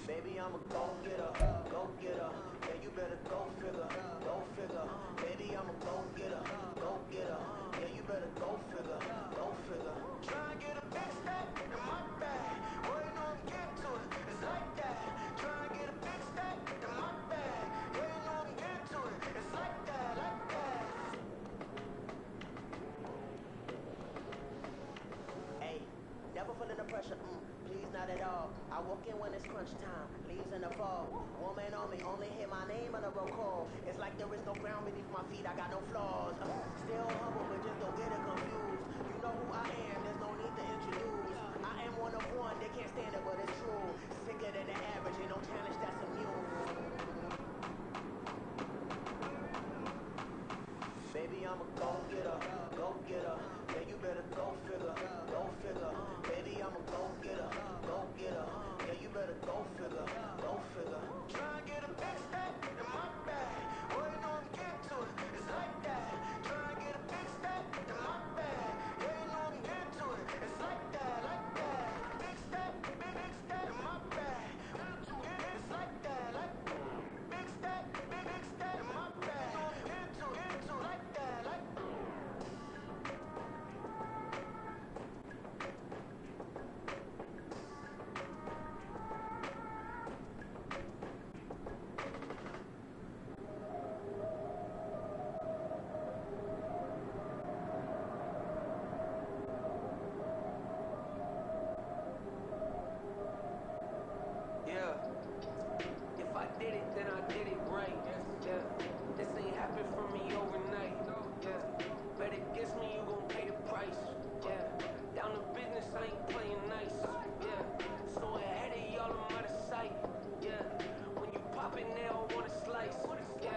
Baby, I'm a go-getter, go-getter. Yeah, you better go figure, go figure. Baby, I'm a go-getter, go-getter. Yeah, you better go figure, go figure. Try and get a big stack in my bag. Waiting on get to it, it's like that. Try and get a big stack in my bag. Waiting on get to it, it's like that, like that. Hey, never feeling the pressure, please not at all. I walk in when it's crunch time, leaves in the fall. Woman on me, only hear my name on a roll call. It's like there is no ground beneath my feet, I got no flaws. Still humble, but just don't get it confused. You know who I am, there's no need to introduce. I am one of one, they can't stand it, but it's true. Sicker than the average, ain't no challenge that's immune. Baby, I'm a go-getter, go-getter. Yeah, you better go figure, go figure. Baby, I'm a go-getter, go-getter. Yeah, you better go figure, go figure. Try and get a big stack in my bag. Waiting on get to it, it's like that. Try and get a big stack in my bag. Waiting on get to it, it's like that, like that. Big stack in my bag. It's like that, like that. Big stack in my bag. Get to it, like that, like that. Yeah. If I did it, then I did it right. Yeah. This ain't happened for me overnight. Yeah. Bet it gets me, you gon' pay the price. Yeah. Down to business, I ain't playing nice. Yeah. So ahead of y'all, I'm out of sight. Yeah. When you pop it, they all want a slice. Yeah.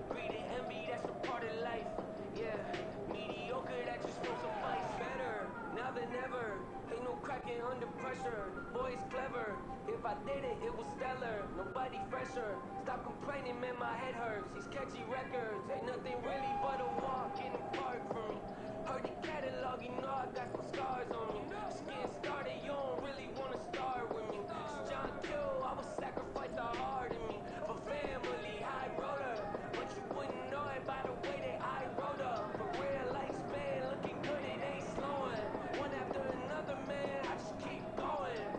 Greed and envy, that's a part of life. Yeah. Mediocre, that just won't suffice. Better now than ever. Ain't no cracking under pressure. The boy's clever. If I did it, it was stellar. Nobody fresher. Stop complaining, man, my head hurts. These catchy records ain't nothing really but a walk in the park for me. Heard the catalog, you know I got some scars on me. Just getting started, you don't really wanna start with me. It's John Kill, I would sacrifice the heart in me. For family, high roller. But you wouldn't know it by the way that I wrote up. For real life span, looking good, it ain't slowing. One after another, man, I just keep going.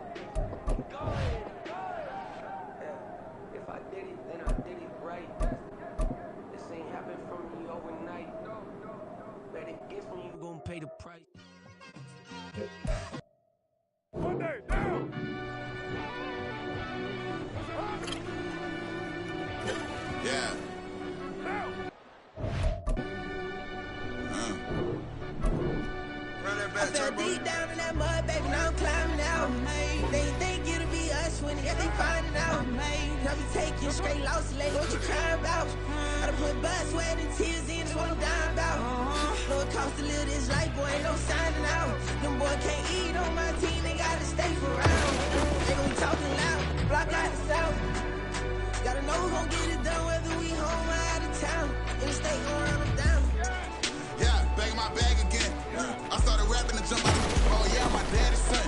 Going. Yeah. If I did it, then I did it right. This ain't happened for me overnight. Bet it gets me, you gon' pay the price. Monday, down! Yeah. Run that back, I fell Turbo. deep down in that mud, baby, now I'm climbing out. They think it'll be us when they finding out. Now we taking straight loss, like what you crying about? I done put blood, sweat, and tears in, that's what I'm dying about. Know it cost to live this life, boy, ain't no signing out. Them boy can't eat on my team, they gotta stay for round. They gon' be talking loud, block out the south. Gotta know who gon' get it done, whether we home or out of town. In the state, gon' run them down. Yeah, back in my bag again. I started rapping to jump out. Oh yeah, my daddy's son.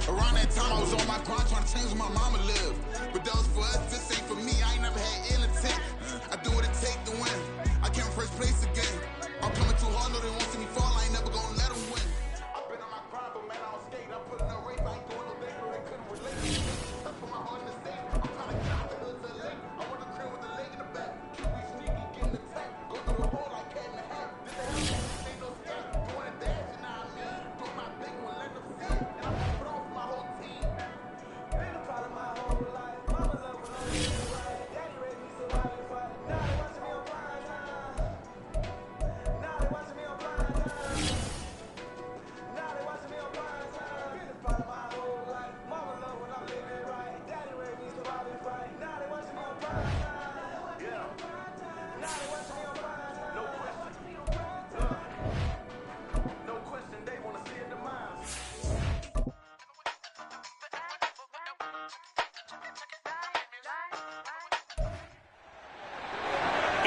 Around that time I was on my grind trying to change where my mama lived. But that was for us, this ain't for me. I ain't never had ill intent. I do what it take to win. I came first place again. I'm coming too hard, no they won't see me fall. I ain't never gonna let them win. I've been on my grind, but man I don't skate. I put in a race, I ain't doing no thing, no they couldn't relate.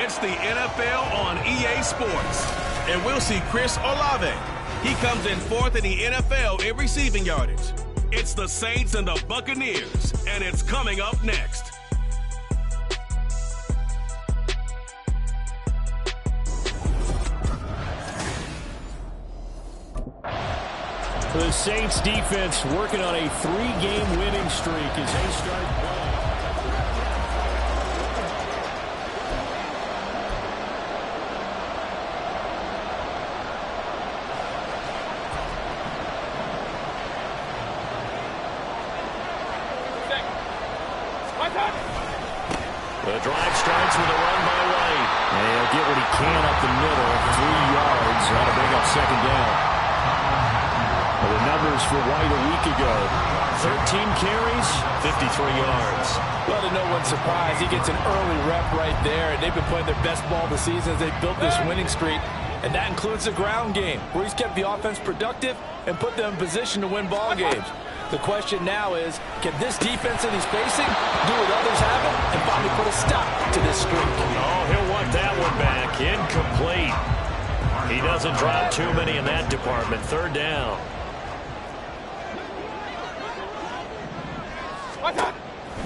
It's the NFL on EA Sports. And we'll see Chris Olave. He comes in 4th in the NFL in receiving yardage. It's the Saints and the Buccaneers, and it's coming up next. The Saints defense working on a 3-game winning streak as they start playing. The drive starts with a run by White. And he'll get what he can up the middle. 3 yards. That'll bring up 2nd down. Well, the numbers for White a week ago. 13 carries, 53 yards. Well, to no one's surprise, he gets an early rep right there, and they've been playing their best ball this season as they built this winning streak, and that includes the ground game, where he's kept the offense productive and put them in position to win ball games. The question now is, can this defense that he's facing do what others haven't and finally put a stop to this streak? Oh, he'll want that one back. Incomplete. He doesn't drop too many in that department. 3rd down.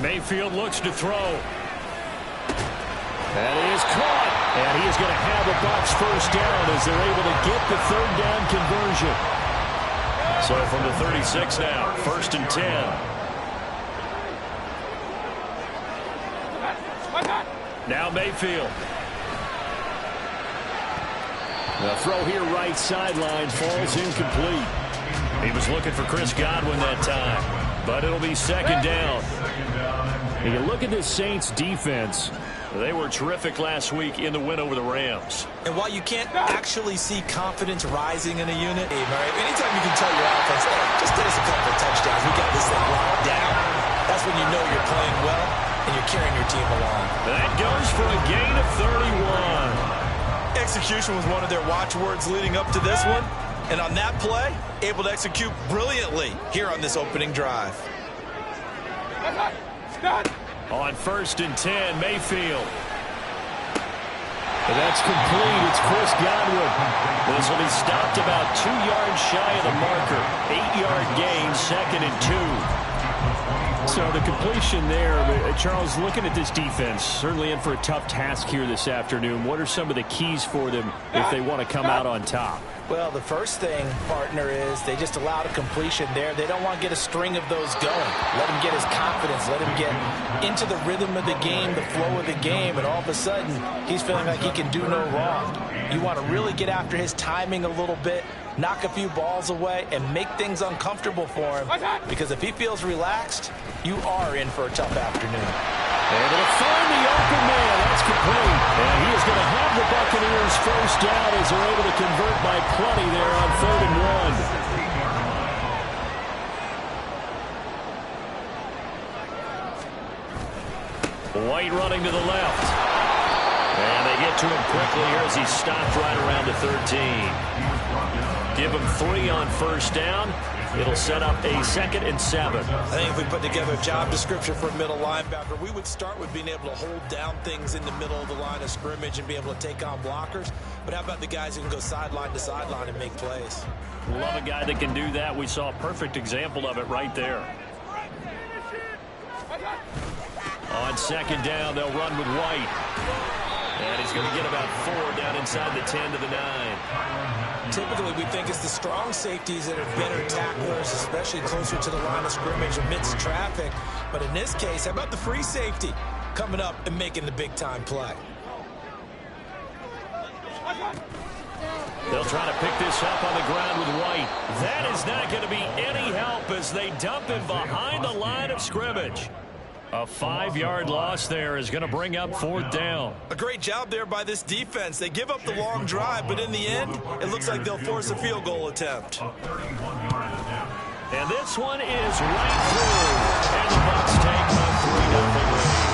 Mayfield looks to throw. That is caught. And he is going to have a Bucs 1st down as they're able to get the 3rd down conversion. So from the 36 now, 1st and 10. Now Mayfield. The throw here right sideline falls incomplete. He was looking for Chris Godwin that time, but it'll be 2nd down. And you look at this Saints defense. They were terrific last week in the win over the Rams. And while you can't actually see confidence rising in a unit, anytime you can tell your offense, hey, just get us a couple of touchdowns, we got this thing locked down, that's when you know you're playing well and you're carrying your team along. That goes for a gain of 31. Execution was one of their watchwords leading up to this one. And on that play, able to execute brilliantly here on this opening drive. On 1st and 10, Mayfield. And that's complete. It's Chris Godwin. This will be stopped about 2 yards shy of the marker. 8-yard gain, 2nd and 2. So the completion there, Charles, looking at this defense, certainly in for a tough task here this afternoon. What are some of the keys for them if they want to come out on top? Well, the first thing, partner, is they just allowed a completion there. They don't want to get a string of those going. Let him get his confidence. Let him get into the rhythm of the game, the flow of the game, and all of a sudden, he's feeling like he can do no wrong. You want to really get after his timing a little bit, knock a few balls away, and make things uncomfortable for him. Because if he feels relaxed, you are in for a tough afternoon. Able to find the open man. That's complete. And he is going to have the Buccaneers 1st down as they're able to convert by plenty there on 3rd and 1. White running to the left. And they get to him quickly here as he stopped right around the 13. Give him 3 on 1st down. It'll set up a 2nd and 7. I think if we put together a job description for a middle linebacker, we would start with being able to hold down things in the middle of the line of scrimmage and be able to take on blockers. But how about the guys who can go sideline to sideline and make plays? Love a guy that can do that. We saw a perfect example of it right there. On 2nd down, they'll run with White. And he's going to get about 4 down inside the 10 to the 9. Typically, we think it's the strong safeties that are better tacklers, especially closer to the line of scrimmage amidst traffic. But in this case, how about the free safety coming up and making the big-time play? They'll try to pick this up on the ground with White. That is not going to be any help as they dump him behind the line of scrimmage. A 5-yard loss there is going to bring up 4th down. A great job there by this defense. They give up the long drive, but in the end, it looks like they'll force a field goal attempt. And this one is right through. And the Bucs take a 3-0 lead.